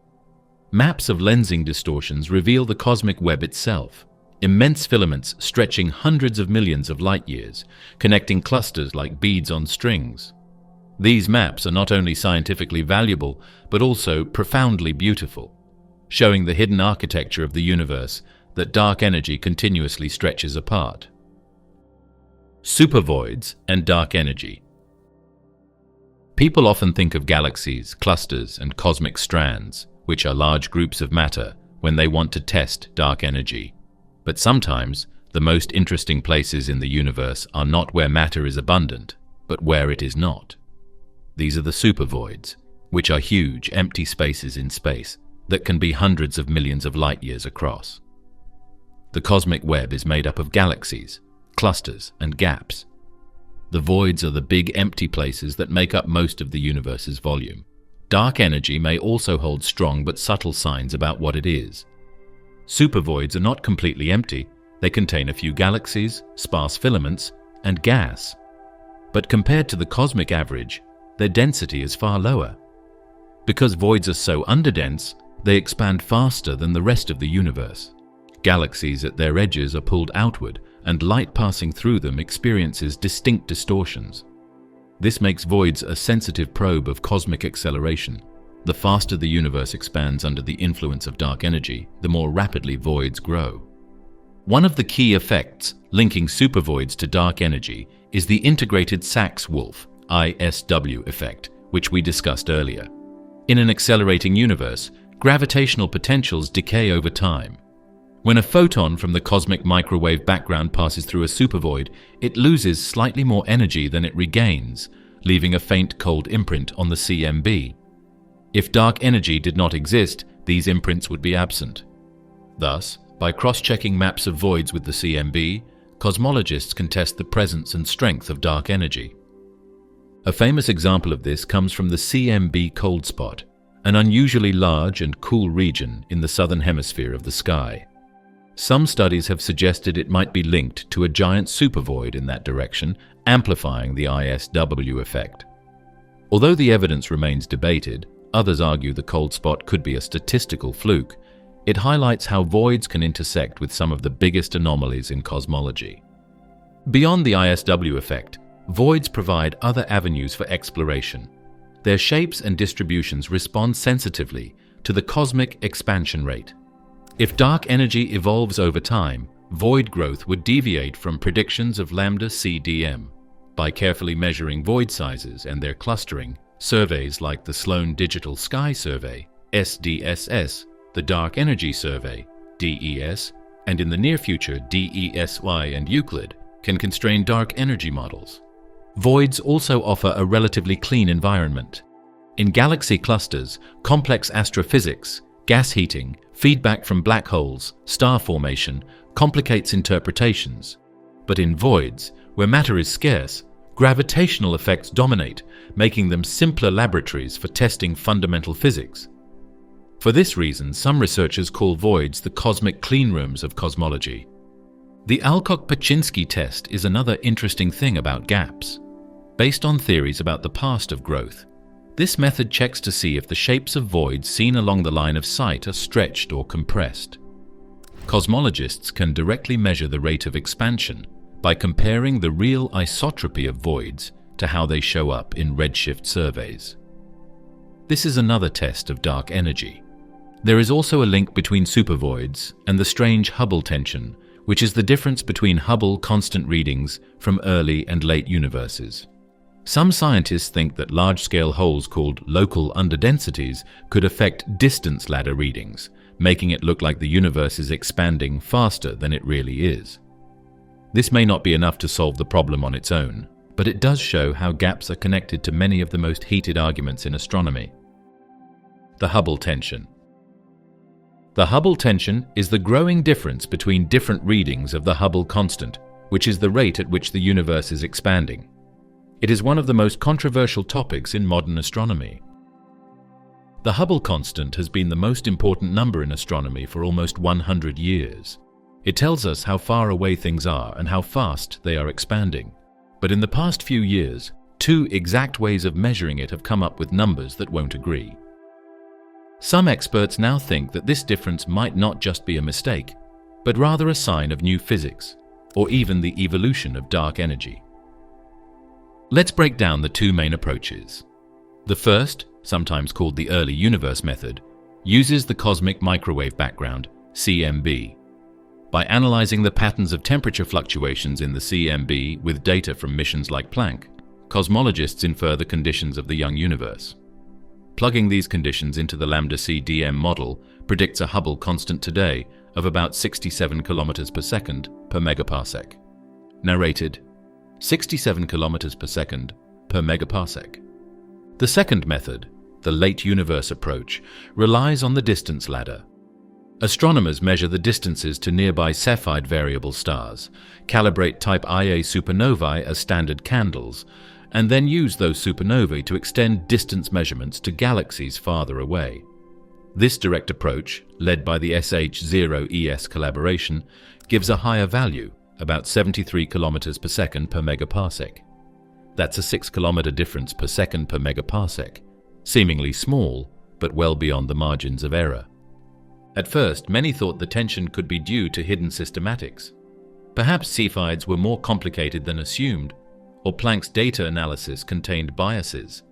Maps of lensing distortions reveal the cosmic web itself, immense filaments stretching hundreds of millions of light years, connecting clusters like beads on strings. These maps are not only scientifically valuable, but also profoundly beautiful, showing the hidden architecture of the universe that dark energy continuously stretches apart. Supervoids and dark energy. People often think of galaxies, clusters, and cosmic strands, which are large groups of matter, when they want to test dark energy. But sometimes, the most interesting places in the universe are not where matter is abundant, but where it is not. These are the supervoids, which are huge, empty spaces in space that can be hundreds of millions of light years across. The cosmic web is made up of galaxies, clusters, and gaps. The voids are the big empty places that make up most of the universe's volume. Dark energy may also hold strong but subtle signs about what it is. Supervoids are not completely empty. They contain a few galaxies, sparse filaments, and gas. But compared to the cosmic average, their density is far lower. Because voids are so underdense, they expand faster than the rest of the universe. Galaxies at their edges are pulled outward, and light passing through them experiences distinct distortions. This makes voids a sensitive probe of cosmic acceleration. The faster the universe expands under the influence of dark energy, the more rapidly voids grow. One of the key effects linking supervoids to dark energy is the integrated Sachs-Wolfe (ISW) effect, which we discussed earlier. In an accelerating universe, gravitational potentials decay over time. When a photon from the cosmic microwave background passes through a supervoid, it loses slightly more energy than it regains, leaving a faint cold imprint on the CMB. If dark energy did not exist, these imprints would be absent. Thus, by cross-checking maps of voids with the CMB, cosmologists can test the presence and strength of dark energy. A famous example of this comes from the CMB cold spot, an unusually large and cool region in the southern hemisphere of the sky. Some studies have suggested it might be linked to a giant supervoid in that direction, amplifying the ISW effect. Although the evidence remains debated, others argue the cold spot could be a statistical fluke. It highlights how voids can intersect with some of the biggest anomalies in cosmology. Beyond the ISW effect, voids provide other avenues for exploration. Their shapes and distributions respond sensitively to the cosmic expansion rate. If dark energy evolves over time, void growth would deviate from predictions of lambda CDM. By carefully measuring void sizes and their clustering, surveys like the Sloan Digital Sky Survey, SDSS, the Dark Energy Survey, DES, and in the near future DESY and Euclid, can constrain dark energy models. Voids also offer a relatively clean environment. In galaxy clusters, complex astrophysics, gas heating, feedback from black holes, star formation complicates interpretations. But in voids, where matter is scarce, gravitational effects dominate, making them simpler laboratories for testing fundamental physics. For this reason, some researchers call voids the cosmic cleanrooms of cosmology. The Alcock-Paczynski test is another interesting thing about gaps. Based on theories about the past of growth, this method checks to see if the shapes of voids seen along the line of sight are stretched or compressed. Cosmologists can directly measure the rate of expansion by comparing the real isotropy of voids to how they show up in redshift surveys. This is another test of dark energy. There is also a link between supervoids and the strange Hubble tension, which is the difference between Hubble constant readings from early and late universes. Some scientists think that large-scale holes called local underdensities could affect distance ladder readings, making it look like the universe is expanding faster than it really is. This may not be enough to solve the problem on its own, but it does show how gaps are connected to many of the most heated arguments in astronomy. The Hubble tension. The Hubble tension is the growing difference between different readings of the Hubble constant, which is the rate at which the universe is expanding. It is one of the most controversial topics in modern astronomy. The Hubble constant has been the most important number in astronomy for almost 100 years. It tells us how far away things are and how fast they are expanding. But in the past few years, two exact ways of measuring it have come up with numbers that won't agree. Some experts now think that this difference might not just be a mistake, but rather a sign of new physics, or even the evolution of dark energy. Let's break down the two main approaches. The first, sometimes called the early universe method, uses the cosmic microwave background, CMB. By analyzing the patterns of temperature fluctuations in the CMB with data from missions like Planck, cosmologists infer the conditions of the young universe. Plugging these conditions into the lambda CDM model predicts a Hubble constant today of about 67 km per second per megaparsec. Narrated 67 km per second per megaparsec. The second method, the late universe approach, relies on the distance ladder. Astronomers measure the distances to nearby Cepheid variable stars, calibrate type Ia supernovae as standard candles, and then use those supernovae to extend distance measurements to galaxies farther away. This direct approach, led by the SH0ES collaboration, gives a higher value, about 73 kilometers per second per megaparsec. That's a 6 kilometer difference per second per megaparsec, seemingly small, but well beyond the margins of error. At first, many thought the tension could be due to hidden systematics. Perhaps Cepheids were more complicated than assumed, or Planck's data analysis contained biases.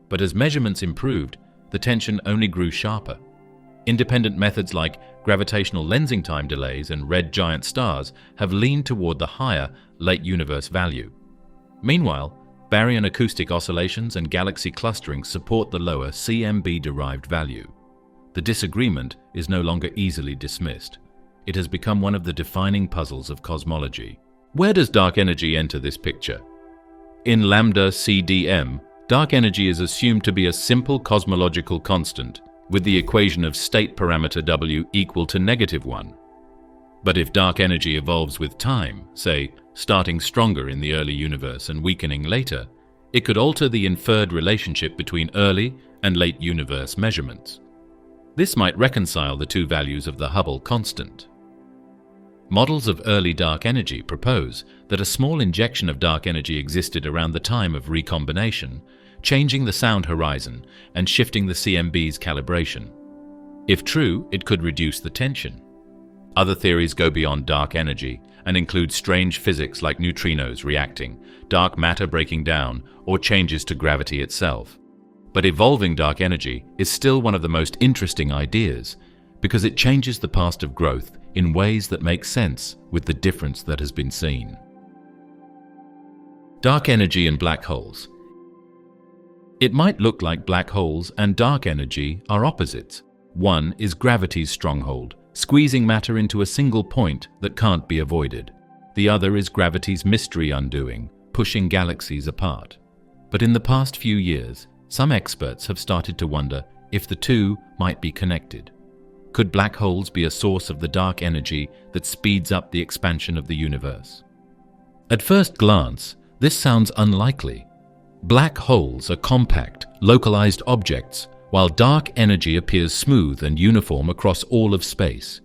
But as measurements improved, the tension only grew sharper. Independent methods like gravitational lensing time delays and red giant stars have leaned toward the higher late universe value. Meanwhile, Baryon acoustic oscillations and galaxy clustering support the lower CMB-derived value. The disagreement is no longer easily dismissed. It has become one of the defining puzzles of cosmology. Where does dark energy enter this picture? In lambda CDM, dark energy is assumed to be a simple cosmological constant, with the equation of state parameter W equal to -1. But if dark energy evolves with time, say, starting stronger in the early universe and weakening later, it could alter the inferred relationship between early and late universe measurements. This might reconcile the two values of the Hubble constant. Models of early dark energy propose that a small injection of dark energy existed around the time of recombination, changing the sound horizon and shifting the CMB's calibration. If true, it could reduce the tension. Other theories go beyond dark energy and include strange physics like neutrinos reacting, dark matter breaking down, or changes to gravity itself. But evolving dark energy is still one of the most interesting ideas because it changes the past of growth in ways that make sense with the difference that has been seen. Dark energy and black holes. It might look like black holes and dark energy are opposites. One is gravity's stronghold, squeezing matter into a single point that can't be avoided. The other is gravity's mystery undoing, pushing galaxies apart. But in the past few years, some experts have started to wonder if the two might be connected. Could black holes be a source of the dark energy that speeds up the expansion of the universe? At first glance, this sounds unlikely. Black holes are compact, localized objects, while dark energy appears smooth and uniform across all of space.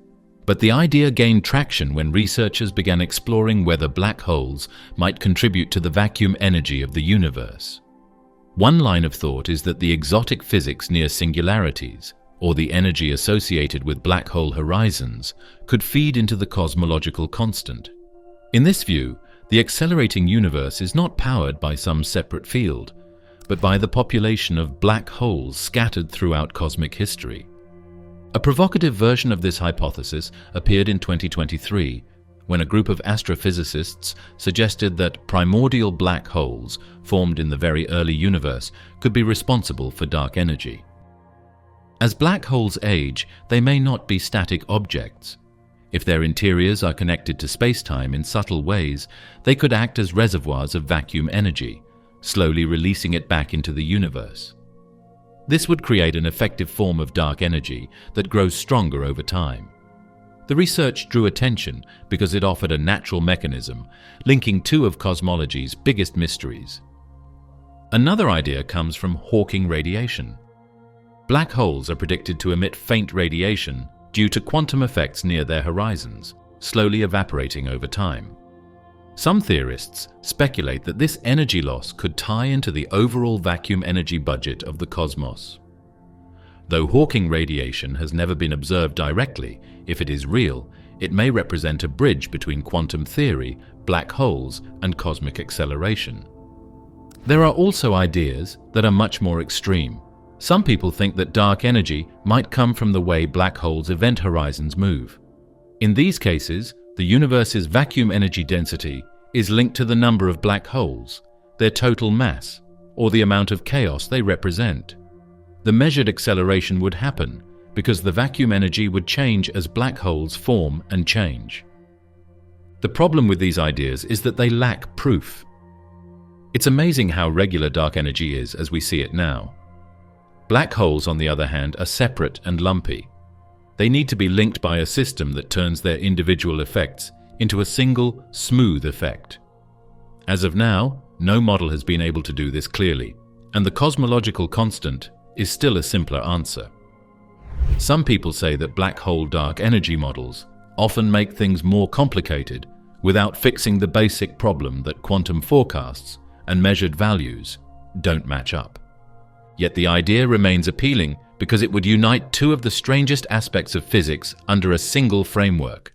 But the idea gained traction when researchers began exploring whether black holes might contribute to the vacuum energy of the universe. One line of thought is that the exotic physics near singularities, or the energy associated with black hole horizons, could feed into the cosmological constant. In this view, the accelerating universe is not powered by some separate field, but by the population of black holes scattered throughout cosmic history. A provocative version of this hypothesis appeared in 2023, when a group of astrophysicists suggested that primordial black holes formed in the very early universe could be responsible for dark energy. As black holes age, they may not be static objects. If their interiors are connected to spacetime in subtle ways, they could act as reservoirs of vacuum energy, slowly releasing it back into the universe. This would create an effective form of dark energy that grows stronger over time. The research drew attention because it offered a natural mechanism linking two of cosmology's biggest mysteries. Another idea comes from Hawking radiation. Black holes are predicted to emit faint radiation due to quantum effects near their horizons, slowly evaporating over time. Some theorists speculate that this energy loss could tie into the overall vacuum energy budget of the cosmos. Though Hawking radiation has never been observed directly, if it is real, it may represent a bridge between quantum theory, black holes, and cosmic acceleration. There are also ideas that are much more extreme. Some people think that dark energy might come from the way black holes' event horizons move. In these cases, the universe's vacuum energy density is linked to the number of black holes, their total mass, or the amount of chaos they represent. The measured acceleration would happen because the vacuum energy would change as black holes form and change. The problem with these ideas is that they lack proof. It's amazing how regular dark energy is as we see it now. Black holes, on the other hand, are separate and lumpy. They need to be linked by a system that turns their individual effects into a single, smooth effect. As of now, no model has been able to do this clearly, and the cosmological constant is still a simpler answer. Some people say that black hole dark energy models often make things more complicated without fixing the basic problem that quantum forecasts and measured values don't match up. Yet the idea remains appealing because it would unite two of the strangest aspects of physics under a single framework.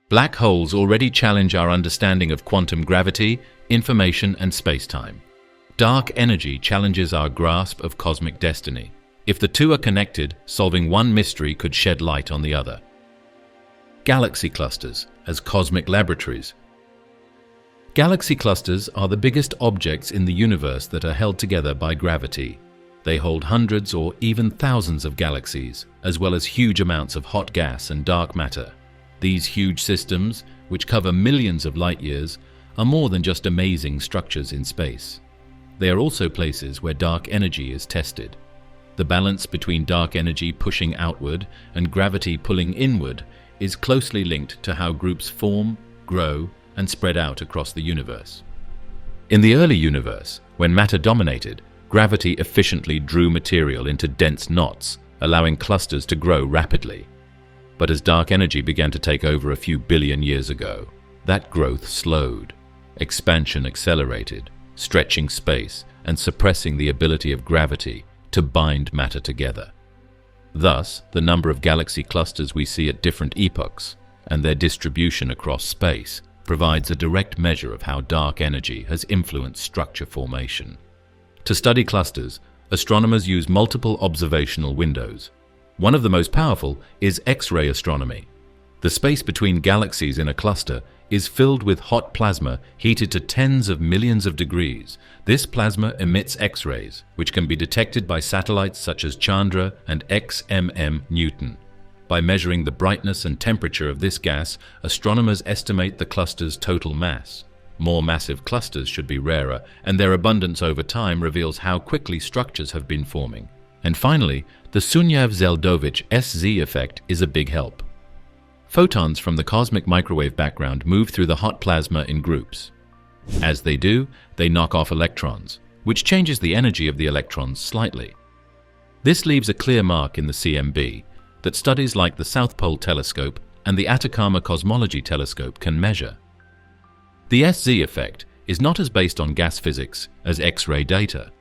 Black holes already challenge our understanding of quantum gravity, information, and space-time. Dark energy challenges our grasp of cosmic destiny. If the two are connected, solving one mystery could shed light on the other. Galaxy clusters as cosmic laboratories. Galaxy clusters are the biggest objects in the universe that are held together by gravity. They hold hundreds or even thousands of galaxies, as well as huge amounts of hot gas and dark matter. These huge systems, which cover millions of light years, are more than just amazing structures in space. They are also places where dark energy is tested. The balance between dark energy pushing outward and gravity pulling inward is closely linked to how groups form, grow, and spread out across the universe. In the early universe, when matter dominated, gravity efficiently drew material into dense knots, allowing clusters to grow rapidly. But as dark energy began to take over a few billion years ago, that growth slowed. Expansion accelerated, stretching space and suppressing the ability of gravity to bind matter together. Thus, the number of galaxy clusters we see at different epochs and their distribution across space provides a direct measure of how dark energy has influenced structure formation. To study clusters, astronomers use multiple observational windows. One of the most powerful is X-ray astronomy. The space between galaxies in a cluster is filled with hot plasma heated to tens of millions of degrees. This plasma emits X-rays, which can be detected by satellites such as Chandra and XMM Newton. By measuring the brightness and temperature of this gas, astronomers estimate the cluster's total mass. More massive clusters should be rarer, and their abundance over time reveals how quickly structures have been forming. And finally, the Sunyaev-Zeldovich SZ effect is a big help. Photons from the cosmic microwave background move through the hot plasma in groups. As they do, they knock off electrons, which changes the energy of the electrons slightly. This leaves a clear mark in the CMB that studies like the South Pole Telescope and the Atacama Cosmology Telescope can measure. The SZ effect is not as based on gas physics as X-ray data.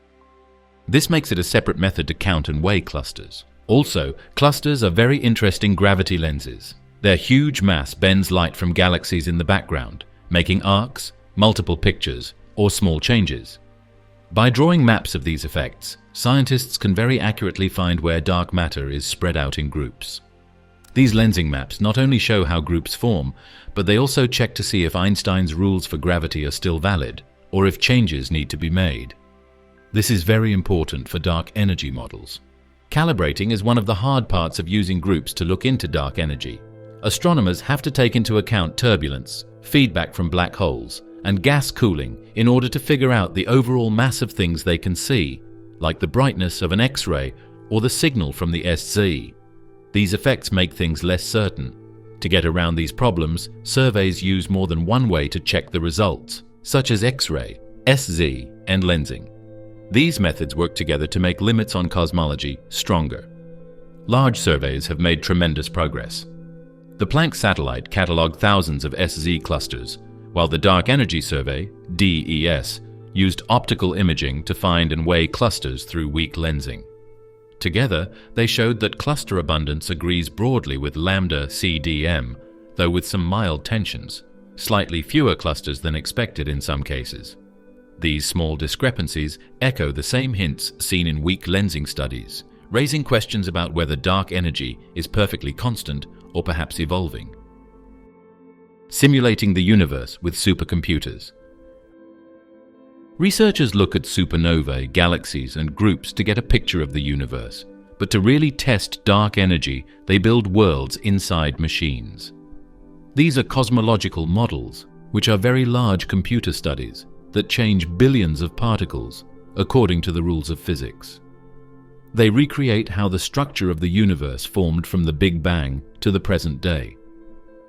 This makes it a separate method to count and weigh clusters. Also, clusters are very interesting gravity lenses. Their huge mass bends light from galaxies in the background, making arcs, multiple pictures, or small changes. By drawing maps of these effects, scientists can very accurately find where dark matter is spread out in groups. These lensing maps not only show how groups form, but they also check to see if Einstein's rules for gravity are still valid, or if changes need to be made. This is very important for dark energy models. Calibrating is one of the hard parts of using groups to look into dark energy. Astronomers have to take into account turbulence, feedback from black holes, and gas cooling in order to figure out the overall mass of things they can see, like the brightness of an X-ray or the signal from the SZ. These effects make things less certain. To get around these problems, surveys use more than one way to check the results, such as X-ray, SZ, and lensing. These methods work together to make limits on cosmology stronger. Large surveys have made tremendous progress. The Planck satellite catalogued thousands of SZ clusters, while the Dark Energy Survey, DES, used optical imaging to find and weigh clusters through weak lensing. Together, they showed that cluster abundance agrees broadly with lambda CDM, though with some mild tensions, slightly fewer clusters than expected in some cases. These small discrepancies echo the same hints seen in weak lensing studies, raising questions about whether dark energy is perfectly constant or perhaps evolving. Simulating the universe with supercomputers. Researchers look at supernovae, galaxies, and groups to get a picture of the universe, but to really test dark energy, they build worlds inside machines. These are cosmological models, which are very large computer studies that change billions of particles according to the rules of physics. They recreate how the structure of the universe formed from the Big Bang to the present day.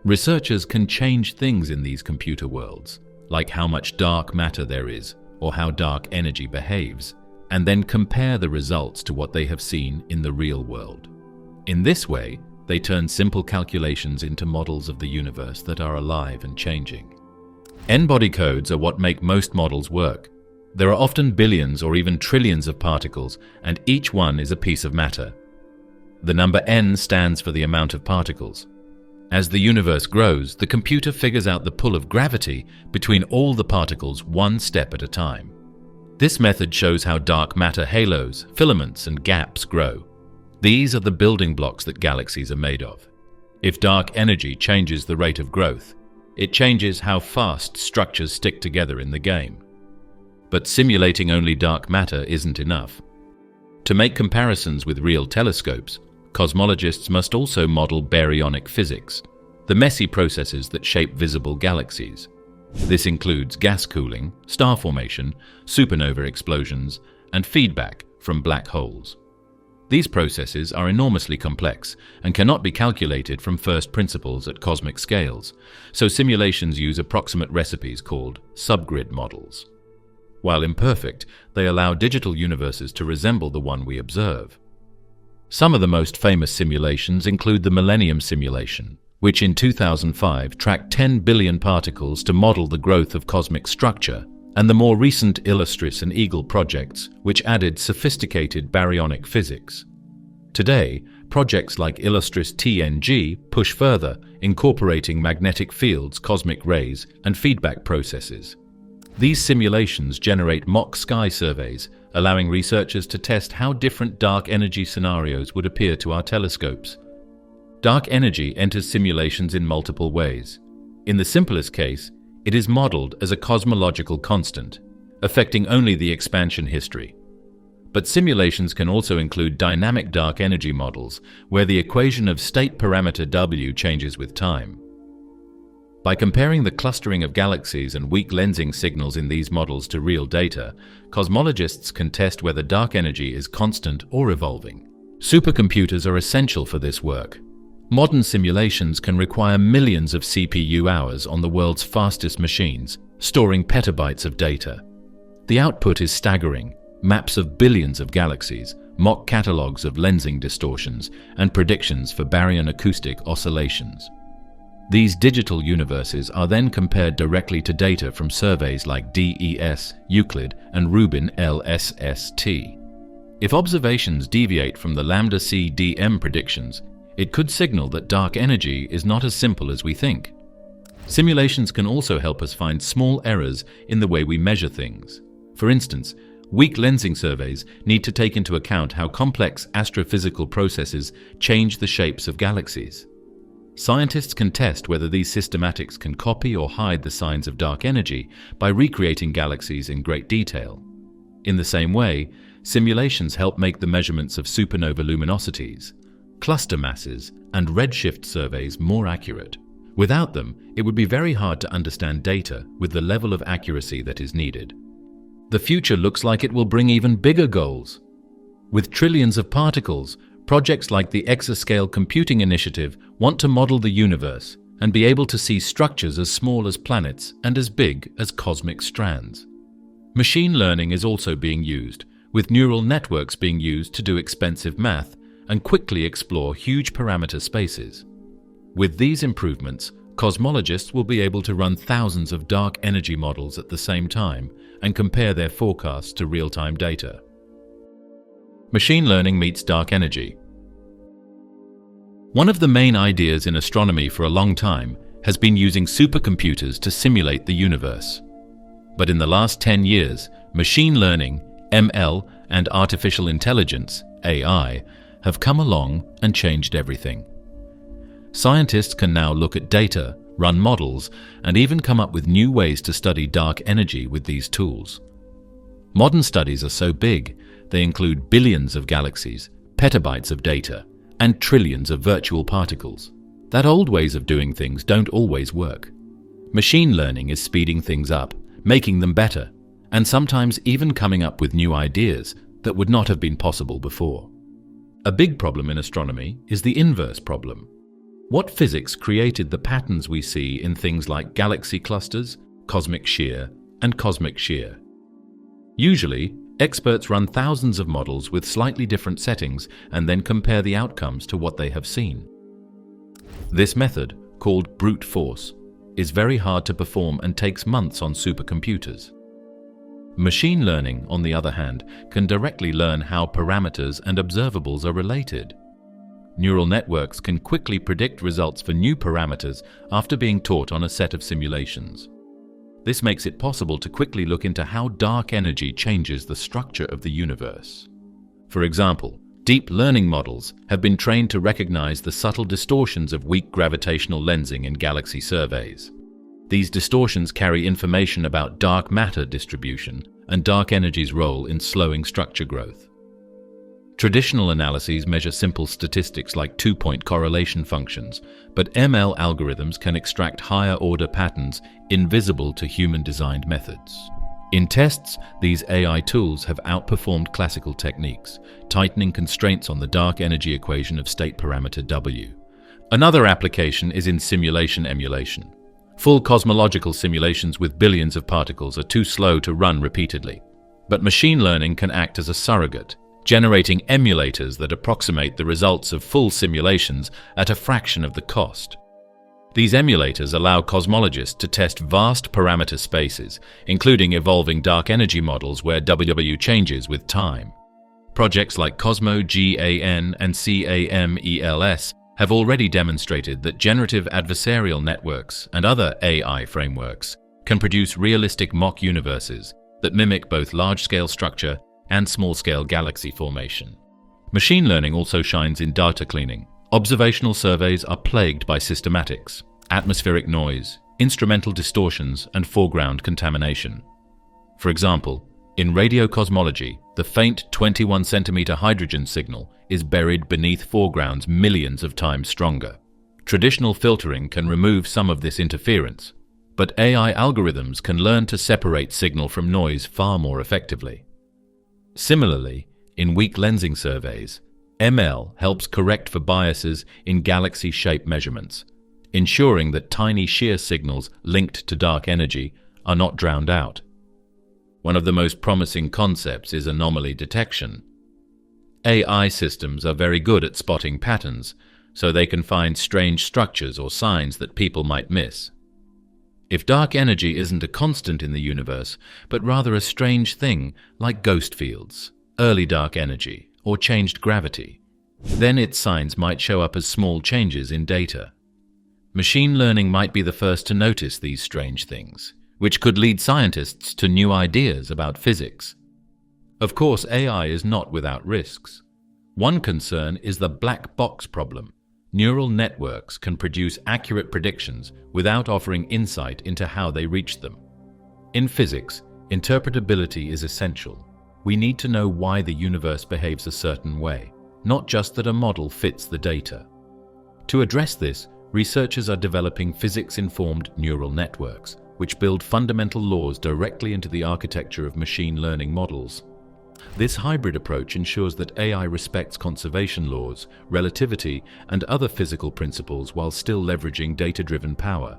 Researchers can change things in these computer worlds, like how much dark matter there is or how dark energy behaves, and then compare the results to what they have seen in the real world. In this way, they turn simple calculations into models of the universe that are alive and changing. N-body codes are what make most models work. There are often billions or even trillions of particles, and each one is a piece of matter. The number n stands for the amount of particles. As the universe grows, the computer figures out the pull of gravity between all the particles one step at a time. This method shows how dark matter halos, filaments, and gaps grow. These are the building blocks that galaxies are made of. If dark energy changes the rate of growth, it changes how fast structures stick together in the game. But simulating only dark matter isn't enough. To make comparisons with real telescopes, cosmologists must also model baryonic physics, the messy processes that shape visible galaxies. This includes gas cooling, star formation, supernova explosions, and feedback from black holes. These processes are enormously complex and cannot be calculated from first principles at cosmic scales, so simulations use approximate recipes called subgrid models. While imperfect, they allow digital universes to resemble the one we observe. Some of the most famous simulations include the Millennium simulation, which in 2005 tracked 10 billion particles to model the growth of cosmic structure, and the more recent Illustris and Eagle projects, which added sophisticated baryonic physics. Today, projects like Illustris TNG push further, incorporating magnetic fields, cosmic rays, and feedback processes. These simulations generate mock sky surveys, allowing researchers to test how different dark energy scenarios would appear to our telescopes. Dark energy enters simulations in multiple ways. In the simplest case, it is modeled as a cosmological constant, affecting only the expansion history. But simulations can also include dynamic dark energy models, where the equation of state parameter W changes with time. By comparing the clustering of galaxies and weak lensing signals in these models to real data, cosmologists can test whether dark energy is constant or evolving. Supercomputers are essential for this work. Modern simulations can require millions of CPU hours on the world's fastest machines, storing petabytes of data. The output is staggering: maps of billions of galaxies, mock catalogues of lensing distortions, and predictions for baryon acoustic oscillations. These digital universes are then compared directly to data from surveys like DES, Euclid, and Rubin LSST. If observations deviate from the lambda CDM predictions, it could signal that dark energy is not as simple as we think. Simulations can also help us find small errors in the way we measure things. For instance, weak lensing surveys need to take into account how complex astrophysical processes change the shapes of galaxies. Scientists can test whether these systematics can copy or hide the signs of dark energy by recreating galaxies in great detail. In the same way, simulations help make the measurements of supernova luminosities, cluster masses, and redshift surveys more accurate. Without them, it would be very hard to understand data with the level of accuracy that is needed. The future looks like it will bring even bigger goals. With trillions of particles, projects like the Exascale Computing Initiative want to model the universe and be able to see structures as small as planets and as big as cosmic strands. Machine learning is also being used, with neural networks being used to do expensive math and quickly explore huge parameter spaces. With these improvements, cosmologists will be able to run thousands of dark energy models at the same time and compare their forecasts to real-time data. Machine learning meets dark energy. One of the main ideas in astronomy for a long time has been using supercomputers to simulate the universe. But in the last 10 years, machine learning, ML, and artificial intelligence, AI, have come along and changed everything. Scientists can now look at data, run models, and even come up with new ways to study dark energy with these tools. Modern studies are so big, they include billions of galaxies, petabytes of data, and trillions of virtual particles. That old ways of doing things don't always work. Machine learning is speeding things up, making them better, and sometimes even coming up with new ideas that would not have been possible before. A big problem in astronomy is the inverse problem. What physics created the patterns we see in things like galaxy clusters, cosmic shear, and cosmic shear? Usually, experts run thousands of models with slightly different settings and then compare the outcomes to what they have seen. This method, called brute force, is very hard to perform and takes months on supercomputers. Machine learning, on the other hand, can directly learn how parameters and observables are related. Neural networks can quickly predict results for new parameters after being taught on a set of simulations. This makes it possible to quickly look into how dark energy changes the structure of the universe. For example, deep learning models have been trained to recognize the subtle distortions of weak gravitational lensing in galaxy surveys. These distortions carry information about dark matter distribution and dark energy's role in slowing structure growth. Traditional analyses measure simple statistics like two-point correlation functions, but ML algorithms can extract higher-order patterns invisible to human-designed methods. In tests, these AI tools have outperformed classical techniques, tightening constraints on the dark energy equation of state parameter W. Another application is in simulation emulation. Full cosmological simulations with billions of particles are too slow to run repeatedly, but machine learning can act as a surrogate, generating emulators that approximate the results of full simulations at a fraction of the cost. These emulators allow cosmologists to test vast parameter spaces, including evolving dark energy models where W changes with time. Projects like COSMO-GAN and CAMELS have already demonstrated that generative adversarial networks and other AI frameworks can produce realistic mock universes that mimic both large-scale structure and small-scale galaxy formation. Machine learning also shines in data cleaning. Observational surveys are plagued by systematics, atmospheric noise, instrumental distortions, and foreground contamination. For example, in radiocosmology, the faint 21-centimeter hydrogen signal is buried beneath foregrounds millions of times stronger. Traditional filtering can remove some of this interference, but AI algorithms can learn to separate signal from noise far more effectively. Similarly, in weak lensing surveys, ML helps correct for biases in galaxy shape measurements, ensuring that tiny shear signals linked to dark energy are not drowned out. One of the most promising concepts is anomaly detection. AI systems are very good at spotting patterns, so they can find strange structures or signs that people might miss. If dark energy isn't a constant in the universe, but rather a strange thing like ghost fields, early dark energy, or changed gravity, then its signs might show up as small changes in data. Machine learning might be the first to notice these strange things, which could lead scientists to new ideas about physics. Of course, AI is not without risks. One concern is the black box problem. Neural networks can produce accurate predictions without offering insight into how they reached them. In physics, interpretability is essential. We need to know why the universe behaves a certain way, not just that a model fits the data. To address this, researchers are developing physics-informed neural networks, which build fundamental laws directly into the architecture of machine learning models. This hybrid approach ensures that AI respects conservation laws, relativity, and other physical principles while still leveraging data-driven power.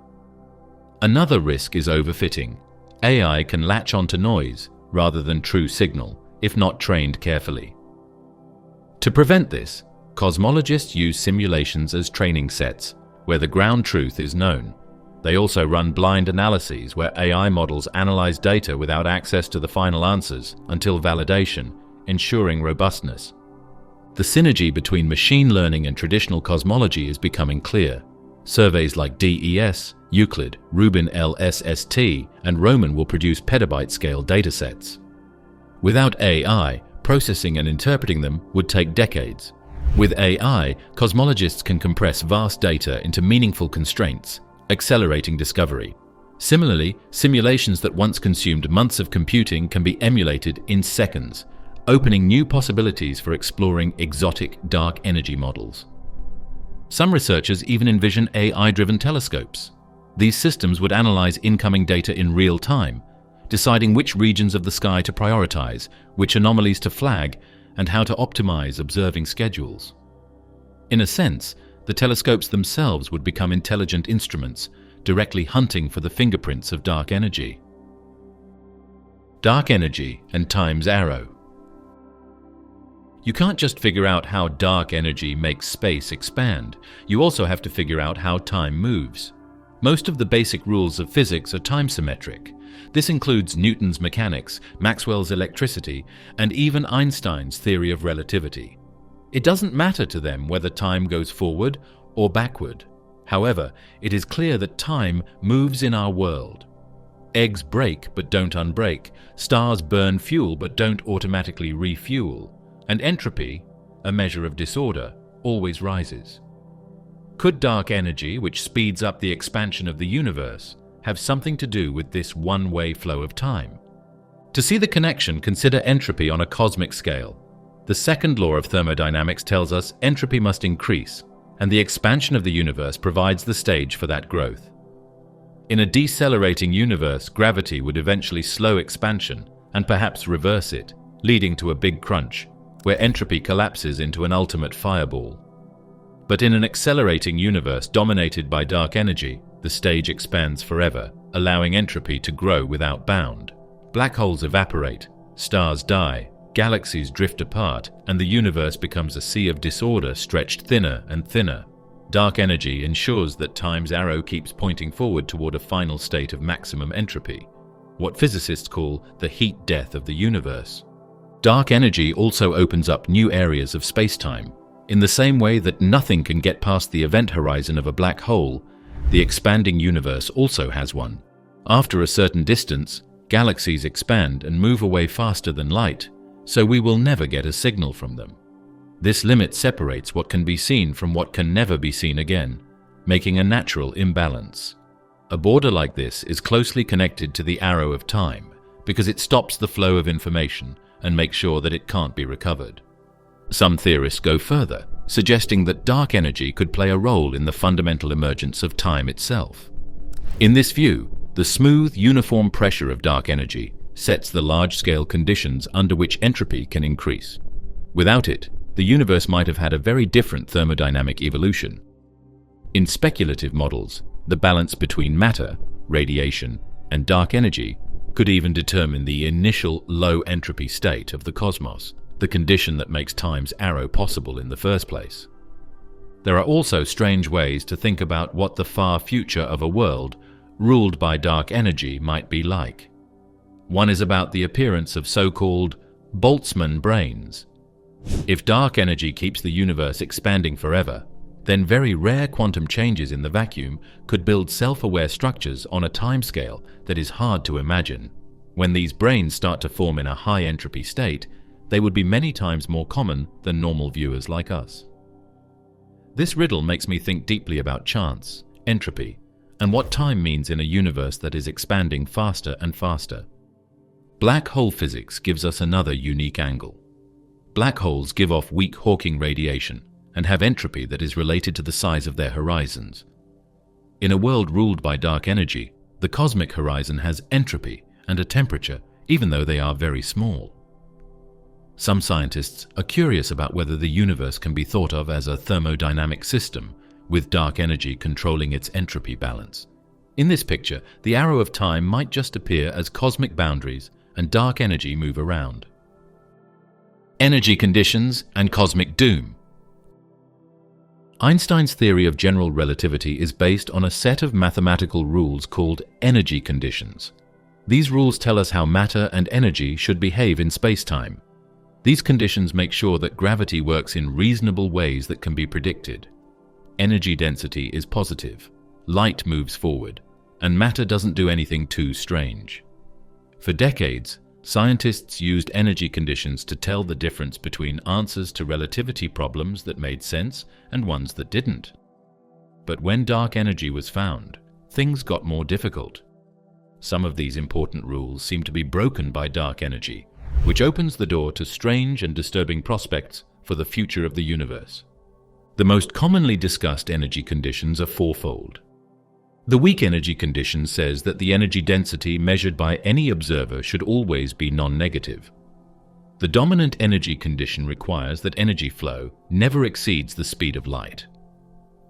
Another risk is overfitting. AI can latch onto noise rather than true signal, if not trained carefully. To prevent this, cosmologists use simulations as training sets, where the ground truth is known. They also run blind analyses where AI models analyze data without access to the final answers until validation, ensuring robustness. The synergy between machine learning and traditional cosmology is becoming clear. Surveys like DES, Euclid, Rubin LSST, and Roman will produce petabyte-scale datasets. Without AI, processing and interpreting them would take decades. With AI, cosmologists can compress vast data into meaningful constraints, accelerating discovery. Similarly, simulations that once consumed months of computing can be emulated in seconds, opening new possibilities for exploring exotic dark energy models. Some researchers even envision AI-driven telescopes. These systems would analyze incoming data in real time, deciding which regions of the sky to prioritize, which anomalies to flag, and how to optimize observing schedules. In a sense, the telescopes themselves would become intelligent instruments, directly hunting for the fingerprints of dark energy. Dark energy and time's arrow. You can't just figure out how dark energy makes space expand. You also have to figure out how time moves. Most of the basic rules of physics are time-symmetric. This includes Newton's mechanics, Maxwell's electricity, and even Einstein's theory of relativity. It doesn't matter to them whether time goes forward or backward. However, it is clear that time moves in our world. Eggs break but don't unbreak, stars burn fuel but don't automatically refuel, and entropy, a measure of disorder, always rises. Could dark energy, which speeds up the expansion of the universe, have something to do with this one-way flow of time? To see the connection, consider entropy on a cosmic scale. The second law of thermodynamics tells us entropy must increase, and the expansion of the universe provides the stage for that growth. In a decelerating universe, gravity would eventually slow expansion and perhaps reverse it, leading to a big crunch, where entropy collapses into an ultimate fireball. But in an accelerating universe dominated by dark energy, the stage expands forever, allowing entropy to grow without bound. Black holes evaporate, stars die, galaxies drift apart, and the universe becomes a sea of disorder stretched thinner and thinner. Dark energy ensures that time's arrow keeps pointing forward toward a final state of maximum entropy, what physicists call the heat death of the universe. Dark energy also opens up new areas of space-time. In the same way that nothing can get past the event horizon of a black hole, the expanding universe also has one. After a certain distance, galaxies expand and move away faster than light, so we will never get a signal from them. This limit separates what can be seen from what can never be seen again, making a natural imbalance. A border like this is closely connected to the arrow of time because it stops the flow of information and makes sure that it can't be recovered. Some theorists go further, suggesting that dark energy could play a role in the fundamental emergence of time itself. In this view, the smooth, uniform pressure of dark energy sets the large-scale conditions under which entropy can increase. Without it, the universe might have had a very different thermodynamic evolution. In speculative models, the balance between matter, radiation, and dark energy could even determine the initial low-entropy state of the cosmos, the condition that makes time's arrow possible in the first place. There are also strange ways to think about what the far future of a world ruled by dark energy might be like. One is about the appearance of so-called Boltzmann brains. If dark energy keeps the universe expanding forever, then very rare quantum changes in the vacuum could build self-aware structures on a timescale that is hard to imagine. When these brains start to form in a high-entropy state, they would be many times more common than normal viewers like us. This riddle makes me think deeply about chance, entropy, and what time means in a universe that is expanding faster and faster. Black hole physics gives us another unique angle. Black holes give off weak Hawking radiation and have entropy that is related to the size of their horizons. In a world ruled by dark energy, the cosmic horizon has entropy and a temperature, even though they are very small. Some scientists are curious about whether the universe can be thought of as a thermodynamic system, with dark energy controlling its entropy balance. In this picture, the arrow of time might just appear as cosmic boundaries and dark energy move around. Energy conditions and cosmic doom. Einstein's theory of general relativity is based on a set of mathematical rules called energy conditions. These rules tell us how matter and energy should behave in space-time. These conditions make sure that gravity works in reasonable ways that can be predicted. Energy density is positive, light moves forward, and matter doesn't do anything too strange. For decades, scientists used energy conditions to tell the difference between answers to relativity problems that made sense and ones that didn't. But when dark energy was found, things got more difficult. Some of these important rules seem to be broken by dark energy, which opens the door to strange and disturbing prospects for the future of the universe. The most commonly discussed energy conditions are fourfold. The weak energy condition says that the energy density measured by any observer should always be non-negative. The dominant energy condition requires that energy flow never exceeds the speed of light.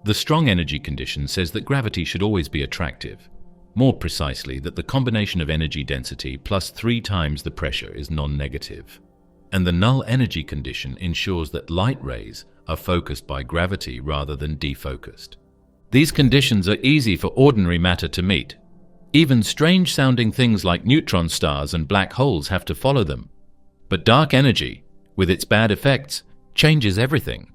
The strong energy condition says that gravity should always be attractive. More precisely, that the combination of energy density plus 3 times the pressure is non-negative. And the null energy condition ensures that light rays are focused by gravity rather than defocused. These conditions are easy for ordinary matter to meet. Even strange-sounding things like neutron stars and black holes have to follow them. But dark energy, with its bad effects, changes everything.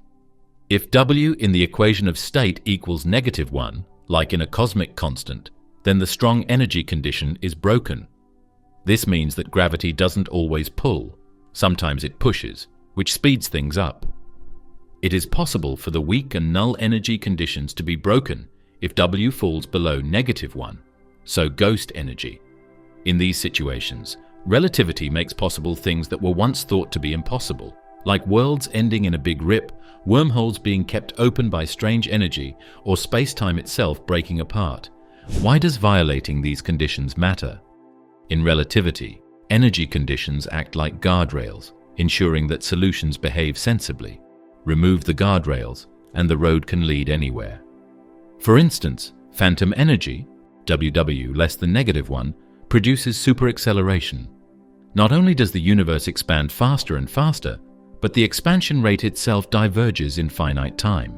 If W in the equation of state equals -1, like in a cosmic constant, then the strong energy condition is broken. This means that gravity doesn't always pull. Sometimes it pushes, which speeds things up. It is possible for the weak and null energy conditions to be broken if W falls below -1, so ghost energy. In these situations, relativity makes possible things that were once thought to be impossible, like worlds ending in a big rip, wormholes being kept open by strange energy, or space-time itself breaking apart. Why does violating these conditions matter? In relativity, energy conditions act like guardrails, ensuring that solutions behave sensibly. Remove the guardrails, and the road can lead anywhere. For instance, phantom energy, WW less than -1, produces superacceleration. Not only does the universe expand faster and faster, but the expansion rate itself diverges in finite time.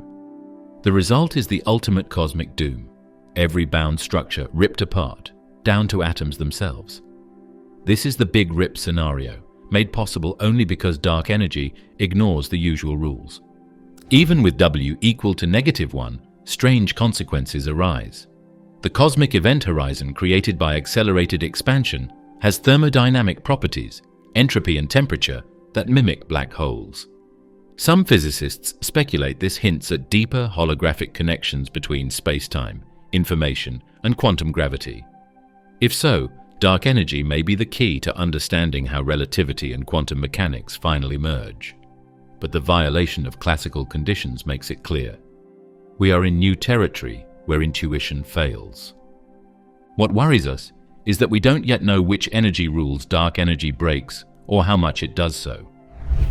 The result is the ultimate cosmic doom. Every bound structure ripped apart, down to atoms themselves. This is the Big Rip scenario, made possible only because dark energy ignores the usual rules. Even with W equal to -1, strange consequences arise. The cosmic event horizon created by accelerated expansion has thermodynamic properties, entropy and temperature, that mimic black holes. Some physicists speculate this hints at deeper holographic connections between space-time, information, and quantum gravity. If so, dark energy may be the key to understanding how relativity and quantum mechanics finally merge. But the violation of classical conditions makes it clear. We are in new territory where intuition fails. What worries us is that we don't yet know which energy rules dark energy breaks or how much it does so.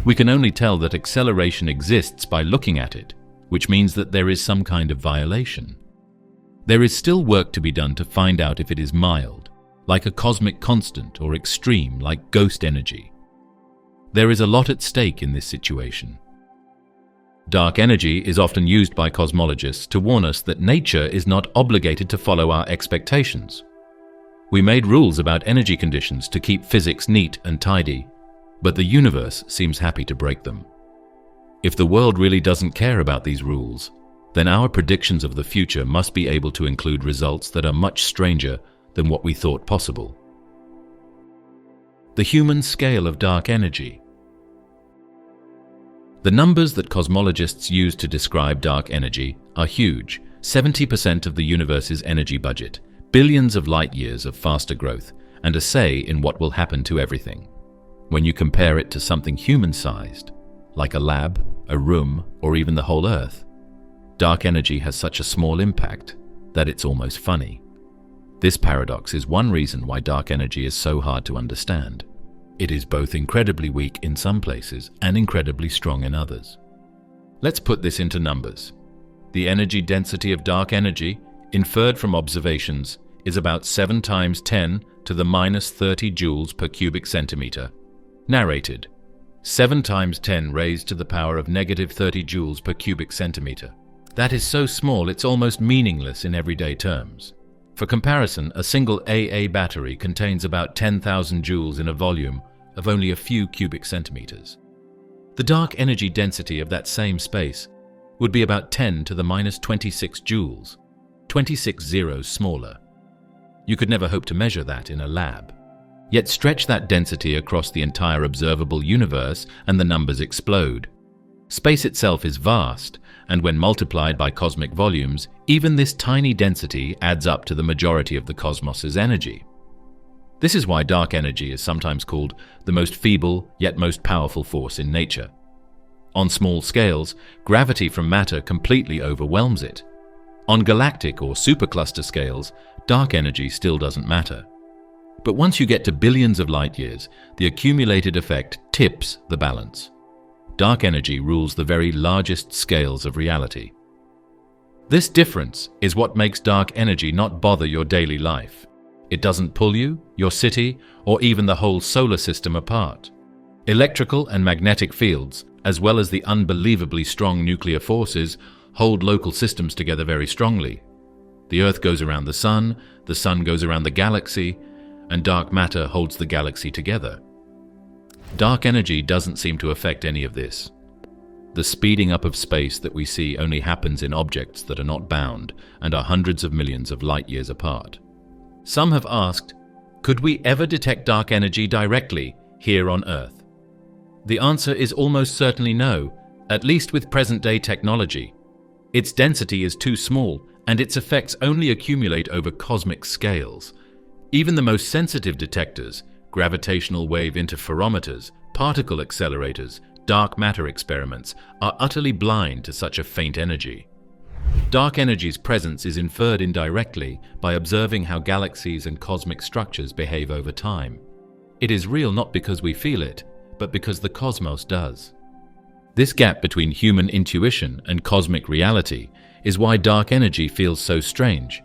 We can only tell that acceleration exists by looking at it, which means that there is some kind of violation. There is still work to be done to find out if it is mild, like a cosmic constant, or extreme, like ghost energy. There is a lot at stake in this situation. Dark energy is often used by cosmologists to warn us that nature is not obligated to follow our expectations. We made rules about energy conditions to keep physics neat and tidy, but the universe seems happy to break them. If the world really doesn't care about these rules, then our predictions of the future must be able to include results that are much stranger than what we thought possible. The human scale of dark energy. The numbers that cosmologists use to describe dark energy are huge: 70% of the universe's energy budget, billions of light years of faster growth, and a say in what will happen to everything. When you compare it to something human-sized, like a lab, a room, or even the whole Earth, dark energy has such a small impact that it's almost funny. This paradox is one reason why dark energy is so hard to understand. It is both incredibly weak in some places and incredibly strong in others. Let's put this into numbers. The energy density of dark energy, inferred from observations, is about 7 times 10 to the minus 30 joules per cubic centimeter. Narrated: 7 times 10 raised to the power of negative 30 joules per cubic centimeter. That is so small it's almost meaningless in everyday terms. For comparison, a single AA battery contains about 10,000 joules in a volume of only a few cubic centimeters. The dark energy density of that same space would be about 10 to the minus 26 joules, 26 zeros smaller. You could never hope to measure that in a lab. Yet stretch that density across the entire observable universe and the numbers explode. Space itself is vast, and when multiplied by cosmic volumes, even this tiny density adds up to the majority of the cosmos's energy. This is why dark energy is sometimes called the most feeble yet most powerful force in nature. On small scales, gravity from matter completely overwhelms it. On galactic or supercluster scales, dark energy still doesn't matter. But once you get to billions of light years, the accumulated effect tips the balance. Dark energy rules the very largest scales of reality. This difference is what makes dark energy not bother your daily life. It doesn't pull you, your city, or even the whole solar system apart. Electrical and magnetic fields, as well as the unbelievably strong nuclear forces, hold local systems together very strongly. The Earth goes around the Sun goes around the galaxy, and dark matter holds the galaxy together. Dark energy doesn't seem to affect any of this. The speeding up of space that we see only happens in objects that are not bound and are hundreds of millions of light years apart. Some have asked, could we ever detect dark energy directly here on Earth? The answer is almost certainly no, at least with present-day technology. Its density is too small, and its effects only accumulate over cosmic scales. Even the most sensitive detectors, gravitational wave interferometers, particle accelerators, dark matter experiments, are utterly blind to such a faint energy. Dark energy's presence is inferred indirectly by observing how galaxies and cosmic structures behave over time. It is real not because we feel it, but because the cosmos does. This gap between human intuition and cosmic reality is why dark energy feels so strange.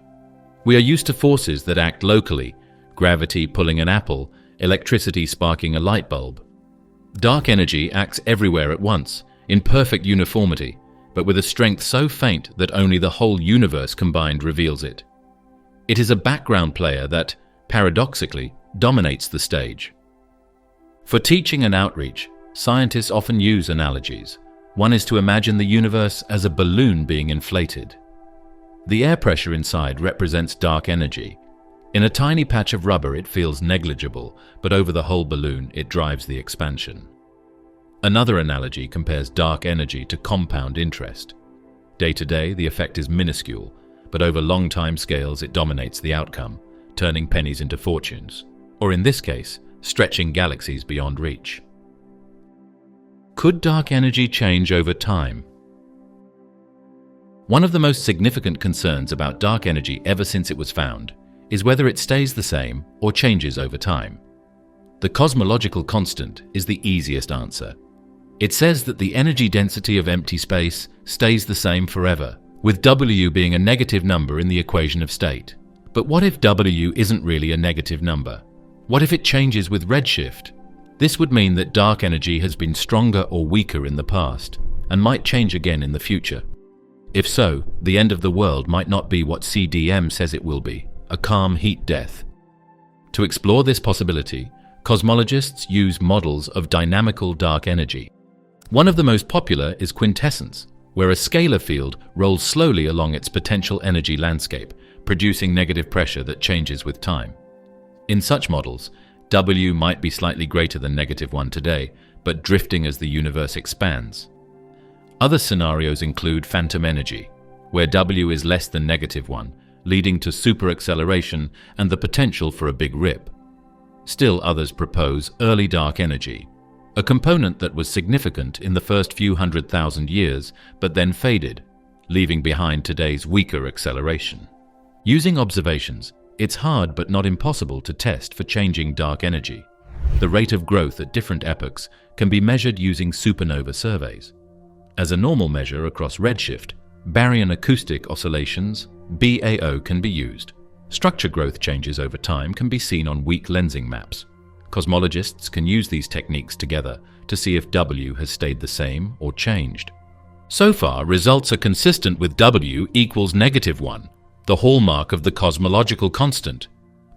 We are used to forces that act locally, gravity pulling an apple, electricity sparking a light bulb. Dark energy acts everywhere at once, in perfect uniformity, but with a strength so faint that only the whole universe combined reveals it. It is a background player that, paradoxically, dominates the stage. For teaching and outreach, scientists often use analogies. One is to imagine the universe as a balloon being inflated. The air pressure inside represents dark energy. In a tiny patch of rubber it feels negligible, but over the whole balloon it drives the expansion. Another analogy compares dark energy to compound interest. Day to day the effect is minuscule, but over long time scales it dominates the outcome, turning pennies into fortunes, or in this case, stretching galaxies beyond reach. Could dark energy change over time? One of the most significant concerns about dark energy ever since it was found is whether it stays the same or changes over time. The cosmological constant is the easiest answer. It says that the energy density of empty space stays the same forever, with W being a negative number in the equation of state. But what if W isn't really a negative number? What if it changes with redshift? This would mean that dark energy has been stronger or weaker in the past, and might change again in the future. If so, the end of the world might not be what CDM says it will be, a calm heat death. To explore this possibility, cosmologists use models of dynamical dark energy. One of the most popular is Quintessence, where a scalar field rolls slowly along its potential energy landscape, producing negative pressure that changes with time. In such models, W might be slightly greater than -1 today, but drifting as the universe expands. Other scenarios include phantom energy, where W is less than -1, leading to superacceleration and the potential for a big rip. Still others propose early dark energy, a component that was significant in the first few 100,000 years, but then faded, leaving behind today's weaker acceleration. Using observations, it's hard but not impossible to test for changing dark energy. The rate of growth at different epochs can be measured using supernova surveys. As a normal measure across redshift, Baryon acoustic oscillations, BAO, can be used. Structure growth changes over time can be seen on weak lensing maps. Cosmologists can use these techniques together to see if W has stayed the same or changed. So far, results are consistent with W equals -1, the hallmark of the cosmological constant.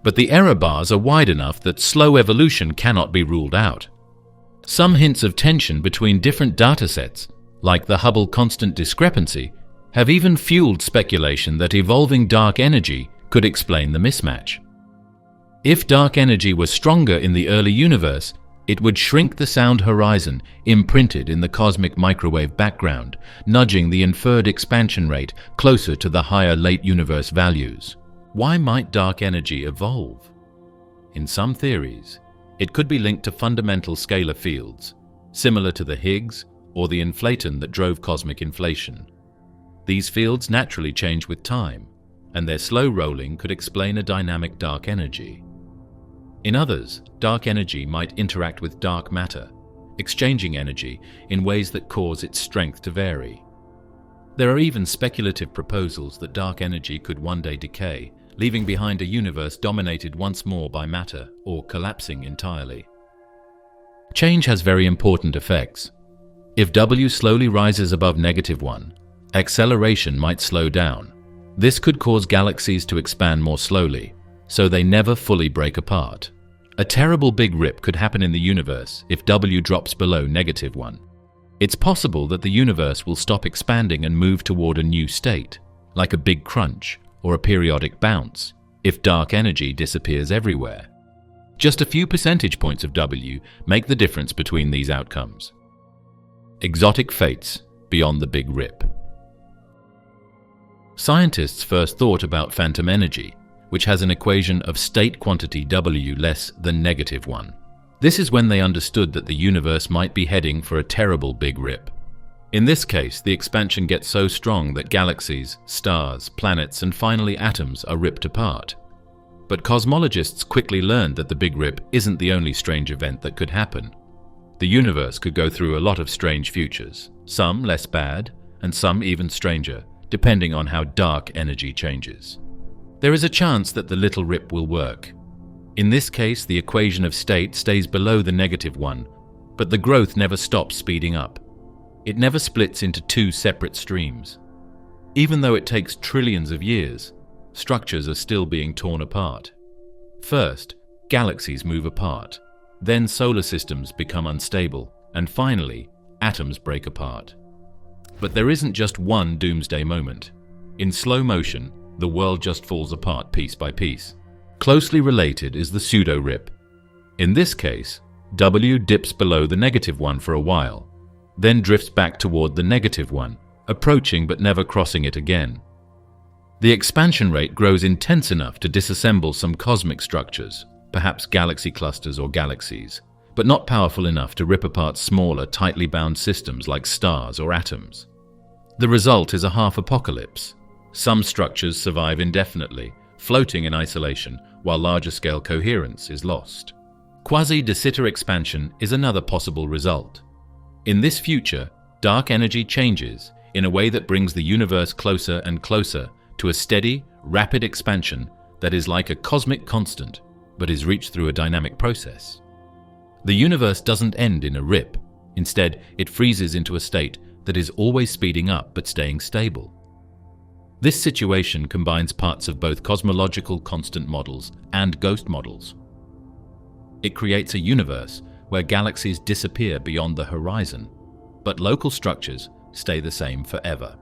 But the error bars are wide enough that slow evolution cannot be ruled out. Some hints of tension between different datasets, like the Hubble constant discrepancy, have even fueled speculation that evolving dark energy could explain the mismatch. If dark energy was stronger in the early universe, it would shrink the sound horizon imprinted in the cosmic microwave background, nudging the inferred expansion rate closer to the higher late universe values. Why might dark energy evolve? In some theories, it could be linked to fundamental scalar fields, similar to the Higgs or the inflaton that drove cosmic inflation. These fields naturally change with time, and their slow rolling could explain a dynamic dark energy. In others, dark energy might interact with dark matter, exchanging energy in ways that cause its strength to vary. There are even speculative proposals that dark energy could one day decay, leaving behind a universe dominated once more by matter or collapsing entirely. Change has very important effects. If W slowly rises above -1, acceleration might slow down. This could cause galaxies to expand more slowly, so they never fully break apart. A terrible big rip could happen in the universe if W drops below -1. It's possible that the universe will stop expanding and move toward a new state, like a big crunch or a periodic bounce, if dark energy disappears everywhere. Just a few percentage points of W make the difference between these outcomes. Exotic fates beyond the big rip. Scientists first thought about phantom energy, which has an equation of state quantity W less than -1. This is when they understood that the universe might be heading for a terrible big rip. In this case, the expansion gets so strong that galaxies, stars, planets, and finally atoms are ripped apart. But cosmologists quickly learned that the Big Rip isn't the only strange event that could happen. The universe could go through a lot of strange futures, some less bad, and some even stranger, depending on how dark energy changes. There is a chance that the little rip will work. In this case, the equation of state stays below the -1, but the growth never stops speeding up. It never splits into two separate streams. Even though it takes trillions of years, structures are still being torn apart. First, galaxies move apart. Then solar systems become unstable. And finally, atoms break apart. But there isn't just one doomsday moment. In slow motion, the world just falls apart piece by piece. Closely related is the pseudo-rip. In this case, W dips below the -1 for a while, then drifts back toward the -1, approaching but never crossing it again. The expansion rate grows intense enough to disassemble some cosmic structures, perhaps galaxy clusters or galaxies, but not powerful enough to rip apart smaller, tightly bound systems like stars or atoms. The result is a half-apocalypse. Some structures survive indefinitely, floating in isolation, while larger-scale coherence is lost. Quasi-de Sitter expansion is another possible result. In this future, dark energy changes in a way that brings the universe closer and closer to a steady, rapid expansion that is like a cosmic constant, but is reached through a dynamic process. The universe doesn't end in a rip. Instead, it freezes into a state that is always speeding up but staying stable. This situation combines parts of both cosmological constant models and ghost models. It creates a universe where galaxies disappear beyond the horizon, but local structures stay the same forever.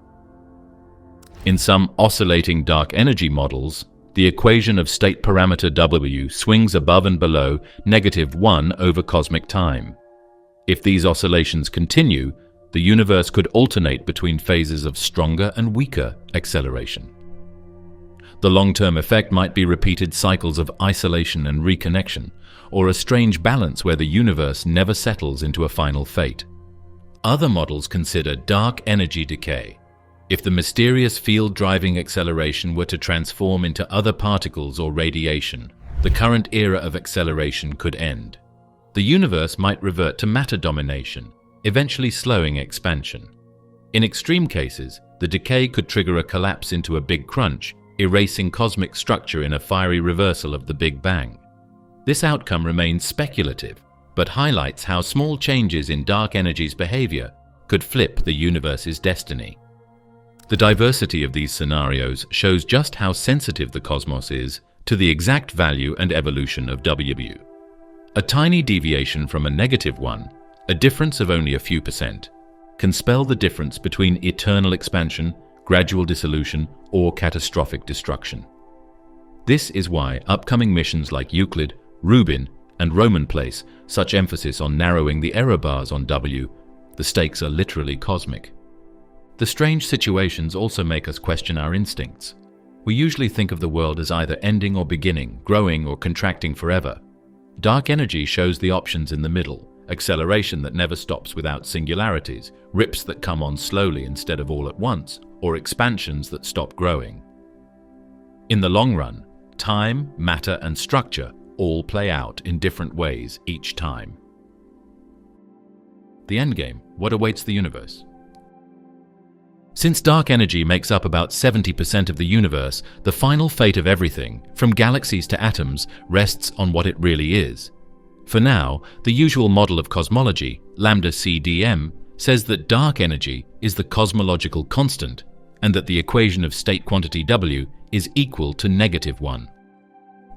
In some oscillating dark energy models, the equation of state parameter W swings above and below -1 over cosmic time. If these oscillations continue, the universe could alternate between phases of stronger and weaker acceleration. The long-term effect might be repeated cycles of isolation and reconnection, or a strange balance where the universe never settles into a final fate. Other models consider dark energy decay. If the mysterious field-driving acceleration were to transform into other particles or radiation, the current era of acceleration could end. The universe might revert to matter domination, eventually slowing expansion. In extreme cases, the decay could trigger a collapse into a big crunch, erasing cosmic structure in a fiery reversal of the Big Bang. This outcome remains speculative, but highlights how small changes in dark energy's behavior could flip the universe's destiny. The diversity of these scenarios shows just how sensitive the cosmos is to the exact value and evolution of W. A tiny deviation from a -1, a difference of only a few percent, can spell the difference between eternal expansion, gradual dissolution, or catastrophic destruction. This is why upcoming missions like Euclid, Rubin, and Roman place such emphasis on narrowing the error bars on W. The stakes are literally cosmic. The strange situations also make us question our instincts. We usually think of the world as either ending or beginning, growing or contracting forever. Dark energy shows the options in the middle: acceleration that never stops without singularities, rips that come on slowly instead of all at once, or expansions that stop growing. In the long run, time, matter, and structure all play out in different ways each time. The endgame, what awaits the universe? Since dark energy makes up about 70% of the universe, the final fate of everything, from galaxies to atoms, rests on what it really is. For now, the usual model of cosmology, lambda CDM, says that dark energy is the cosmological constant and that the equation of state quantity W is equal to -1.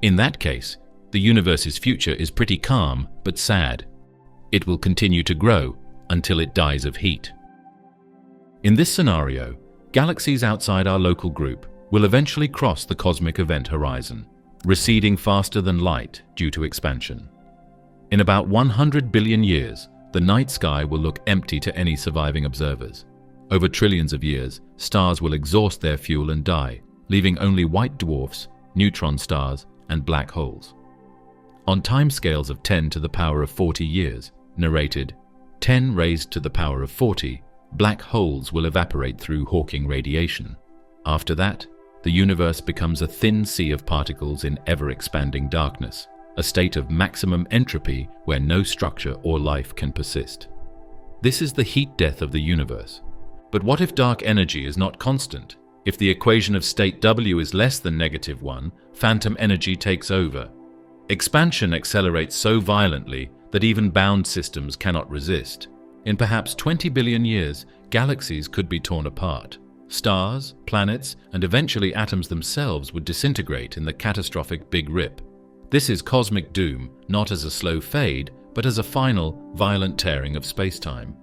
In that case, the universe's future is pretty calm but sad. It will continue to grow until it dies of heat. In this scenario, galaxies outside our local group will eventually cross the cosmic event horizon, receding faster than light due to expansion. In about 100 billion years, the night sky will look empty to any surviving observers. Over trillions of years, stars will exhaust their fuel and die, leaving only white dwarfs, neutron stars, and black holes. On timescales of 10 to the power of 40 years, narrated 10 raised to the power of 40, black holes will evaporate through Hawking radiation. After that, the universe becomes a thin sea of particles in ever-expanding darkness, a state of maximum entropy where no structure or life can persist. This is the heat death of the universe. But what if dark energy is not constant? If the equation of state W is less than -1, phantom energy takes over. Expansion accelerates so violently that even bound systems cannot resist. In perhaps 20 billion years, galaxies could be torn apart. Stars, planets, and eventually atoms themselves would disintegrate in the catastrophic Big Rip. This is cosmic doom, not as a slow fade, but as a final, violent tearing of space-time.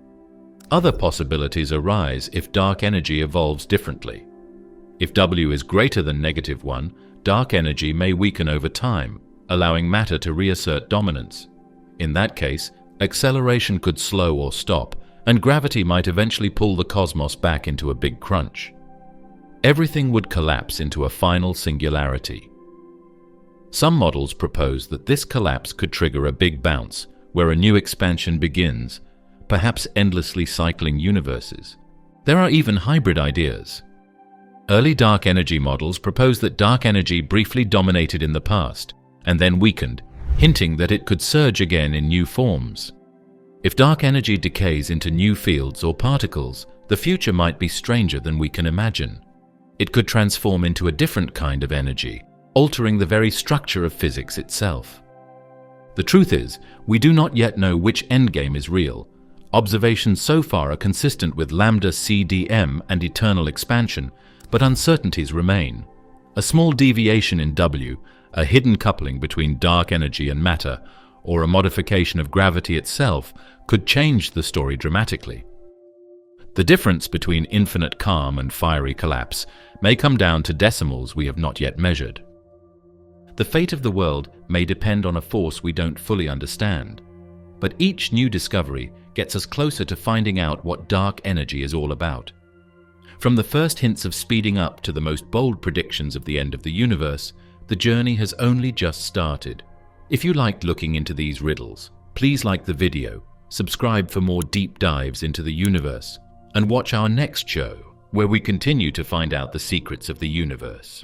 Other possibilities arise if dark energy evolves differently. If W is greater than -1, dark energy may weaken over time, allowing matter to reassert dominance. In that case, acceleration could slow or stop, and gravity might eventually pull the cosmos back into a big crunch. Everything would collapse into a final singularity. Some models propose that this collapse could trigger a big bounce, where a new expansion begins, perhaps endlessly cycling universes. There are even hybrid ideas. Early dark energy models propose that dark energy briefly dominated in the past, and then weakened, hinting that it could surge again in new forms. If dark energy decays into new fields or particles, the future might be stranger than we can imagine. It could transform into a different kind of energy, altering the very structure of physics itself. The truth is, we do not yet know which endgame is real. Observations so far are consistent with lambda CDM and eternal expansion, but uncertainties remain. A small deviation in W, a hidden coupling between dark energy and matter, or a modification of gravity itself, could change the story dramatically. The difference between infinite calm and fiery collapse may come down to decimals we have not yet measured. The fate of the world may depend on a force we don't fully understand, but each new discovery gets us closer to finding out what dark energy is all about. From the first hints of speeding up to the most bold predictions of the end of the universe, the journey has only just started. If you liked looking into these riddles, please like the video, subscribe for more deep dives into the universe, and watch our next show, where we continue to find out the secrets of the universe.